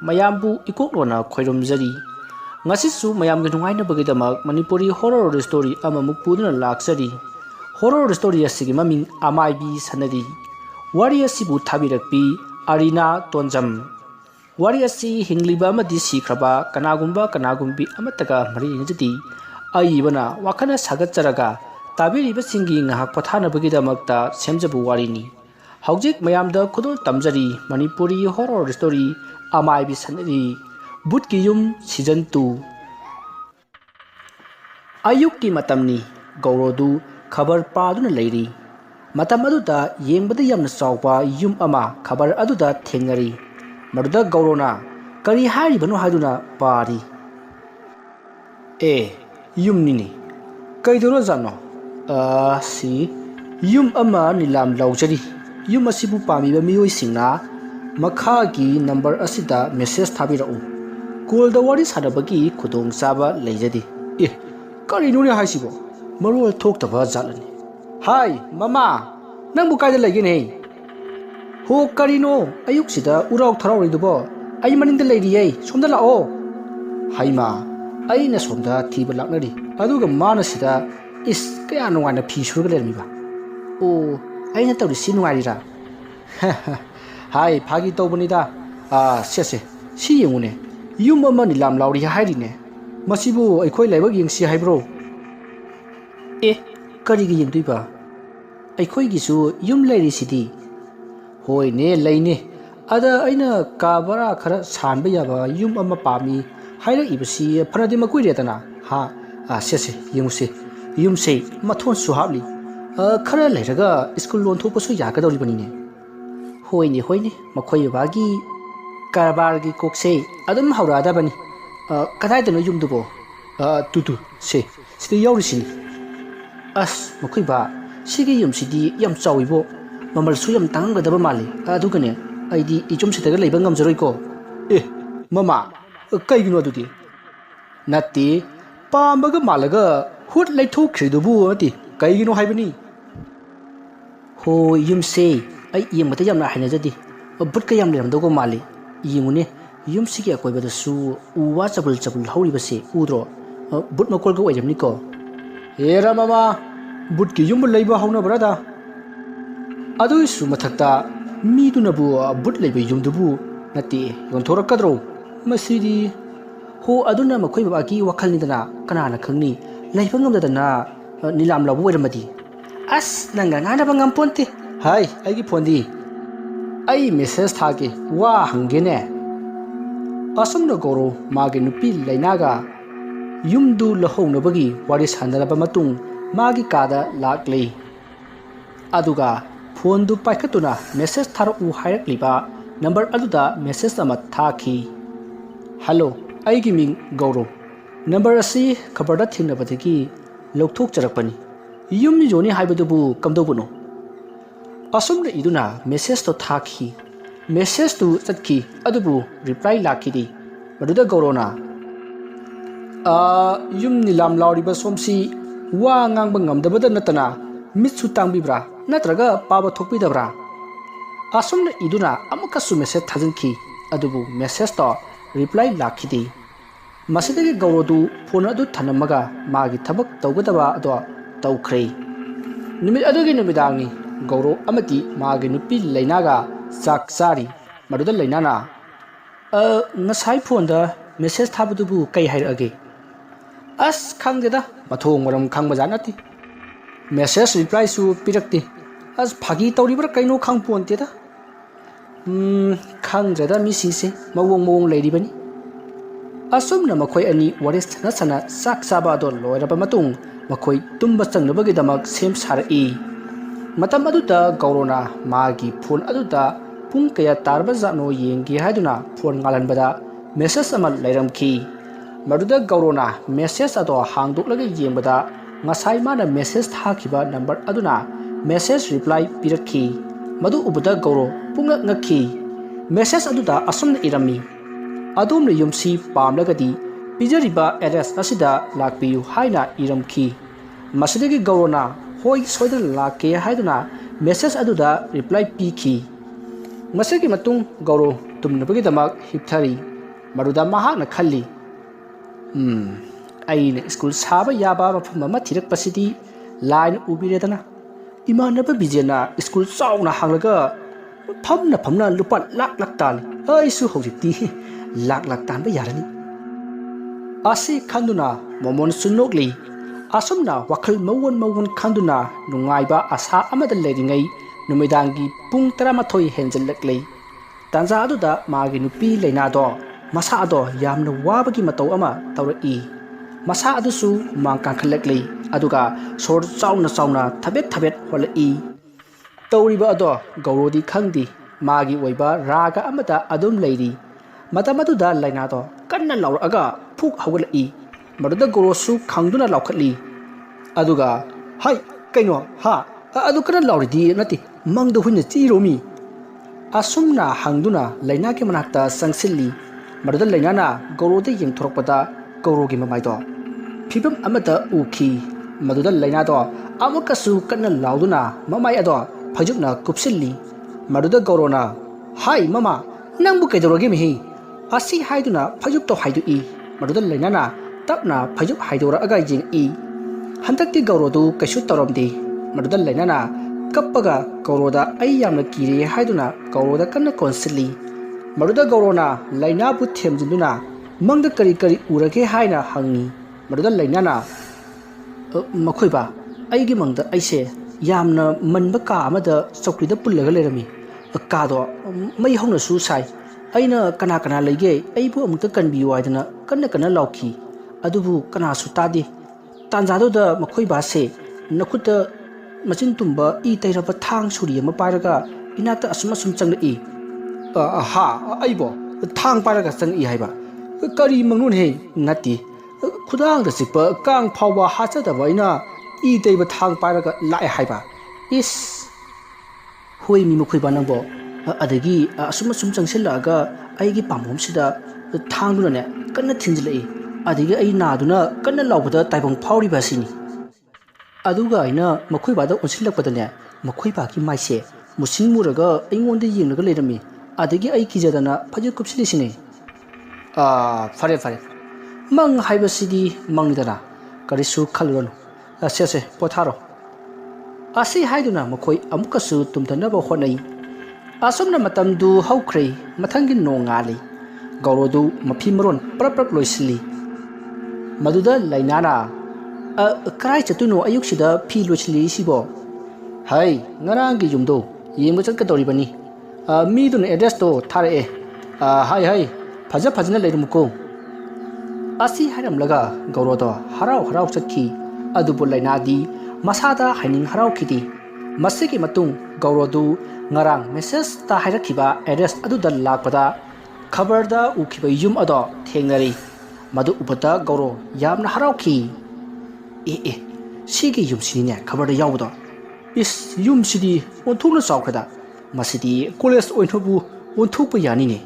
mayambu ikoklona khoiromjari ngasisu mayamge nungainabagidamak manipuri horror story amamuk puduna laksari horror story asigi maming amaibi sanadi wari asibu thabirakpi Arina Tonjam wari asi hingliba amadi sikraba kanagumbi amataga mari injati aibana wakana sagatjaraga tabiriba singi ngahak pathanabagidamagta semjabu warini Haujik mayamda khudul tamjari Manipuri horror story Amai bi sanadi But ki yum season 2 Ayuk ki matamni Gaurodu khabar paduna leiri Matam aduda yengbada yamna chawpa yum ama khabar aduda thengari Maduda Gaurona kari hari banu haduna pari yum nini kaidoro jano si yum ama nilam laujari Yum asibu pamiba miyoi singna makhagi number asida message thabirau call the wari sanabagi khudong chaba leijadi karinu ne haisibo marol thoktaba jalani hi mama nangbu kaida legine ho karino ayuk sida urau tharau ridubo ai maninda leiriyei somda lao haima aina somda thiba laknari aduga mana sida kaya nungana phi surga lermiba aina tawri si nuarira hai phagi tawbanida sese si yengune yum ama ni lam lauri hairine masibu aikhoi laibak yengsi haibro kari gi yengduiba aikhoi gisu yum lairi sidi hoi ne laine ada aina kabara khara sanba yaba yum ama pami haira ibasi phanadi makui retana sese yenguse yum sei mathon suhabli khara lairaga school loan thopasu yakadoribani hoine makhoi bagi karbar gi kokse adum haurada bani kadai dano yumdubo tutu se sidi yaurisini makhoi ba sigi yum sidi yam chawibo mamal su yam tanggadaba mali adugane aidi ichum sitaga leiba ngamjaroi ko mama kaigino adudi natti pambaga malaga hut leithokkhridubu ati kaigino haibani ho yumse ai yemata yamna hainajadi but ka yam lemdogo mali yingune yumsi ki akoibada su uwa chabul hauribase udro but makol go wajamni ko era mama but ki yum leiba hauna brada adu su mathakta mi dunabu but leiba yumdubu nati yonthorakadro masidi ho aduna makoi baba ki wakhal nidana kanana khangni leiba ngamdadana nilam labu weramadi nanga ngana bangam ponte hai aigi phondi ai message thage wa hangene asumna goro mage nupi lainaga yumdu lahounabagi wari sandaraba matung magi kada lakle aduga phone du paikatuna message tharu hairakliba number aduda message ama thaki hello aigi ming goro number asi khabarda thingnabadagi lokthok charakpani yumni joni haibadubu kamdobuno asumna iduna message to thaki message to chatki adubu reply lakidi maduda gaurona yumni lam lauriba somsi wa ngang ngamdabada natana mitsu tangbibra natraga paba thokpidabra asumna iduna amakasu message thajanki adubu message to reply lakidi masidagi gaurodu phone adu thanamaga magi thabak tawgadaba ado tawkhre numit adugi numidangi gauro amati magi nupi lainaga saksari maduda lainana ngasai phone da message thabadubu kai hairage khangdeda mathong maram khangba janati message reply su pirakti phagi tawribra kaino khang ponte da khangjada mi sise mawong leiribani asumna makhoi ani waris sana sak saba do loiraba matung makhoi tumba changnabagi damak sem sarai matam aduda gaurona magi phone aduda pung kaya tarba jano yengi haiduna phone ngalanbada message ama leiramki maduda gaurona message ado hangdoklaga yengbada ngasai mana message thakiba number aduna message reply pirakhi madu ubuda gauro punga ngakhi message aduda asumna irami adom le yumsi pamlagadi pijariba address asida lakpiyu haina iramki masidagi gaurona hoi soida lake haiduna message aduda reply pikhi masagi matung gauro tumnabagi damak hipthari Maruda mahakna khalli aina school saba yaba mafam ama thirakpasidi line ubiredana imanaba bijena school chauna hanglaga famna lupa lak tan aisu hojikti lak tan ba yarani asi khanduna momon sunokli asumna wakhal mawon khanduna nungaiba asa amada ledingai numidangi pung 13 henjelaklei tanja aduda magi nupi leina do masa ado yamna wabagi matau ama tawrai masa adusu mangkang khalakli aduga sor chauna thabet holai tawriba ado gaurodi khangdi magi oiba raga amada adum leiri matamaduda laina do kanna lauraga phuk hawlai maduda gorosu khangduna laukhatli aduga hai kaino ha adu kana lauridi nati mangdu hunna chiromi asumna hangduna laina ke manakta sangsilli maduda lainana goroda yengthorokpada gorogi mamaido phibam amata ukhi maduda laina do amukasu kanna lauduna mamai ado phajukna kupsilli maduda gorona hai mama nangbu kaidoroge mihi asi haiduna phajuk to haidu i maduda lainana tapna phajuk haidora aga jing i handakti gaurodu kaishu toromdi maduda lainana kappaga gauroda ai yamna kire haiduna gauroda kanna konsilli maduda gaurona laina bu themjinduna mangda kari urage haina hangi maduda lainana makhoiba aigi mangda aise yamna manba ka amada chokrida pullaga lerami kado mai hongna su sai aina kana lege aibu amukta kanbi waidana kanna lauki adubu kana su tadi tanjado da makhoiba se nakuta machin tumba i tairaba thang suri ma paraga inata asuma sum changna i ha aibo thang paraga chang i haiba kari mangnun he nati khudang da sipa kang phawa hacha da baina i taiba thang paraga lai haiba is hoi mi makhoiba nangbo adagi asuma sum changsilaga aigi pamhom sida thangduna ne kanna thinjilai adigi ai naduna kanna laubada taibong phauri basini aduga aina makhoibada onsilakpada ne makhoiba ki maise musin muraga aingonde yengnaga lerami adigi ai kijadana phaje kupsilisine fare mang haibasidi mangdana karisu khalron se potharo asi haiduna makhoi amukasu tumtanaba honai asomna matamdu haukrei mathangi nongali gaurodu mafi maron prap loisili maduda lainana karai chatuno ayuksida phi loisili sibo hai ngarangi yumdo yemba chatkadoribani midun address to tharae hai phajana leirumuko asi haramlaga gaurodo harau chakki adubu lainadi masada haining harau khidi masigi matung gaurodu ngarang message ta hairakhiba address aduda lakpada khabarda ukhiba yum ado thengnari madu ubata gauro yamna harauki sigi yum sini khabarda yawdo is yum sidi onthukna chawkhada masidi college oinhobu onthukpa yani ne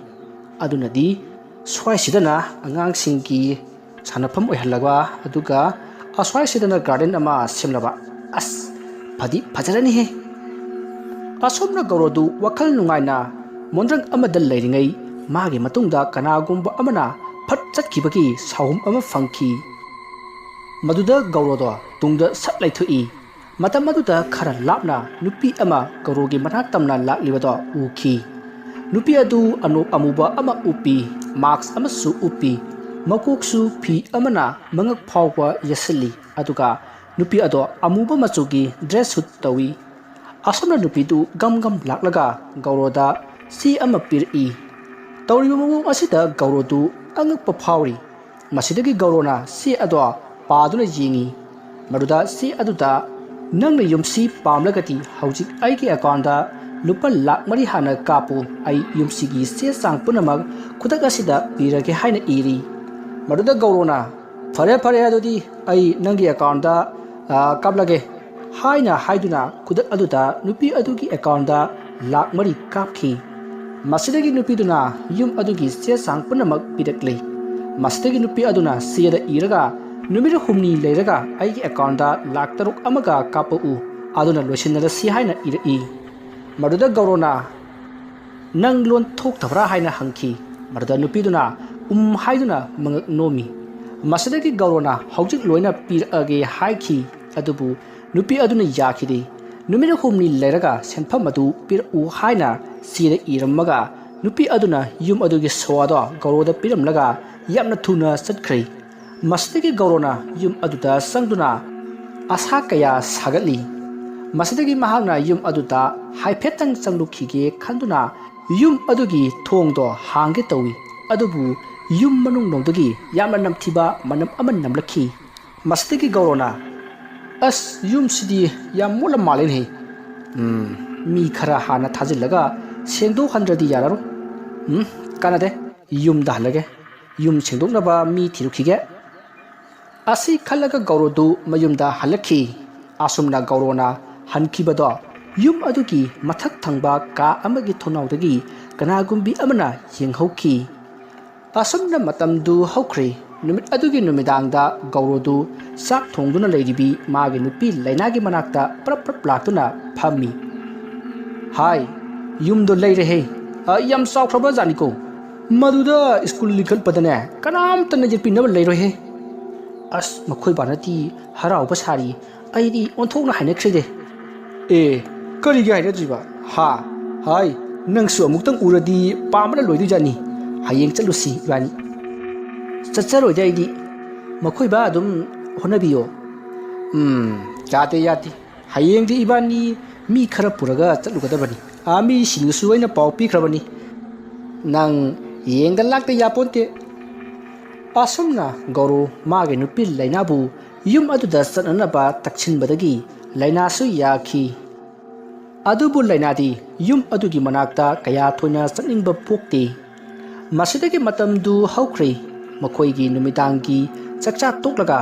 adunadi swai sidana angang singki sanapam oihallaga aduga aswai sidana garden ama semlaba as phadi phajarani he asomna gaurodu wakhal nungaina mondrang amadal leiringai magi matungda kanagumba amana phat chatkibagi sahum ama fangki maduda gaurodo tungda satlai thui matam maduda khara lapna nupi ama gaurogi manak tamna laklibado ukhi nupi adu amuba ama upi marks ama su upi makoksu phi amana mangak phawwa yasli aduga nupi ado amuba machugi dress suit tawi asomna nupi tu gam laklaga gauroda si ama piri tawriba mamu asida gaurodu angakpa phawri masidagi gaurona si ado paduna yingi maduda si aduda nangna yumsi pamlagati haujik aigi account da lupa lakh mari hana kapu ai yumsi gi se sang punamak khudak asida pirage haina iri maduda gaurona fare adudi ai nangi account da kaplage haina haiduna khudak aduda nupi adugi account da lakh mari kapki masidagi nupi duna yum adugi se sang punamak pidakle masidagi nupi aduna siyada iraga numira humni leiraga aigi account da lakh taruk amaga kapu aduna loisinada si haina iri maduda gaurona nang lon thok thabra haina hangki maduda nupi duna haiduna mangak nomi masadagi gaurona hojik loina pirage haiki adubu nupi aduna yakhidi numina humni leraga senpham adu pir u haina sira iramaga nupi aduna yum adugi swada gauroda piramlaga yamna thuna satkhri masadagi gaurona yum aduda sangduna asa kaya sagatli masadagi mahagna yum aduda haifetang sanglukhige khanduna yum adugi thongdo hangge tawi adubu yum manung nongdagi yamna namthiba manam aman namlakhi masadagi gaurona as yum sidi yam mola malen he mi khara hana thajilaga sengdo handradi yararo kanade yum dahlage yum sengdoknaba mi thirukhige asi khalaga gaurodu mayumda halakhi asumna gaurona hankibado yum adugi mathak thangba ka amagi thonaudagi kanagumbi amana yenghauki asumna matamdu haukhri numit adugi numidangda gaurodu sak thongduna leiribi magi nupi lainagi manakta prap prap laktuna phammi hai yumdo leire he yam saukhroba janiko maduda school likhal padane kanam tan jirpinaba leiro he as makhoi banati harauba sari aidi onthokna hainakhride e kari ga haina jiba ha hai nangsu amuktang uradi pamana loidu jani hayeng chalusi ibani chacharoi daidi makhoi ba adum honabiyo yate hayeng di ibani mi khara puraga chalugadabani ami singsu aina pau pikhrabani nang yengda lakta yaponte asumna gauro mage nupi lainabu yum aduda sananaba takchinbadagi lainasu yakhi adubu lainadi yum adugi manakta kaya thoina saningba pokte masidagi matamdu haukhri makhoigi numidangi chakcha toklaga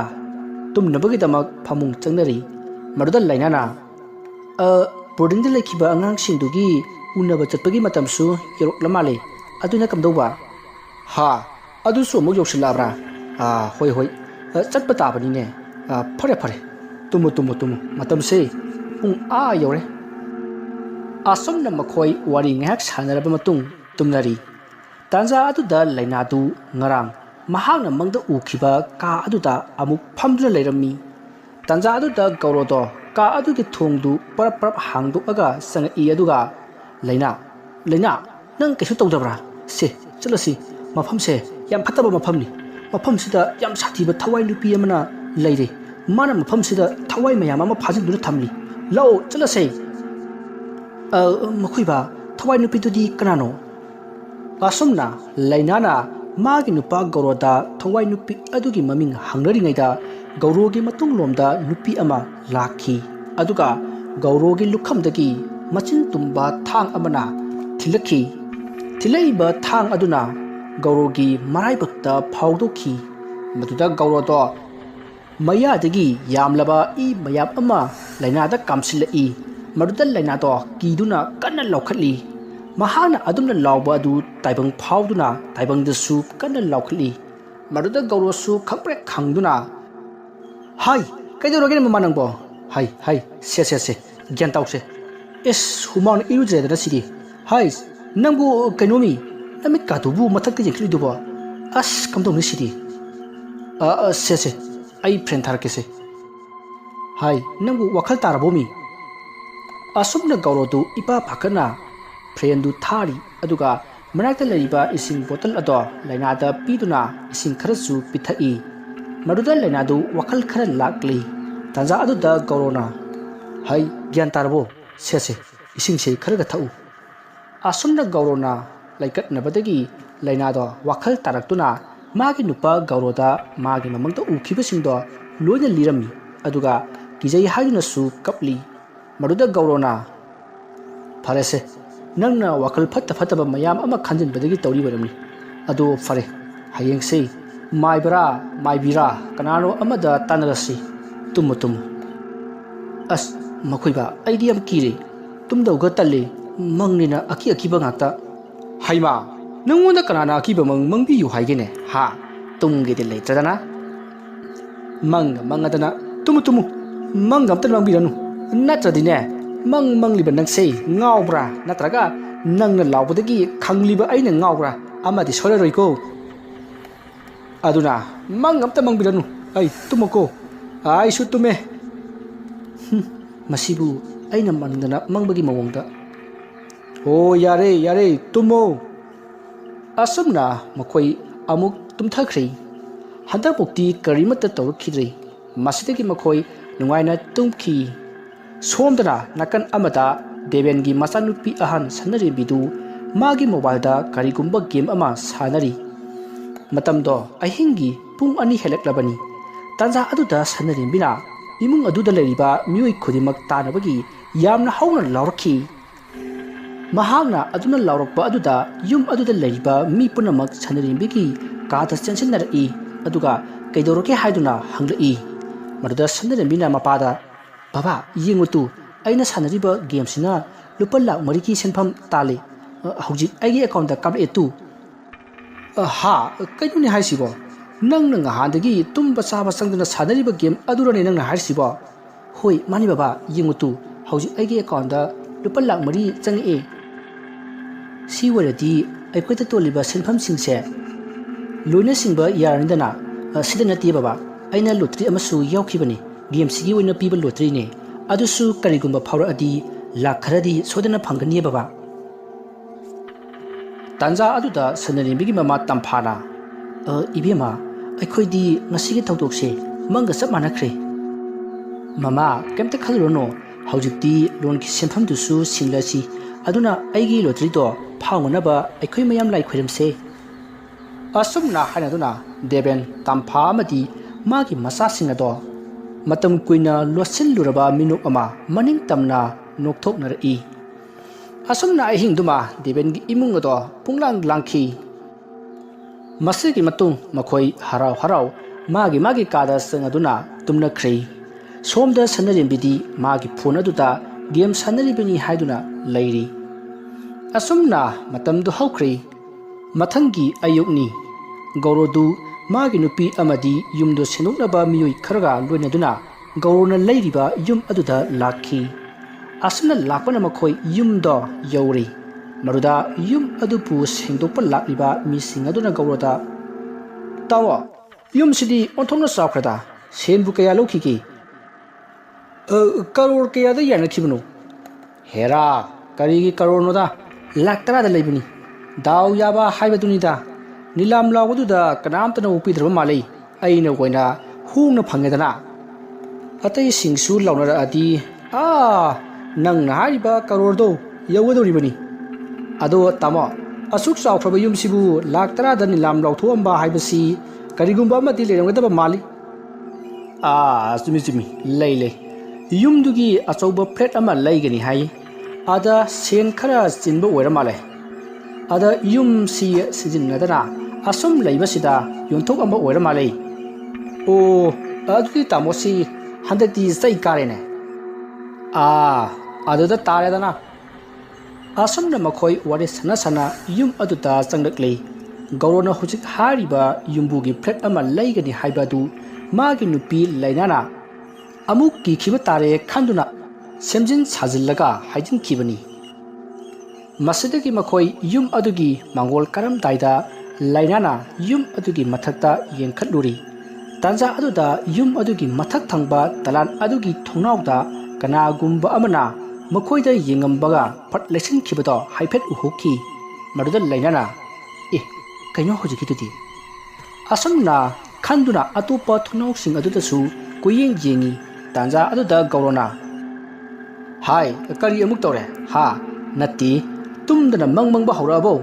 tumnabagi damak phamung changnari maruda lainana boarding da lekhiba angang singdugi unaba chatpagi matamsu yorok lamale aduna kamdauba ha adu su mo yosilabra hoi chatpa tabani ne phare tumu matam se pung yore asomna makhoi wari ngak sanaraba matung tumnari tanja aduda lainadu ngarang mahagna mangda ukhiba ka aduda amuk phamduna leirami tanja aduda gaurodo ka adugi thongdu parap hangdu aga sanga I aduga laina nang kaisu tawdabra se chalasi mafam se yam phataba mafamni mafam sida yam sathiba thawai nupi amana leire mana mafam sida thawai mayam ama phajinduna thamli lao chalase makhuiba thawai nupi tudi kanano asumna lainana magi nupa gauroda thawai nupi adugi maming hangnaringaida gaurogi matung lomda nupi ama lakhi aduga gaurogi lukhamdagi machin tumba thang amana thilakhi thilaiba thang aduna gaurogi maraibakta phawdokhi maduda gaurodo mayadagi yamlaba I mayap ama lainada kamsilai maduda lainado kiduna kanna laukhatli mahana adumna lauba adu taibang phawduna taibangdasu kanna laukhatli maduda gaurosu khangprek khangduna hai kaidoroge mama nangbo hai se gyan tause es human irujeda sidi hai nangbu kainomi namit katubu mathakte jekli duba as kamdong sidi se ai friend tharke se hai nangbu wakhal tarabomi asumna gaurodu ipa phakana friendu thari aduga manakta lariba ising bottle ado lainada piduna ising kharasu pithai maduda lainadu wakhal khara lakli tanja aduda gaurona hai gyan tarbo se ising se kharaga thau asumna gaurona laikat nabadagi lainado wakhal taraktuna magi nupa gauroda magi mamangta ukhibasingdo loina lirami aduga kijai haiduna su kapli maduda gaurona farese nangna wakhal fatta mayam ama khanjin badagi tawri barami adu fare hayeng sei maibira kanano amada tanarasi tumu as makhoiba idm kire tumdauga talle mangnina aki bangakta haima nangona kanana akiba mangbi yu haigene ha tumge de leitradana mangadana tumu mangam tan mangbiranu natradine mangliba nangsei ngaubra natraga nangna laubadagi khangliba aina ngaubra amadi soraroiko aduna mang amta mang biranu ai tumako ai su tume masibu aina mandana mangbagi mawongda oh yare yare tumo asumna makoi amuk tumthakri handa pokti karimata tawkhidri masidagi makoi nungaina tumki somdana nakan amada devengi masanupi ahan sanari bidu magi mobile da karigumba game ama sanari matamdo ahingi pung ani heleklabani tanja aduda sanari bina imung aduda leriba mioi khudimak tanabagi yamna hauna laurakhi mahagna aduna laurakpa aduda yum aduda leriba mi punamak sanari bigi kada chensinari aduga kaidoroke haiduna hanglai maduda sanari bina mapada baba yengutu aina sanariba game sina lupa lak mariki senpham tali hauji aigi account da kabla etu ha kaiduni haisibo nang nang handagi tumba saba sangduna sanariba game adurane nang haisibo hoi mani baba yengutu hauji aigi account da lupa lak mari changi si warati aikoita toliba senpham singse loina singba yarandana sidana ti baba aina lotri amasu yaukibani game sigi oina piba lotri ne adusu karigumba phawra adi lakharadi sodana phangani baba tanja aduda sanarimbigi mama tamphana ibema aikhoidi ngasigi thawdokse manga sap manakhre mama kemta khalrono haujikti loan ki senpham dusu singlasi aduna aigi lottery to phawngana aikhoi mayam lai khoiramse asumna hanaduna deben tampha amadi magi masa singado matam kuina losin luraba minuk ama maning tamna nokthoknari asumna ahingduma deben gi imung ado punglang langki masigi matung makhoi harau harau magi kada sangaduna tumna khrei somda sanarimbidi magi phone aduda game sanaribini haiduna lairi asumna matamdu haukhri mathangi ayukni gaurodu magi nupi amadi yumdo senoknaba miyoi kharaga loinaduna gaurona lairiba yum aduda lakhi asuna lakpana makhoi yumdo yauri maruda yum adupu singdokpa lakliba mising aduna gauroda tawa yum sidi onthongna sawkrada senbu kaya lokhiki karor kaya da yana khibno hera karigi karor noda lakh tara da leibini daw yaba haibaduni da nilam lawdu da kanamtana upidrba malai aina goina hungna phangedana atai singsu lawnara adi nang na hariba karor do yawadoribani ado tamo asuk sawkhaba yumsibu lakh tara da nilam lawthuamba haibasi karigumba mati leramgadaba mali sumi lei yumdugi achauba flat ama laigani hai ada sen khara chinba oira male ada yum si sijinnadana asum laibasida yonthok amba oira male o adudi tamosi handati sai karene adada taredana asumna makhoi wari sana yum aduda changlakle gaurona hujik hariba yumbugi flat ama laigani haibadu magi nupi lainana amuk ki khiba tare khanduna semjin sajillaga haijin kibani masidagi makhoi yum adugi mangol karam daida lainana yum adugi mathakta yengkhatluri tanja aduda yum adugi mathak thangba talan adugi thongnauda kanagumba amana makhoida yengambaga phat lesin khibado haifet uhokhi maduda lainana kaino hojikitudi asumna khanduna atupa thonau sing aduda su kuyeng jengi tanja aduda gaurona hai kari amuk tore ha nati tumdana mangmangba haurabo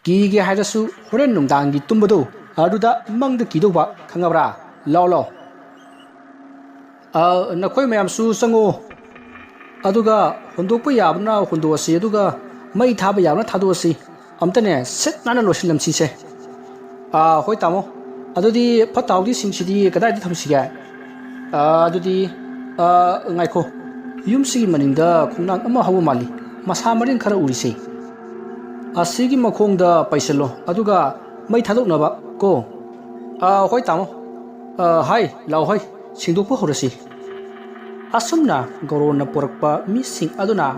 kige hairasu horen nungdangi tumbado aduda mangda kidoba khangabra law nakoi mayam su sango aduga hondokpa yabna hondosi aduga mai thaba yabna thadosi amtane set nana losilam sise hoi tamo adudi phatawdi singsidi kadai di thamsiga adudi ngaikho yumsigi maningda khongnang ama hawa mali masa marin khara urise asigi makhongda paisalo aduga mai thadoknaba ko hoi tamo hai law hoi singdokpa horasi asumna gorona porakpa mising aduna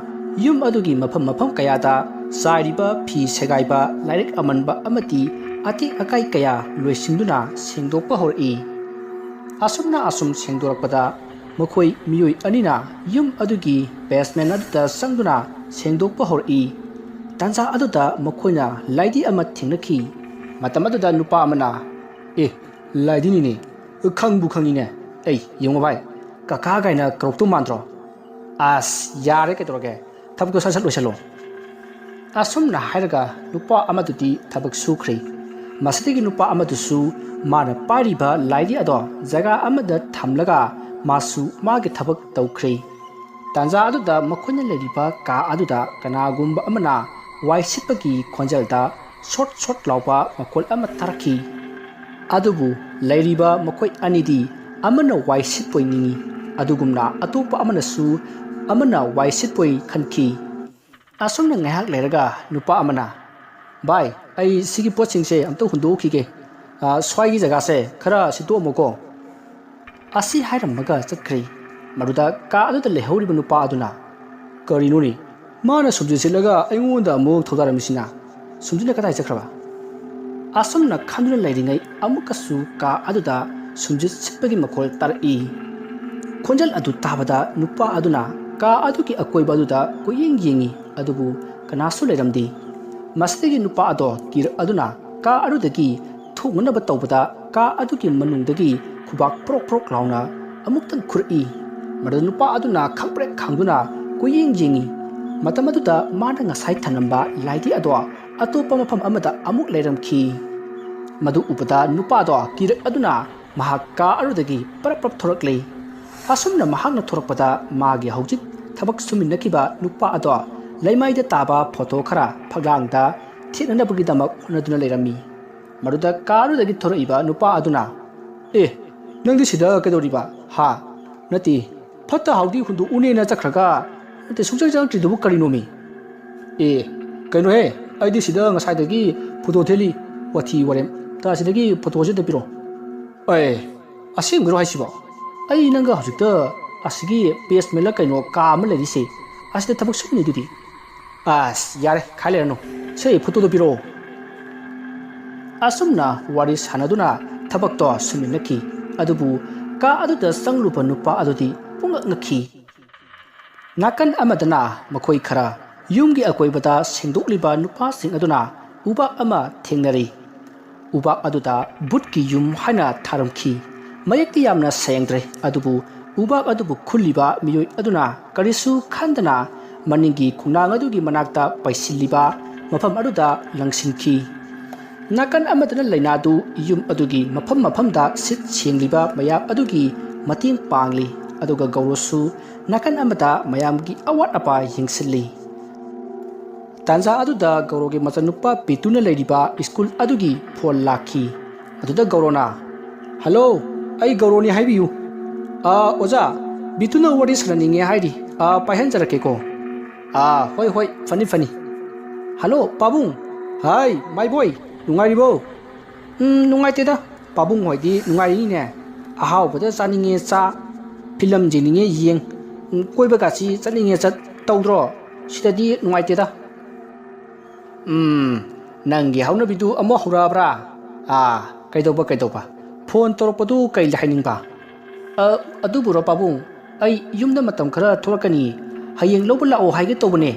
yum adugi mafam kayada sairiba phi segaiba lairik amanba amati ꯑꯇꯦꯛ ꯑꯀꯥꯏ ꯀꯌꯥ ꯂꯣꯏꯁꯤꯟꯗꯨꯅ ꯁꯦꯡꯗꯣꯛꯄ ꯍꯧꯔꯛꯏ꯫ ꯑꯁꯨꯝꯅ ꯑꯁꯨꯝ ꯁꯦꯡꯗꯣꯔꯛꯄꯗ ꯃꯈꯣꯏ ꯃꯤꯑꯣꯏ ꯑꯅꯤꯅ ꯌꯨꯝ ꯑꯗꯨꯒꯤ ꯕꯦꯁꯃꯦꯟ ꯑꯗꯨꯗ ꯆꯪꯗꯨꯅ ꯁꯦꯡꯗꯣꯛꯄ ꯍꯧꯔꯛꯏ꯫ ꯇꯥꯟꯖꯥ ꯑꯗꯨꯗ ꯃꯈꯣꯏꯅ ꯂꯥꯏꯙꯤ ꯑꯃ ꯊꯦꯡꯅꯈꯤ꯫ ꯃꯇꯝ ꯑꯗꯨꯗ ꯅꯨꯄꯥ ꯑꯃꯅ ꯂꯥꯏꯙꯤꯅꯤꯅꯦ, ꯈꯪꯕꯨ ꯈꯪꯉꯤꯅꯦ, ꯌꯦꯡꯉꯣ ꯚꯥꯏ, ꯀꯀꯥ ꯒꯥꯏꯅ ꯀꯧꯔꯛꯇꯧ ꯃꯥꯟꯗ꯭ꯔꯣ? ꯑꯁ ꯌꯥꯔꯦ, ꯀꯩꯗꯧꯔꯒꯦ, ꯊꯕꯛꯇꯣ ꯁꯠ ꯁꯠ ꯂꯣꯏꯁꯜꯂꯣ꯫ ꯑꯁꯨꯝꯅ ꯍꯥꯏꯔꯒ ꯅꯨꯄꯥ ꯑꯃꯗꯨꯗꯤ ꯊꯕꯛ ꯁꯨꯈ꯭ꯔꯦ꯫ ꯃꯁꯤꯗꯒꯤ ꯅꯨꯄꯥ ꯑꯃꯗꯨꯁꯨ ꯃꯥꯅ ꯄꯥꯏꯔꯤꯕ ꯂꯥꯏꯙꯤ ꯑꯗꯣ ꯖꯒꯥ ꯑꯃꯗ ꯊꯝꯂꯒ ꯃꯥꯁꯨ ꯃꯥꯒꯤ ꯊꯕꯛ ꯇꯧꯈ꯭ꯔꯦ꯫ ꯇꯥꯟꯖꯥ ꯑꯗꯨꯗ ꯃꯈꯣꯏꯅ ꯂꯩꯔꯤꯕ ꯀꯥ ꯑꯗꯨꯗ ꯀꯅꯥꯒꯨꯝꯕ ꯑꯃꯅ ꯋꯥꯏ ꯁꯤꯠꯄꯒꯤ ꯈꯣꯟꯖꯦꯜꯗ ꯁꯣꯠ ꯁꯣꯠ ꯂꯥꯎꯕ ꯃꯈꯣꯜ ꯑꯃ ꯇꯥꯔꯛꯈꯤ꯫ ꯑꯗꯨꯕꯨ ꯂꯩꯔꯤꯕ ꯃꯈꯣꯏ ꯑꯅꯤꯗꯤ ꯑꯃꯅ ꯋꯥꯏ ꯁꯤꯠꯄꯣꯏ ꯅꯤꯡꯏ, ꯑꯗꯨꯒꯨꯝꯅ ꯑꯇꯣꯞꯄ ꯑꯃꯅ ꯋꯥꯏ ꯁꯤꯠꯄꯣꯏ ꯈꯟꯈꯤ꯫ ꯑꯁꯨꯝꯅ ꯉꯥꯏꯍꯥꯛ ꯂꯩꯔꯒ ꯅꯨꯄꯥ ꯑꯃꯅ, ꯚꯥꯏ, ꯑꯩ ꯁꯤꯒꯤ ꯄꯣꯠꯁꯤꯡꯁꯦ ꯑꯝꯇ ꯍꯨꯟꯗꯣꯛꯈꯤꯒꯦ, ꯁ꯭ꯋꯥꯏꯒꯤ ꯖꯒꯥꯁꯦ ꯈꯔ ꯁꯤꯠꯇꯣꯛꯑꯝꯃꯣꯀꯣ, ꯑꯁꯤ ꯍꯥꯏꯔꯝꯃꯒ ꯆꯠꯈ꯭ꯔꯦ꯫ ꯃꯗꯨꯗ ꯀꯥ ꯑꯗꯨꯗ ꯂꯩꯍꯧꯔꯤꯕ ꯅꯨꯄꯥ ꯑꯗꯨꯅ, ꯀꯔꯤꯅꯣꯅꯦ, ꯃꯥꯅ ꯁꯨꯝꯖꯤꯠ ꯁꯤꯠꯂꯒ ꯑꯩꯉꯣꯟꯗ ꯑꯃꯨꯛ ꯊꯧꯗꯥꯔꯝꯃꯤꯁꯤꯅ, ꯁꯨꯝꯖꯤꯠꯅ ꯀꯗꯥꯏ ꯆꯠꯈ꯭ꯔꯕ? ꯑꯁꯨꯝꯅ ꯈꯟꯗꯨꯅ ꯂꯩꯔꯤꯉꯩ ꯑꯃꯨꯛꯀꯁꯨ ꯀꯥ ꯑꯗꯨꯗ ꯁꯨꯝꯖꯤꯠ ꯁꯤꯠꯄꯒꯤ ꯃꯈꯣꯜ ꯇꯥꯔꯛꯏ꯫ ꯈꯣꯟꯖꯦꯜ ꯑꯗꯨ ꯇꯥꯕꯗ ꯅꯨꯄꯥ ꯑꯗꯨꯅ ꯀꯥ ꯑꯗꯨꯒꯤ ꯑꯀꯣꯏꯕ ꯑꯗꯨꯗ ꯀꯣꯏꯌꯦꯡ ꯌꯦꯡꯉꯤ, ꯑꯗꯨꯕꯨ ꯀꯅꯥꯁꯨ ꯂꯩꯔꯝꯗꯦ꯫ ꯃꯁꯤꯗꯒꯤ ꯅꯨꯄꯥ ꯑꯗꯣ ꯀꯤꯔꯛꯑꯗꯨꯅ ꯀꯥ ꯑꯗꯨꯗꯒꯤ ꯊꯣꯛꯅꯅꯕ ꯇꯧꯕꯗ ꯀꯥ ꯑꯗꯨꯒꯤ ꯃꯅꯨꯡꯗꯒꯤ ꯈꯨꯕꯥꯛ ꯄ꯭ꯔꯣꯛ ꯄ꯭ꯔꯣꯛ ꯂꯥꯎꯅ ꯑꯃꯨꯛꯇꯪ ꯈꯨꯔꯛꯏ꯫ ꯃꯗꯨꯗ ꯅꯨꯄꯥ ꯑꯗꯨꯅ ꯈꯪꯄ꯭ꯔꯦꯛ ꯈꯪꯗꯨꯅ ꯀꯣꯏꯌꯦꯡ ꯌꯦꯡꯉꯤ꯫ ꯃꯇꯝ ꯑꯗꯨꯗ ꯃꯥꯅ ꯉꯁꯥꯏ ꯊꯅꯝꯕ ꯂꯥꯏꯙꯤ ꯑꯗꯣ ꯑꯇꯣꯞꯄ ꯃꯐꯝ ꯑꯃꯗ ꯑꯃꯨꯛ ꯂꯩꯔꯝꯈꯤ꯫ ꯃꯗꯨ ꯎꯕꯗ ꯅꯨꯄꯥ ꯑꯗꯣ ꯀꯤꯔꯛꯑꯗꯨꯅ ꯃꯍꯥꯛ ꯀꯥ ꯑꯗꯨꯗꯒꯤ ꯄꯔꯞ ꯄꯔꯞ ꯊꯣꯔꯛꯂꯦ꯫ ꯑꯁꯨꯝꯅ ꯃꯍꯥꯛꯅ ꯊꯣꯔꯛꯄꯗ ꯃꯥꯒꯤ ꯍꯧꯖꯤꯛ ꯊꯕꯛ ꯁꯨꯃꯤꯟꯅꯈꯤꯕ ꯅꯨꯄꯥ ꯑꯗꯣ ꯂꯩꯃꯥꯏꯗ ꯇꯥꯕ ꯐꯣꯇꯣ ꯈꯔ ꯐꯛꯂꯥꯡꯗ ꯊꯦꯠꯅꯅꯕꯒꯤꯗꯃꯛ ꯍꯣꯠꯅꯗꯨꯅ ꯂꯩꯔꯝꯃꯤ꯫ ꯃꯗꯨꯗ ꯀꯥ ꯑꯗꯨꯗꯒꯤ ꯊꯣꯔꯛꯏꯕ ꯅꯨꯄꯥ ꯑꯗꯨꯅ, ꯅꯪꯗꯤ ꯁꯤꯗ ꯀꯩꯗꯧꯔꯤꯕ? ꯅꯠꯇꯦ, ꯐꯠꯇ ꯍꯥꯎꯊꯤ ꯍꯨꯟꯗꯣꯛꯎꯅꯦꯅ ꯆꯠꯈ꯭ꯔꯒ ꯁꯨꯡꯆꯪ ꯆꯪꯉꯛꯇ꯭ꯔꯤꯗꯨꯕꯨ ꯀꯔꯤꯅꯣꯃꯤ? ꯀꯩꯅꯣꯍꯦ, ꯑꯩꯗꯤ ꯁꯤꯗ ꯉꯁꯥꯏꯗꯒꯤ ꯐꯣꯇꯣ ꯊꯦꯠꯂꯤ, ꯋꯥꯊꯤ ꯋꯥꯔꯦꯝ, ꯁꯤꯗꯒꯤ ꯐꯣꯇꯣꯁꯤ ꯑꯝꯇ ꯄꯤꯔꯛꯑꯣ꯫ ꯑꯁꯦꯡꯕꯩꯔꯣ ꯍꯥꯏꯁꯤꯕꯣ? ꯑꯩ ꯅꯪꯒ ꯍꯧꯖꯤꯛꯇ ꯑꯁꯤꯒꯤ ꯕꯦꯁꯃꯦꯟꯂ ꯀꯩꯅꯣ ꯀꯥ ꯑꯃ ꯂꯩꯔꯤꯁꯦ, ꯑꯁꯤꯗ ꯊꯕꯛ ꯁꯨꯃꯤꯟꯅꯩꯗꯨꯗꯤ꯫ ꯑꯁ ꯌꯥꯔꯦ, ꯈꯥꯏ ꯂꯩꯔꯅꯨ, ꯁꯦ ꯐꯣꯇꯣꯗꯣ ꯄꯤꯔꯛꯑꯣ꯫ ꯑꯁꯨꯝꯅ ꯋꯥꯔꯤ ꯁꯥꯟꯅꯗꯨꯅ ꯊꯕꯛꯇꯣ ꯁꯨꯃꯤꯟꯅꯈꯤ꯫ ꯑꯗꯨꯕꯨ ꯀꯥ ꯑꯗꯨꯗ ꯆꯪꯂꯨꯕ ꯅꯨꯄꯥ ꯑꯗꯨꯗꯤ ꯄꯨꯡꯉꯛ ꯉꯛꯈꯤ꯫ ꯅꯥꯀꯟ ꯑꯃꯗꯅ ꯃꯈꯣꯏ ꯈꯔ ꯌꯨꯝꯒꯤ ꯑꯀꯣꯏꯕꯗ ꯁꯦꯡꯗꯣꯛꯂꯤꯕ ꯅꯨꯄꯥꯁꯤꯡ ꯑꯗꯨꯅ ꯎꯄꯥꯛ ꯑꯃ ꯊꯦꯡꯅꯔꯦ꯫ ꯎꯄꯥꯛ ꯑꯗꯨꯗ ꯚꯨꯠꯀꯤ ꯌꯨꯝ ꯍꯥꯏꯅ ꯊꯥꯔꯝꯈꯤ꯫ ꯃꯌꯦꯛꯇꯤ ꯌꯥꯝꯅ ꯁꯦꯡꯗ꯭ꯔꯦ, ꯑꯗꯨꯕు ꯎꯄꯥꯛ ꯑꯗꯨꯕꯨ ꯈꯨꯜꯂꯤꯕ ꯃꯤꯑꯣꯏ ꯑꯗꯨꯅ ꯀꯔꯤꯁꯨ ꯈꯟꯗꯅ ꯃꯅꯤꯡꯒꯤ ꯈꯣꯡꯅꯥꯡ ꯑꯗꯨꯒꯤ ꯃꯅꯥꯛꯇ ꯄꯩꯁꯤꯜꯂꯤꯕ ꯃꯐꯝ ꯑꯗꯨꯗ ꯂꯪꯁꯤꯟꯈꯤ꯫ ꯅꯥꯀꯟ ꯑꯃꯗꯅ ꯂꯩꯅꯥꯗꯨ ꯌꯨꯝ ꯑꯗꯨꯒꯤ ꯃꯐꯝ ꯃꯐꯝꯗ ꯁꯤꯠ ꯁꯦꯡꯂꯤꯕ ꯃꯌꯥꯝ ꯑꯗꯨꯒꯤ ꯃꯇꯦꯡ ꯄꯥꯡꯂꯤ, ꯑꯗꯨꯒ ꯒꯧꯔꯣꯁꯨ ꯅꯥꯀꯟ ꯑꯃꯗ ꯃꯌꯥꯝꯒꯤ ꯑꯋꯥꯠ ꯑꯄꯥ ꯌꯦꯡꯁꯤꯜꯂꯤ꯫ ꯇꯥꯟꯖꯥ ꯑꯗꯨꯗ ꯒꯧꯔꯣꯒꯤ ꯃꯆꯥꯅꯨꯄꯥ ꯕꯤꯇꯨꯅ ꯂꯩꯔꯤꯕ ꯁ꯭ꯀꯨꯜ ꯑꯗꯨꯒꯤ ꯐꯣꯟ ꯂꯥꯛꯈꯤ꯫ ꯑꯗꯨꯗ ꯒꯧꯔꯣꯅ, ꯍꯜꯂꯣ, ꯑꯩ ꯒꯧꯔꯣꯅꯤ, ꯍꯥꯏꯕꯤꯌꯨ꯫ ꯑꯣꯖꯥ, ꯕꯤꯇꯨꯅ ꯋꯥꯔꯤ ꯁꯥꯟꯅꯅꯤꯡꯉꯦ ꯍꯥꯏꯔꯤ, ꯄꯥꯏꯍꯟꯖꯔꯛꯀꯦꯀꯣ꯫ ꯍꯣꯏ ꯍꯣꯏ, ꯐꯅꯤ ꯐꯅꯤ꯫ ꯍꯜꯂꯣ ꯄꯥꯕꯨꯡ, ꯍꯥꯏ ꯃꯥꯏꯕꯣꯏ, ꯅꯨꯡꯉꯥꯏꯔꯤꯕꯣ? ꯅꯨꯡꯉꯥꯏꯇꯦꯗ, ꯄꯥꯕꯨꯡ ꯍꯣꯏꯗꯤ ꯅꯨꯡꯉꯥꯏꯔꯤꯅꯦ, ꯑꯍꯥꯎꯕꯗ ꯆꯥꯅꯤꯡꯉꯦ ꯆꯥ, ꯐꯤꯂꯝ ꯌꯦꯡꯅꯤꯡꯉꯦ ꯌꯦꯡ, ꯀꯣꯏꯕꯒꯥꯁꯤ ꯆꯠꯅꯤꯡꯉꯦ ꯆꯠ ꯇꯧꯗ꯭ꯔꯣ? ꯁꯤꯗꯗꯤ ꯅꯨꯡꯉꯥꯏꯇꯦꯗ꯫ ꯅꯪꯒꯤ ꯍꯧꯅꯕꯤꯗꯨ ꯑꯃꯨꯛ ꯍꯧꯔꯛꯑꯕ꯭ꯔꯥ? ꯀꯩꯗꯧꯕ? ꯐꯣꯟ ꯇꯧꯔꯛꯄꯗꯨ ꯀꯩ ꯍꯥꯏꯅꯤꯡꯕ? ꯑꯗꯨꯕꯨꯔꯣ ꯄꯥꯕꯨꯡ, ꯑꯩ ꯌꯨꯝꯗ ꯃꯇꯝ ꯈꯔ ꯊꯣꯛꯂꯛꯀꯅꯤ, ꯍꯌꯦꯡ ꯂꯧꯕ ꯂꯥꯛꯑꯣ ꯍꯥꯏꯒꯦ ꯇꯧꯕꯅꯦ꯫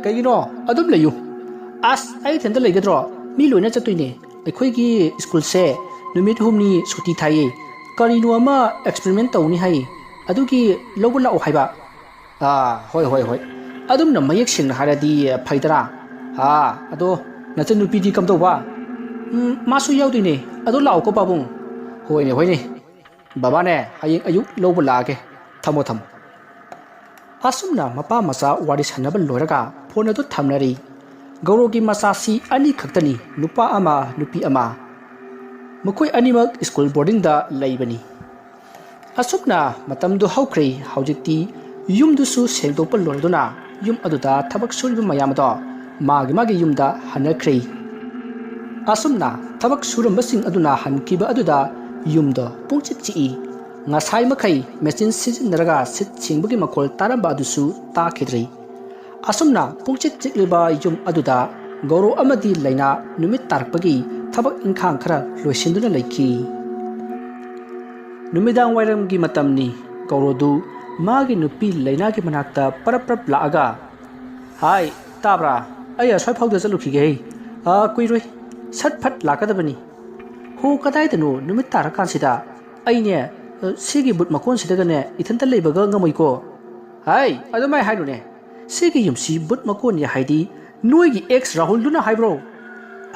ꯀꯩꯒꯤꯅꯣ? ꯑꯗꯨꯝ ꯂꯩꯌꯨ꯫ ꯑꯁ, ꯑꯩ ꯏꯊꯟꯇ ꯂꯩꯒꯗ꯭ꯔꯣ? ꯃꯤ ꯂꯣꯏꯅ ꯆꯠꯇꯣꯏꯅꯦ꯫ ꯑꯩꯈꯣꯏꯒꯤ ꯁ꯭ꯀꯨꯜꯁꯦ ꯅꯨꯃꯤꯠ 5ꯅꯤ ꯁꯨꯇꯤ ꯊꯥꯏꯌꯦ, ꯀꯔꯤꯅꯣ ꯑꯃ ꯑꯦꯛꯁꯄꯦꯔꯤꯃꯦꯟ ꯇꯧꯅꯤ ꯍꯥꯏꯌꯦ, ꯑꯗꯨꯒꯤ ꯂꯧꯕ ꯂꯥꯛꯑꯣ ꯍꯥꯏꯕ꯫ ꯍꯣꯏ, ꯑꯗꯨꯝꯅ ꯃꯌꯦꯛ ꯁꯦꯡꯅ ꯍꯥꯏꯔꯗꯤ ꯐꯩꯗꯅ꯫ ꯑꯗꯣ ꯅꯆꯟꯅꯨꯄꯤꯗꯤ ꯀꯝꯗꯧꯕ? ꯃꯥꯁꯨ ꯌꯥꯎꯗꯣꯏꯅꯦ, ꯑꯗꯣ ꯂꯥꯛꯑꯣꯀꯣ ꯄꯥꯕꯨꯡ꯫ ꯍꯣꯏꯅꯦ, ꯕꯕꯥꯅꯦ, ꯍꯌꯦꯡ ꯑꯌꯨꯛ ꯂꯧꯕ ꯂꯥꯛꯑꯒꯦ, ꯊꯝꯃꯣ꯫ ꯑꯁꯨꯝꯅ ꯃꯄꯥ ꯃꯆꯥ ꯋꯥꯔꯤ ꯁꯥꯟꯅꯕ ꯂꯣꯏꯔꯒ ꯐꯣꯟ ꯑꯗꯨ ꯊꯝꯅꯔꯤ꯫ ꯒꯧꯔꯣꯒꯤ ꯃꯆꯥꯁꯤ 2 ꯈꯛꯇꯅꯤ, ꯅꯨꯄꯥ ꯑꯃ ꯅꯨꯄꯤ ꯑꯃ꯫ ꯃꯈꯣꯏ ꯑꯅꯤꯃꯛ ꯁ꯭ꯀꯨꯜ ꯕꯣꯔꯗꯤꯡꯗ ꯂꯩꯕꯅꯤ꯫ ꯑꯁꯨꯝꯅ ꯃꯇꯝꯗꯨ ꯍꯧꯈ꯭ꯔꯦ꯫ ꯍꯧꯖꯤꯛꯇꯤ ꯌꯨꯝꯗꯨꯁꯨ ꯁꯦꯡꯗꯣꯛꯄ ꯂꯣꯏꯔꯗꯨꯅ ꯌꯨꯝ ꯑꯗꯨꯗ ꯊꯕꯛ ꯁꯨꯔꯤꯕ ꯃꯌꯥꯝ ꯑꯗꯣ ꯃꯥꯒꯤ ꯌꯨꯝꯗ ꯍꯟꯅꯈ꯭ꯔꯦ꯫ ꯑꯁꯨꯝꯅ ꯊꯕꯛ ꯁꯨꯔꯝꯕꯁꯤꯡ ꯑꯗꯨꯅ ꯍꯟꯈꯤꯕ ꯑꯗꯨꯗ ꯌꯨꯝꯗꯣ ꯄꯨꯡꯆꯤꯛ ꯆꯤꯛꯏ꯫ ꯉꯁꯥꯏ ꯃꯈꯩ ꯃꯦꯆꯤꯟ ꯁꯤꯖꯤꯟꯅꯔꯒ ꯁꯤꯠ ꯁꯦꯡꯕꯒꯤ ꯃꯈꯣꯜ ꯇꯥꯔꯝꯕ ꯑꯗꯨꯁꯨ ꯇꯥꯈꯤꯗ꯭ꯔꯦ꯫ ꯑꯁꯨꯝꯅ ꯄꯨꯡꯆꯤꯛ ꯆꯤꯛꯂꯤꯕ ꯌꯨꯝ ꯑꯗꯨꯗ Goro amadi laina numit tarpagi thabak ingkhang khara loisinduna laiki numidang wairam gi matamni Goro du magi nupi laina gi manakta parap laaga hai tabra aya soi phau da chalukhige kuiroi sat phat lakadabani hu kadai danu numit tarakan sida aine sigi but makon sida gane ithanta leibaga ngamoi ko hai adumai haidune sigi yumsi but makon ya haidi noigi ex Rahul duna haibro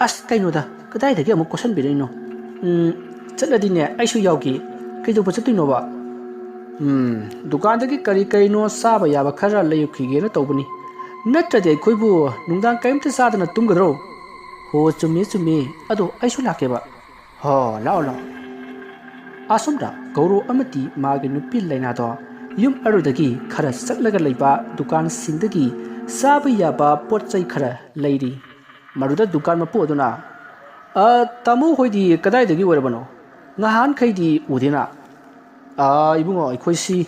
as kainoda kadai dagi amuk question birino chatladine aisu yaugi kaido bachatino ba dukan dagi kari kaino saba yaba khara layukhige na tawbani natrade khoibu nungdang kaimta sadana tumgadro ho chumi ado aisu lake ba ho lao asumda Goro amati magi nupi laina do yum arudagi khara satlaga leiba dukan singdagi saba yaba potchai khara leiri maruda dukan mapu aduna tamu hoidi kadai dagi warabano ngahan khaidi udina ibungo ikhoisi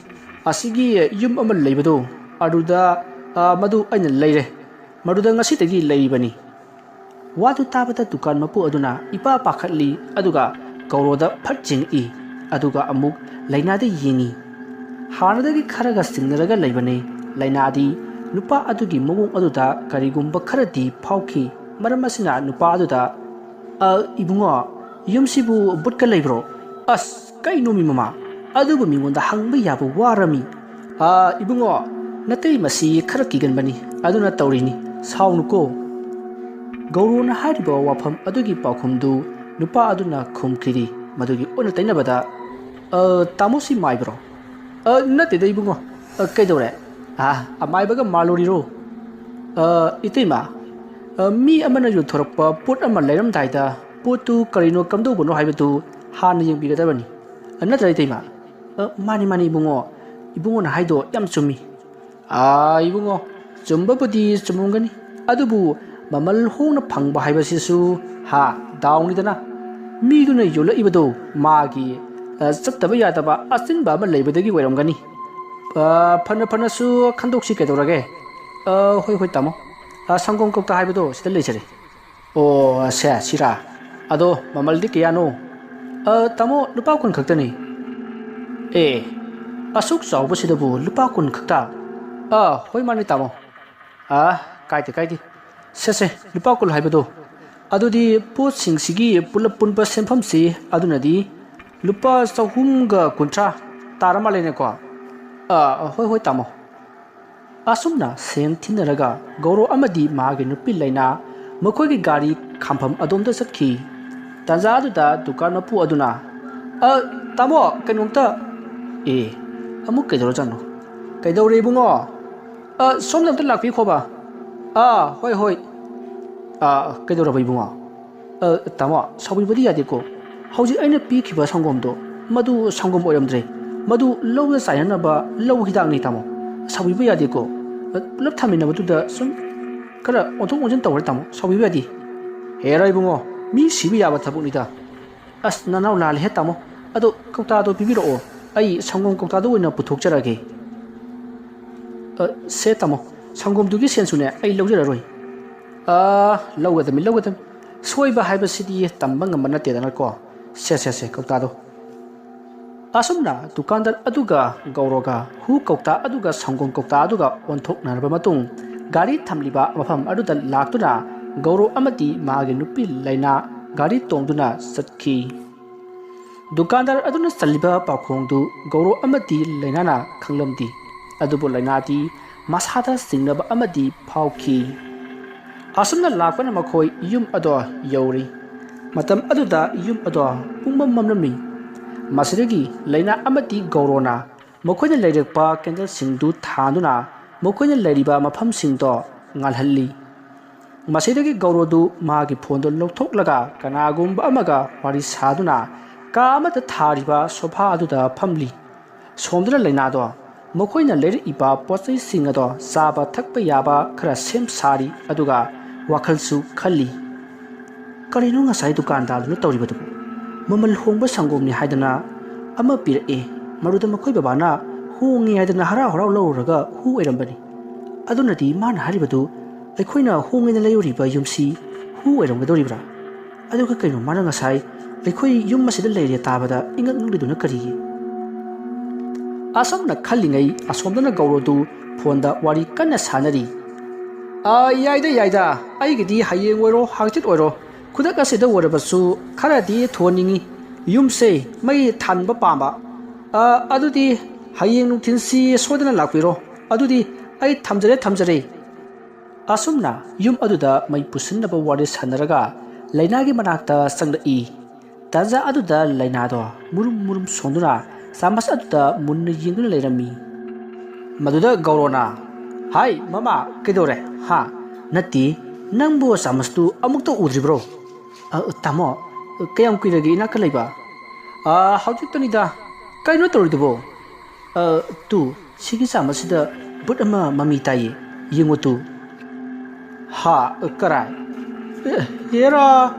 asigi yum amal leibado aruda madu aina leire maruda ngasi dagi leibani wadu tabata dukan mapu aduna ipa pakhatli aduga Goroda phatjing I aduga amuk lainadi yingi hanadagi kharaga singnaraga leibane lainadi nupa adugi mawung aduda karigumba kharadi phauki maramasina nupa aduda ibungo yumsibu butka leibro as kaino mi mama adubu mingonda hangba yabu warami ibungo natei masi kharaki ganbani aduna tawrini saunuko Goro na hariba wafam adugi paukhumdu nupa aduna khumkiri madugi ona tainabada tamosi maibro nate dai bungo kaidore amaibaga maloriro itima mi amana yu thorakpa put ama leiram daida putu karino kamdo bono haibatu han yeng bigadabani natra itima mani bungo ibungo na haido yam chumi ibungo chumbapudi chumungani adubu mamal hongna phangba haibasisu dauni dana mi duna yola ibado magi chattaba yadaba asinba ama leibadagi wairamgani phana su khandoksi kedorage hoi tamo sangom kokta haibado sida leisare o se sira ado mamaldi kiyano tamo lupa kun khaktani asuk chawba sidabu lupa kun khakta hoi mani tamo kaiti se lupa kun haibado adudi pot singsigi pulap punpa senpham si adunadi lupa sahumga kuntra tarama lene ko hoi tamo asumna sen thinaraga Goro amadi magi nupi laina makhoigi gari khampham adomda sakhi tanja aduda dukan mapu aduna tamo kanungta amuk kaidoro jano kaidore bungo somlamta lakpi khoba hoi kaidora baibunga tamo sabibadi yadeko hauji aina pikhiba sangomdo madu sangom oiramdre madu lowda sayanaba low hidang ni tamo sabiba yadeko pulap thamina batuda sum kara onthong onjin tawar tamo sabiba yadi herai bungo mi sibi yaba thabunida as nanau lal he tamo ado kokta do bibiro ai sangom kokta do oina puthokjarage se tamo sangom dugi sensune ai lawjararoi lawgadam soiba haibasidi tamba ngamana tedana ko se kokta do asumna dukandar aduga Goroga hu kokta aduga sangom kokta aduga onthok narba matung gari thamliba mafam aduda laktuna Goro amati magi nupi laina gari tongduna satki dukandar aduna saliba pakhongdu Goro amati lainana khanglamdi adubu lainati masada singnaba amati phauki asumna lakpana makhoi yum ado yauri matam aduda yum ado pungmam mamnami masidagi laina amati Gorona makhoina leirekpa candle singdu thanduna makhoina leiriba mafam singdo ngalhalli masidagi Gorodu magi phondo lokthoklaga kanagumba amaga wari saduna ka amata thariba sofa aduda phamli somdra laina do makhoina leir iba pochai singado saba thakpa yaba khara sem sari aduga wakhalsu khalli karino ngasai dukandar nu tawribadu mamal hongba sangomni haidana ama pirae maruda makhoi babana hongi haidana hara hara lawraga hu erambani adunadi man haribadu ꯑꯩꯈꯣꯏꯅ ꯍꯣꯡꯉꯦꯅ ꯂꯩꯔꯨꯔꯤꯕ ꯌꯨꯝꯁꯤ ꯍꯨ ꯑꯣꯏꯔꯝꯒꯗꯧꯔꯤꯕ꯭ꯔꯥ ꯑꯗꯨꯒ ꯀꯩꯅꯣ ꯃꯥꯅ ꯉꯁꯥꯏ ꯑꯩꯈꯣꯏ ꯌꯨꯝ ꯑꯁꯤꯗ ꯂꯩꯔꯦ ꯇꯥꯕꯗ ꯏꯉꯛ ꯉꯛꯂꯤꯗꯨꯅ ꯀꯔꯤꯒꯤ ꯑꯁꯨꯝꯅ ꯈꯜꯂꯤꯉꯩ ꯑꯁꯣꯝꯗꯅ ꯒꯧꯔꯣꯗꯨ ꯐꯣꯟꯗ ꯋꯥꯔꯤ ꯀꯟꯅ ꯁꯥꯟꯅꯔꯤ ꯌꯥꯏꯗ ꯌꯥꯏꯗ ꯑꯩꯒꯤꯗꯤ ꯍꯌꯦꯡ ꯑꯣꯏꯔꯣ ꯍꯥꯡꯆꯤꯠ ꯑꯣꯏꯔꯣ ꯈꯨꯗꯛ ꯑꯁꯤꯗ ꯑꯣꯏꯔꯕꯁꯨ ꯈꯔꯗꯤ ꯊꯨꯍꯟꯅꯤꯡꯉꯤ ꯌꯨꯝꯁꯦ ꯃꯩ ꯊꯥꯟꯕ ꯄꯥꯝꯕ ꯑꯗꯨꯗꯤ ꯍꯌꯦꯡ ꯅꯨꯡꯊꯤꯜꯁꯤ ꯁꯣꯏꯗꯅ ꯂꯥꯛꯄꯤꯔꯣ ꯑꯗꯨꯗꯤ ꯑꯩ ꯊꯝꯖꯔꯦ ꯑꯁꯨꯝꯅ ꯌꯨꯝ ꯑꯗꯨꯗ ꯃꯩ ꯄꯨꯁꯤꯟꯅꯕ ꯋꯥꯔꯤ ꯁꯥꯟꯅꯔꯒ ꯂꯩꯅꯥꯒꯤ ꯃꯅꯥꯛꯇ ꯆꯪꯂꯛꯏ ꯇꯥꯟꯖꯥ ꯑꯗꯨꯗ ꯂꯩꯅꯥꯗꯣ ꯃꯨꯔꯨꯝ ꯃꯨꯔꯨꯝ ꯁꯣꯟꯗꯨꯅ ꯆꯥꯃꯁ ꯑꯗꯨꯗ ꯃꯨꯟꯅ ꯌꯦꯡꯗꯨꯅ ꯂꯩꯔꯝꯃꯤ ꯃꯗꯨꯗ ꯒꯧꯔꯣꯅ ꯍꯥꯏ ꯃꯃꯥ ꯀꯩꯗꯧꯔꯦ ꯍꯥ ꯅꯠꯇꯦ ꯅꯪꯕꯨ ꯆꯥꯃꯁꯇꯨ ꯑꯃꯨꯛꯇ ꯎꯗ꯭ꯔꯤꯕ꯭ꯔꯣ ꯇꯥꯃꯣ ꯀꯌꯥꯝ ꯀꯨꯏꯔꯒꯦ ꯏꯅꯥꯛꯇ ꯂꯩꯕ ꯍꯧꯖꯤꯛꯇꯅꯤꯗ ꯀꯩꯅꯣ ꯇꯧꯔꯤꯗꯨꯕꯣ ꯇꯨ ꯁꯤꯒꯤ ꯆꯥꯃꯁꯁꯤꯗ ꯕꯨꯠ ꯑꯃ ꯃꯃꯤ ꯇꯥꯏꯌꯦ ꯌꯦꯡꯉꯨ ꯇꯨ ꯍꯥ ꯀꯔꯥꯏ ꯍꯦꯔꯥ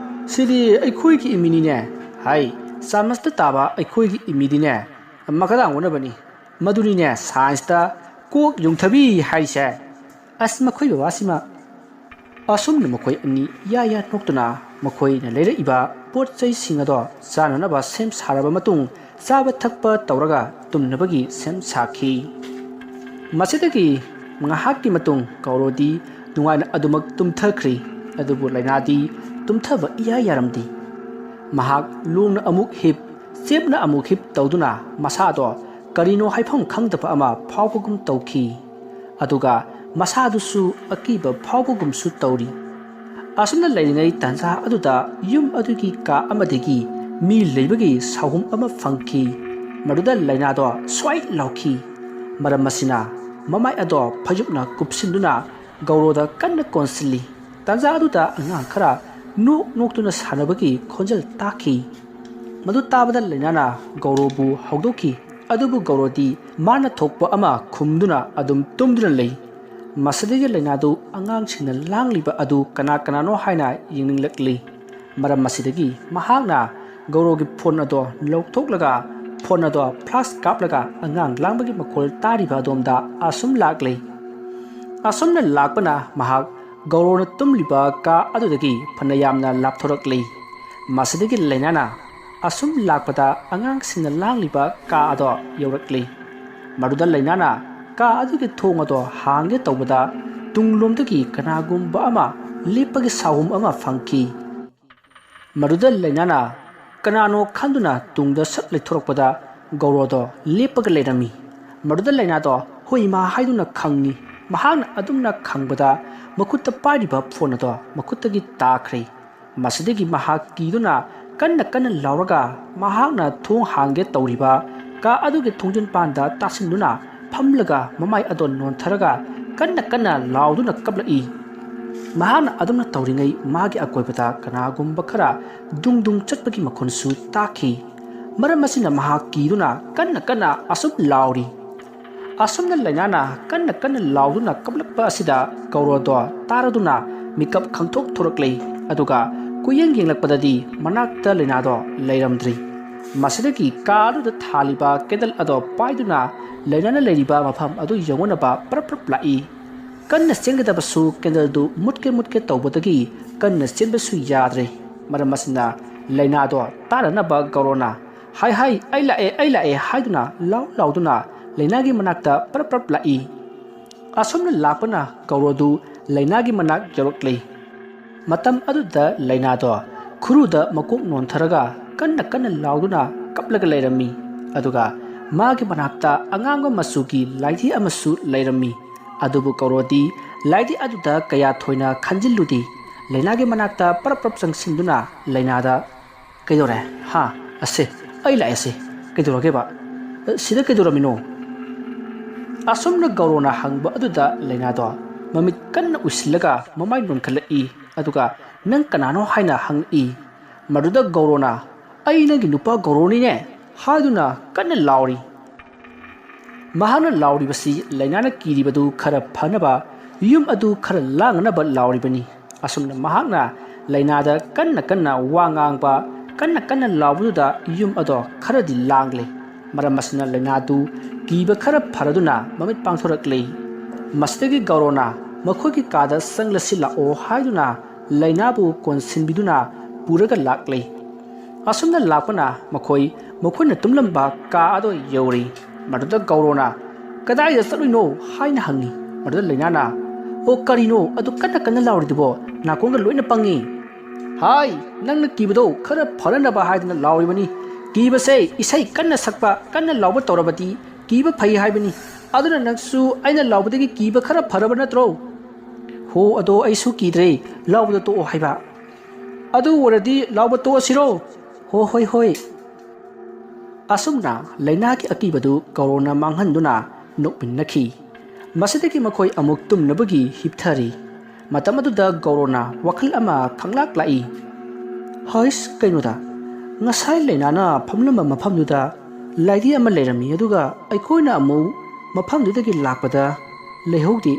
ꯁꯤꯗꯤ ꯑꯩꯈꯣꯏꯒꯤ ꯏꯃꯤꯅꯤꯅꯦ ꯍꯥꯏ ꯆꯥꯃꯁꯇ ꯇꯥꯕ ꯑꯩꯈꯣꯏꯒꯤ ꯏꯃꯤꯗꯤꯅꯦ ꯃꯈꯥꯗꯥꯡ ꯑꯣꯟꯅꯕꯅꯤ ꯃꯗꯨꯅꯤꯅꯦ ꯁꯥꯏꯟꯁꯇ ꯀꯣꯛ ꯌꯨꯡꯊꯕꯤ ꯍꯥꯏꯔꯤꯁꯦ ꯑꯁ ꯃꯈꯣꯏ ꯕꯕꯥꯁꯤꯃ ꯑꯁꯨꯝꯅ ꯃꯈꯣꯏ ꯑꯅꯤ ꯌꯥ ꯅꯣꯛꯇꯨꯅ ꯃꯈꯣꯏꯅ ꯂꯩꯔꯛꯏꯕ ꯄꯣꯠ ꯆꯩꯁꯤꯡ ꯑꯗꯣ ꯆꯥꯅꯅꯕ ꯁꯦꯝ ꯁꯥꯔꯕ ꯃꯇꯨꯡ ꯆꯥꯕ ꯊꯛꯄ ꯇꯧꯔꯒ ꯇꯨꯝꯅꯕꯒꯤ ꯁꯦꯝ ꯁꯥꯈꯤ ꯃꯁꯤꯗꯒꯤ ꯉꯥꯏꯍꯥꯛꯀꯤ ꯃꯇꯨꯡ ꯒꯧꯔꯣꯗꯤ ꯅꯨꯡꯉꯥꯏꯅ ꯑꯗꯨꯃꯛ ꯇꯨꯝꯊꯈ꯭ꯔꯤ ꯑꯗꯨꯕꯨ ꯂꯩꯅꯥꯗꯤ ꯇꯨꯝꯊꯕ ꯏꯌꯥ ꯌꯥꯔꯝꯗꯦ ꯃꯍꯥꯛ ꯂꯣꯡꯅ ꯑꯃꯨꯛ ꯍꯤꯞ ꯆꯦꯞꯅ ꯑꯃꯨꯛ ꯍꯤꯞ ꯇꯧꯗꯨꯅ ꯃꯁꯥꯗꯣ ꯀꯔꯤꯅꯣ ꯍꯥꯏꯐꯝ ꯈꯪꯗꯕ ꯑꯃ ꯐꯥꯎꯕꯒꯨം ꯇꯧꯈꯤ ꯑꯗꯨꯒ ꯃꯁꯥꯗꯨꯁꯨ ꯑꯀꯤꯕ ꯐꯥꯎꯕꯒꯨꯝꯁꯨ ꯇꯧꯔꯤ ꯑꯁꯨꯝꯅ ꯂꯩꯔꯤꯉꯩ ꯇꯥꯟꯖꯥ ꯑꯗꯨꯗ ꯌꯨꯝ ꯑꯗꯨꯒꯤ ꯀꯥ ꯑꯃꯗꯒꯤ ꯃꯤ ꯂꯩꯕꯒꯤ ꯁꯥꯎꯍꯨꯝ ꯑꯃ ꯐꯪꯈꯤ ꯃꯗꯨꯗ ꯂꯩꯅꯥꯗꯣ ꯁ꯭ꯋꯥꯏ ꯂꯥꯎꯈꯤ ꯃꯔꯝ ꯑꯁꯤꯅ ꯃꯃꯥꯏ ꯑꯗꯣ ꯐꯩꯖꯨꯞꯅ ꯀꯨꯞꯁꯤꯟꯗꯨꯅ ꯒꯧꯔꯣꯗ ꯀꯟꯅ ꯀꯣꯟꯁꯤꯜꯂꯤ ꯇꯥꯟꯖꯥ ꯑꯗꯨꯗ ꯑꯉꯥꯡ ꯈꯔ ꯅꯣꯛꯇꯨꯅ ꯁꯥꯟꯅꯕꯒꯤ ꯈꯣꯟꯖꯦꯜ ꯇꯥꯈꯤ ꯃꯗꯨ ꯇꯥꯕꯗ ꯂꯩꯅꯥꯅ ꯒꯧꯔꯣꯕꯨ ꯍꯧꯗꯣꯛꯈꯤ ꯑꯗꯨꯕꯨ ꯒꯧꯔꯣꯗꯤ ꯃꯥꯅ ꯊꯣꯛꯄ ꯑꯃ ꯈꯨꯝꯗꯨꯅ ꯑꯗꯨꯝ ꯇꯨꯝꯗꯨꯅ ꯂꯩ ꯃꯁꯤꯗꯒꯤ ꯂꯩꯅꯥꯗꯨ ꯑꯉꯥꯡꯁꯤꯡꯅ ꯂꯥꯡꯂꯤꯕ ꯑꯗꯨ ꯀꯅꯥꯅꯣ ꯍꯥꯏꯅ ꯌꯦꯡꯅꯤꯡꯂꯛꯂꯤ ꯃꯔꯝ ꯑꯁꯤꯗꯒꯤ ꯃꯍꯥꯛꯅ ꯒꯧꯔꯣꯒꯤ ꯐꯣꯟ ꯑꯗꯣ ꯂꯧꯊꯣꯛꯂꯒ ꯐꯣꯟ ꯑꯗꯣ ꯐ꯭ꯂꯥꯁ ꯀꯥꯞꯂꯒ ꯑꯉꯥꯡ ꯂꯥꯡꯕꯒꯤ ꯃꯈꯣꯜ ꯇꯥꯔꯤꯕ ꯑꯗꯣꯝꯗ ꯑꯁꯨꯝ ꯂꯥꯛꯂꯤ ꯑꯁꯨꯝꯅ ꯂꯥꯛꯄꯅ ꯃꯍꯥꯛ ꯒꯧꯔꯣꯅ ꯇꯨꯝꯂꯤꯕ ꯀꯥ ꯑꯗꯨꯗꯒꯤ ꯐꯅ ꯌꯥꯝꯅ ꯂꯥꯞꯊꯣꯔꯛꯂꯤ ꯃꯁꯤꯗꯒꯤ ꯂꯩꯅꯥꯅ ꯑꯁꯨꯝ ꯂꯥꯛꯄꯗ ꯑꯉꯥꯡꯁꯤꯡꯅ ꯂꯥꯡꯂꯤꯕ ꯀꯥ ꯑꯗꯣ ꯌꯧꯔꯛꯂꯤ ꯃꯗꯨꯗ ꯂꯩꯅꯥꯅ ꯀꯥ ꯑꯗꯨꯒꯤ ꯊꯣꯡ ꯑꯗꯣ ꯍꯥꯡꯒꯦ ꯇꯧꯕꯗ ꯇꯨꯡꯂꯣꯝꯗꯒꯤ ꯀꯅꯥꯒꯨꯝꯕ ꯑꯃ ꯂꯦꯞꯄꯒꯤ ꯁꯥꯎꯍꯨꯝ ꯑꯃ ꯐꯪꯈꯤ ꯃꯗꯨꯗ ꯂꯩꯅꯥꯅ ꯀꯅꯥꯅꯣ ꯈꯟꯗꯨꯅ ꯇꯨꯡꯗ ꯁꯠ ꯂꯩꯊꯣꯔꯛꯄꯗ ꯒꯧꯔꯣꯗꯣ ꯂꯦꯞꯄꯒ ꯂꯩꯔꯝꯃꯤ ꯃꯗꯨꯗ ꯂꯩꯅꯥꯗꯣ ꯍꯣꯏ ꯃꯥ ꯍꯥꯏꯗꯨꯅ ꯈꯪꯉꯤ ꯃꯍꯥꯛꯅ ꯑꯗꯨꯝꯅ ꯈꯪꯕꯗ ꯃꯈꯨꯠꯇ ꯄꯥꯏꯔꯤꯕ ꯐꯣꯟ ꯑꯗꯣ ꯃꯈꯨꯠꯇꯒꯤ ꯇꯥꯈ꯭ꯔꯦ ꯃꯁꯤꯗꯒꯤ ꯃꯍꯥꯛ ꯀꯤꯗꯨꯅ ꯀꯟꯅ ꯂꯥꯎꯔꯒ ꯃꯍꯥꯛꯅ ꯊꯣꯡ ꯍꯥꯡꯒꯦ ꯇꯧꯔꯤꯕ ꯀꯥ ꯑꯗꯨꯒꯤ ꯊꯣꯡꯖꯤꯟꯄꯥꯟꯗ ꯇꯥꯁꯤꯟꯗꯨꯅ ꯐꯝꯂꯒ ꯃꯃꯥꯏ ꯑꯗꯣ ꯅꯣꯟꯊꯔꯒ ꯀꯟꯅ ꯂꯥꯎꯗꯨꯅ ꯀꯞꯂꯛꯏ ꯃꯍꯥꯛꯅ ꯑꯗꯨꯝꯅ ꯇꯧꯔꯤꯉꯩ ꯃꯥꯒꯤ ꯑꯀꯣꯏꯕꯗ ꯀꯅꯥꯒꯨꯝꯕ ꯈꯔ ꯗꯨꯡ ꯆꯠꯄꯒꯤ ꯃꯈꯣꯟꯁꯨ ꯇꯥꯈꯤ ꯃꯔꯝ ꯑꯁꯤꯅ ꯃꯍꯥꯛ ꯀꯤꯗꯨꯅ ꯀꯟꯅ ꯑꯁꯨꯝ ꯂꯥꯎꯔꯤ ꯑꯁꯨꯝꯅ ꯂꯩꯅꯥꯅ ꯀꯟꯅ ꯂꯥꯎꯗꯨꯅ ꯀꯞꯂꯛꯄ ꯑꯁꯤꯗ ꯒꯧꯔꯣꯗꯣ ꯇꯥꯔꯗꯨꯅ ꯃꯤꯀꯞ ꯈꯪꯊꯣꯛ ꯊꯣꯔꯛꯂꯤ ꯑꯗꯨꯒ ꯀꯨꯌꯦꯡ ꯌꯦꯡꯂꯛꯄꯗꯗꯤ ꯃꯅꯥꯛꯇ ꯂꯩꯅꯥꯗꯣ ꯂꯩꯔꯝꯗ꯭ꯔꯤ ꯃꯁꯤꯗꯒꯤ ꯀꯥ ꯑꯗꯨꯗ ꯊꯥꯜꯂꯤꯕ ꯀꯦꯟꯗꯜ ꯑꯗꯣ ꯄꯥꯏꯗꯨꯅ ꯂꯩꯅꯥꯅ ꯂꯩꯔꯤꯕ ꯃꯐꯝ ꯑꯗꯨ ꯌꯧꯅꯅꯕ ꯄ꯭ꯔꯞ ꯂꯥꯛꯏ ꯀꯟꯅ ꯆꯦꯟꯒꯗꯕꯁꯨ ꯀꯦꯟꯗꯜꯗꯨ ꯃꯨꯠꯀꯦ ꯇꯧꯕꯗꯒꯤ ꯀꯟꯅ ꯆꯦꯟꯕꯁꯨ ꯌꯥꯗ꯭ꯔꯦ ꯃꯔꯝ ꯑꯁꯤꯅ ꯂꯩꯅꯥꯗꯣ ꯇꯥꯅꯅꯕ ꯒꯧꯔꯣꯅ ꯍꯥꯏ ꯑꯩ ꯂꯥꯛꯑꯦ ꯍꯥꯏꯗꯨꯅ ꯂꯥꯎꯗꯨꯅ ꯂꯩꯅꯥꯒꯤ ꯃꯅꯥꯛꯇ ꯄ꯭ꯔꯞ ꯂꯥꯛꯏ ꯑꯁꯨꯝꯅ ꯂꯥꯛꯄꯅ ꯒꯧꯔꯣꯗꯨ ꯂꯩꯅꯥꯒꯤ ꯃꯅꯥꯛ ꯌꯧꯔꯛꯂꯤ ꯃꯇꯝ ꯑꯗꯨꯗ ꯂꯩꯅꯥꯗꯣ ꯈꯨꯔꯨꯗ ꯃꯀꯣꯛ ꯅꯣꯟꯊꯔꯒ ꯀꯟꯅ ꯂꯥꯎꯗꯨꯅ ꯀꯞꯂꯒ ꯂꯩꯔꯝꯃꯤ ꯑꯗꯨꯒ ꯃꯥꯒꯤ ꯃꯅꯥꯛꯇ ꯑꯉꯥꯡꯕ ꯃꯆꯨꯒꯤ ꯂꯥꯏꯙꯤ ꯑꯃꯁꯨ ꯂꯩꯔꯝꯃꯤ ꯑꯗꯨꯕꯨ ꯒꯧꯔꯣꯗꯤ ꯂꯥꯏꯙꯤ ꯑꯗꯨꯗ ꯀꯌꯥ ꯊꯣꯏꯅ ꯈꯟꯖꯤꯜꯂꯨꯗꯦ ꯂꯩꯅꯥꯒꯤ ꯃꯅꯥꯛꯇ ꯄ꯭ꯔꯞ ꯆꯪꯁꯤꯟꯗꯨꯅ ꯂꯩꯅꯥꯗ ꯀꯩꯗꯧꯔꯦ ꯍꯥ ꯑꯁꯦ ꯑꯩ ꯂꯥꯛꯑꯦꯁꯦ ꯀꯩꯗꯧꯔꯒꯦꯕ ꯁꯤꯗ ꯀꯩꯗꯧꯔꯝꯃꯤꯅꯣ ꯑꯁꯨꯝꯅ ꯒꯧꯔꯣꯅ ꯍꯪꯕ ꯑꯗꯨꯗ ꯂꯩꯅꯥꯗꯣ ꯃꯃꯤꯠ ꯀꯟꯅ ꯎꯏꯁꯤꯜꯂꯒ ꯃꯃꯥꯏ ꯅꯣꯟꯈꯠꯂꯛꯏ ꯑꯗꯨꯒ ꯅꯪ ꯀꯅꯥꯅꯣ ꯍꯥꯏꯅ ꯍꯪꯉꯛꯏ ꯃꯗꯨꯗ ꯒꯧꯔꯣꯅ ꯑꯩ ꯅꯪꯒꯤ ꯅꯨꯄꯥ ꯒꯧꯔꯣꯅꯤꯅꯦ ꯍꯥꯏꯗꯨꯅ ꯀꯟꯅ ꯂꯥꯎꯔꯤ ꯃꯍꯥꯛꯅ ꯂꯥꯎꯔꯤꯕꯁꯤ ꯂꯩꯅꯥꯅ ꯀꯤꯔꯤꯕꯗꯨ khara phanaba yum adu khara langnaba lauribani asumna mahakna lainada kanna wangang ba kanna laubuda yum ado khara di langle maramasna lainadu kiba khara pharaduna mamit pangthorakle mastagi gaurona ꯃꯈꯣꯏꯒꯤ ꯀꯥꯗ ꯆꯪꯂꯁꯤ ꯂꯥꯛꯑꯣ ꯍꯥꯏꯗꯨꯅ ꯂꯩꯅꯥꯕꯨ ꯀꯣꯟꯁꯤꯟꯕꯤꯗꯨꯅ ꯄꯨꯔꯒ ꯂꯥꯛꯂꯤ꯫ ꯑꯁꯨꯝꯅ ꯂꯥꯛꯄꯅ ꯃꯈꯣꯏꯅ ꯇꯨꯝꯂꯝꯕ ꯀꯥ ꯑꯗꯨ ꯌꯧꯔꯤ꯫ ꯃꯗꯨꯗ ꯒꯧꯔꯣꯅ ꯀꯗꯥꯏꯗ ꯆꯠꯂꯨꯏꯅꯣ ꯍꯥꯏꯅ ꯍꯪꯉꯤ꯫ ꯃꯗꯨꯗ ꯂꯩꯅꯥꯅ ꯑꯣ ꯀꯔꯤꯅꯣ ꯑꯗꯨ ꯀꯟꯅ ꯀꯟꯅ ꯂꯥꯎꯔꯤꯗꯨꯕꯣ ꯅꯥꯀꯣꯡꯒ ꯂꯣꯏꯅ ꯄꯪꯉꯤ꯫ ꯍꯥꯏ ꯅꯪꯅ ꯀꯤꯕꯗꯣ ꯈꯔ ꯐꯔꯅꯕ ꯍꯥꯏꯗꯨꯅ ꯂꯥꯎꯔꯤꯕꯅꯤ꯫ ꯀꯤꯕꯁꯦ ꯏꯁꯩ ꯀꯟꯅ ꯁꯛꯄ ꯀꯟꯅ ꯂꯥꯎꯕ ꯇꯧꯔꯕꯗꯤ ꯀꯤꯕ ꯐꯩ ꯍꯥꯏꯕꯅꯤ꯫ ꯑꯗꯨꯅ ꯅꯪꯁꯨ ꯑꯩꯅ ꯂꯥꯎꯕꯗꯒꯤ ꯀꯤꯕ ꯈꯔ ꯐꯔꯕ ꯅꯠꯇ꯭ꯔꯣ? ꯍꯣ ꯑꯗꯣ ꯑꯩꯁꯨ ꯀꯤꯗ꯭ꯔꯦ ꯂꯥꯎꯕꯗ ꯇꯣꯛꯑꯣ ꯍꯥꯏꯕ꯫ ꯑꯗꯨ ꯑꯣꯏꯔꯗꯤ ꯂꯥꯎꯕ ꯇꯣꯛꯑꯁꯤꯔꯣ? ꯍꯣꯏ꯫ ꯑꯁꯨꯝꯅ ꯂꯩꯅꯥꯒꯤ ꯑꯀꯤꯕꯗꯨ ꯒꯧꯔꯣꯅ ꯃꯥꯡꯍꯟꯗꯨꯅ ꯅꯣꯛꯃꯤꯟꯅꯈꯤ꯫ ꯃꯁꯤꯗꯒꯤ ꯃꯈꯣꯏ ꯑꯃꯨꯛ ꯇꯨꯝꯅꯕꯒꯤ ꯍꯤꯞꯊꯔꯤ꯫ ꯃꯇꯝ ꯑꯗꯨꯗ ꯒꯧꯔꯣꯅ ꯋꯥꯈꯜ ꯑꯃ ꯈꯪꯂꯥꯛ ꯂꯥꯛꯏ꯫ ꯍꯩꯁ ꯀꯩꯅꯣꯗ ꯉꯁꯥꯏ ꯂꯩꯅꯥꯅ ꯐꯝꯂꯝꯕ ꯃꯐꯝꯗꯨꯗ ꯂꯥꯏꯙꯤ ꯑꯃ ꯂꯩꯔꯝꯃꯤ ꯑꯗꯨꯒ ꯑꯩꯈꯣꯏꯅ ꯑꯃꯨꯛ ꯃꯐꯝꯗꯨꯗꯒꯤ ꯂꯥꯛꯄꯗ ꯂꯩꯍꯧꯗꯦ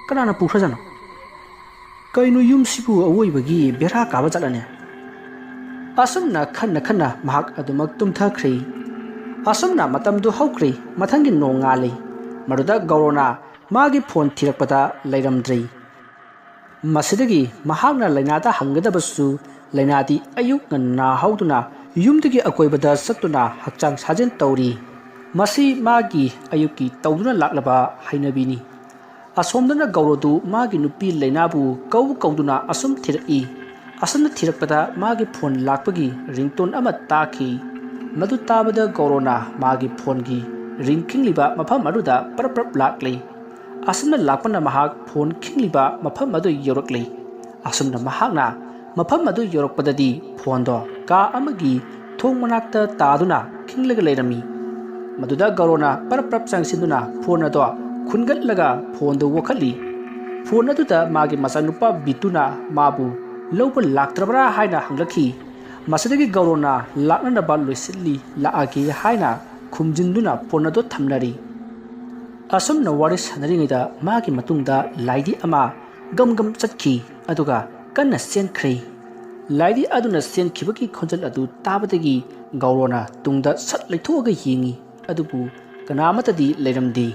ꯀꯅꯥꯅ ꯄꯨꯈ꯭ꯔꯖꯥꯠꯅꯣ? ꯀꯩꯅꯣ ꯌꯨꯝꯁꯤꯕꯨ ꯑꯋꯣꯏꯕꯒꯤ ꯕꯦꯔꯥ ꯀꯥꯕ ꯆꯠꯂꯅꯦ꯫ ꯑꯁꯨꯝꯅ ꯈꯟꯅ ꯃꯍꯥꯛ ꯑꯗꯨꯃꯛ ꯇꯨꯝꯊꯈ꯭ꯔꯦ꯫ ꯑꯁꯨꯝꯅ ꯃꯇꯝꯗꯨ ꯍꯧꯈ꯭ꯔꯦ꯫ ꯃꯊꯪꯒꯤ ꯅꯣꯡ ꯉꯥꯜꯂꯤ꯫ ꯃꯗꯨꯗ ꯒꯧꯔꯣꯅ ꯃꯥꯒꯤ ꯐꯣꯟ ꯊꯤꯔꯛꯄꯗ ꯂꯩꯔꯝꯗ꯭ꯔꯦ꯫ ꯃꯁꯤꯗꯒꯤ ꯃꯍꯥꯛꯅ ꯂꯩꯅꯥꯗ ꯍꯪꯒꯗꯕꯁꯨ ꯂꯩꯅꯥꯗꯤ ꯑꯌꯨꯛ ꯉꯟꯅ ꯍꯧꯗꯨꯅ ꯌꯨꯝꯗꯨꯒꯤ ꯑꯀꯣꯏꯕꯗ ꯆꯠꯇꯨꯅ ꯍꯛꯆꯥꯡ ꯁꯥꯖꯦꯜ ꯇꯧꯔꯤ꯫ ꯃꯁꯤ ꯃꯥꯒꯤ ꯑꯌꯨꯛꯀꯤ ꯇꯧꯗꯨꯅ ꯂꯥꯛꯂꯕ ꯍꯩꯅꯕꯤꯅꯤ꯫ ꯑꯁꯣꯝꯗꯅ ꯒꯧꯔꯣꯗꯨ ꯃꯥꯒꯤ ꯅꯨꯄꯤ ꯂꯩꯅꯥꯕꯨ ꯀꯧꯗꯨꯅ ꯑꯁꯨꯝ ꯊꯤꯔꯛꯏ꯫ ꯑꯁꯨꯝꯅ ꯊꯤꯔꯛꯄꯗ ꯃꯥꯒꯤ ꯐꯣꯟ ꯂꯥꯛꯄꯒꯤ ꯔꯤꯡꯇꯣꯟ ꯑꯃ ꯇꯥꯈꯤ꯫ ꯃꯗꯨ ꯇꯥꯕꯗ ꯒꯧꯔꯣꯅ ꯃꯥꯒꯤ ꯐꯣꯟꯒꯤ ꯔꯤꯡ ꯈꯤꯡꯂꯤꯕ ꯃꯐꯝ ꯑꯗꯨꯗ ꯄ꯭ꯔꯞ ꯂꯥꯛꯂꯤ꯫ ꯑꯁꯨꯝꯅ ꯂꯥꯛꯄꯅ ꯃꯍꯥꯛ ꯐꯣꯟ ꯈꯤꯡꯂꯤꯕ ꯃꯐꯝ ꯑꯗꯨ ꯌꯧꯔꯛꯂꯤ꯫ ꯑꯁꯨꯝꯅ ꯃꯍꯥꯛꯅ ꯃꯐꯝ ꯑꯗꯨ ꯌꯧꯔꯛꯄꯗꯗꯤ ꯐꯣꯟꯗꯣ ꯀꯥ ꯑꯃꯒꯤ ꯊꯣꯡ ꯃꯅꯥꯛꯇ ꯇꯥꯗꯨꯅ ꯈꯤꯡꯂꯒ ꯂꯩꯔꯝꯃꯤ꯫ ꯃꯗꯨꯗ ꯒꯧꯔꯣꯅ ꯄ꯭ꯔꯞ ꯆꯪꯁꯤꯟꯗꯨꯅ ꯐꯣꯟ ꯑꯗꯣ ꯈꯨꯟꯒꯠꯂꯒ ꯐꯣꯟꯗꯨ ꯋꯥꯈꯠꯂꯤ꯫ ꯐꯣꯟ ꯑꯗꯨꯗ ꯃꯥꯒꯤ ꯃꯆꯥꯅꯨꯄꯥ ꯕꯤꯇꯨꯅ ꯃꯥꯕꯨ ꯂꯧꯕ ꯂꯥꯛꯇ꯭ꯔꯕ꯭ꯔꯥ ꯍꯥꯏꯅ ꯍꯪꯂꯛꯈꯤ꯫ ꯃꯁꯤꯗꯒꯤ ꯒꯧꯔꯣꯅ ꯂꯥꯛꯅꯅꯕ ꯂꯣꯏꯁꯤꯜꯂꯤ ꯂꯥꯛꯑꯒꯦ ꯍꯥꯏꯅ ꯈꯨꯝꯖꯤꯟꯗꯨꯅ ꯐꯣꯟ ꯑꯗꯨ ꯊꯝꯅꯔꯤ꯫ ꯑꯁꯨꯝꯅ ꯋꯥꯔꯤ ꯁꯥꯟꯅꯔꯤꯉꯩꯗ ꯃꯥꯒꯤ ꯃꯇꯨꯡꯗ ꯂꯥꯏꯙꯤ ꯑꯃ ꯒꯝ ꯆꯠꯈꯤ ꯑꯗꯨꯒ ꯀꯟꯅ ꯆꯦꯟꯈ꯭ꯔꯦ꯫ ꯂꯥꯏꯙꯤ ꯑꯗꯨꯅ ꯆꯦꯟꯈꯤꯕꯒꯤ ꯈꯣꯟꯖꯦꯜ ꯑꯗꯨ ꯇꯥꯕꯗꯒꯤ ꯒꯧꯔꯣꯅ ꯇꯨꯡꯗ ꯁꯠ ꯂꯩꯊꯣꯛꯑꯒ ꯌꯦꯡꯉꯤ ꯑꯗꯨꯕꯨ ꯀꯅꯥꯃꯠꯇꯗꯤ ꯂꯩꯔꯝꯗꯦ꯫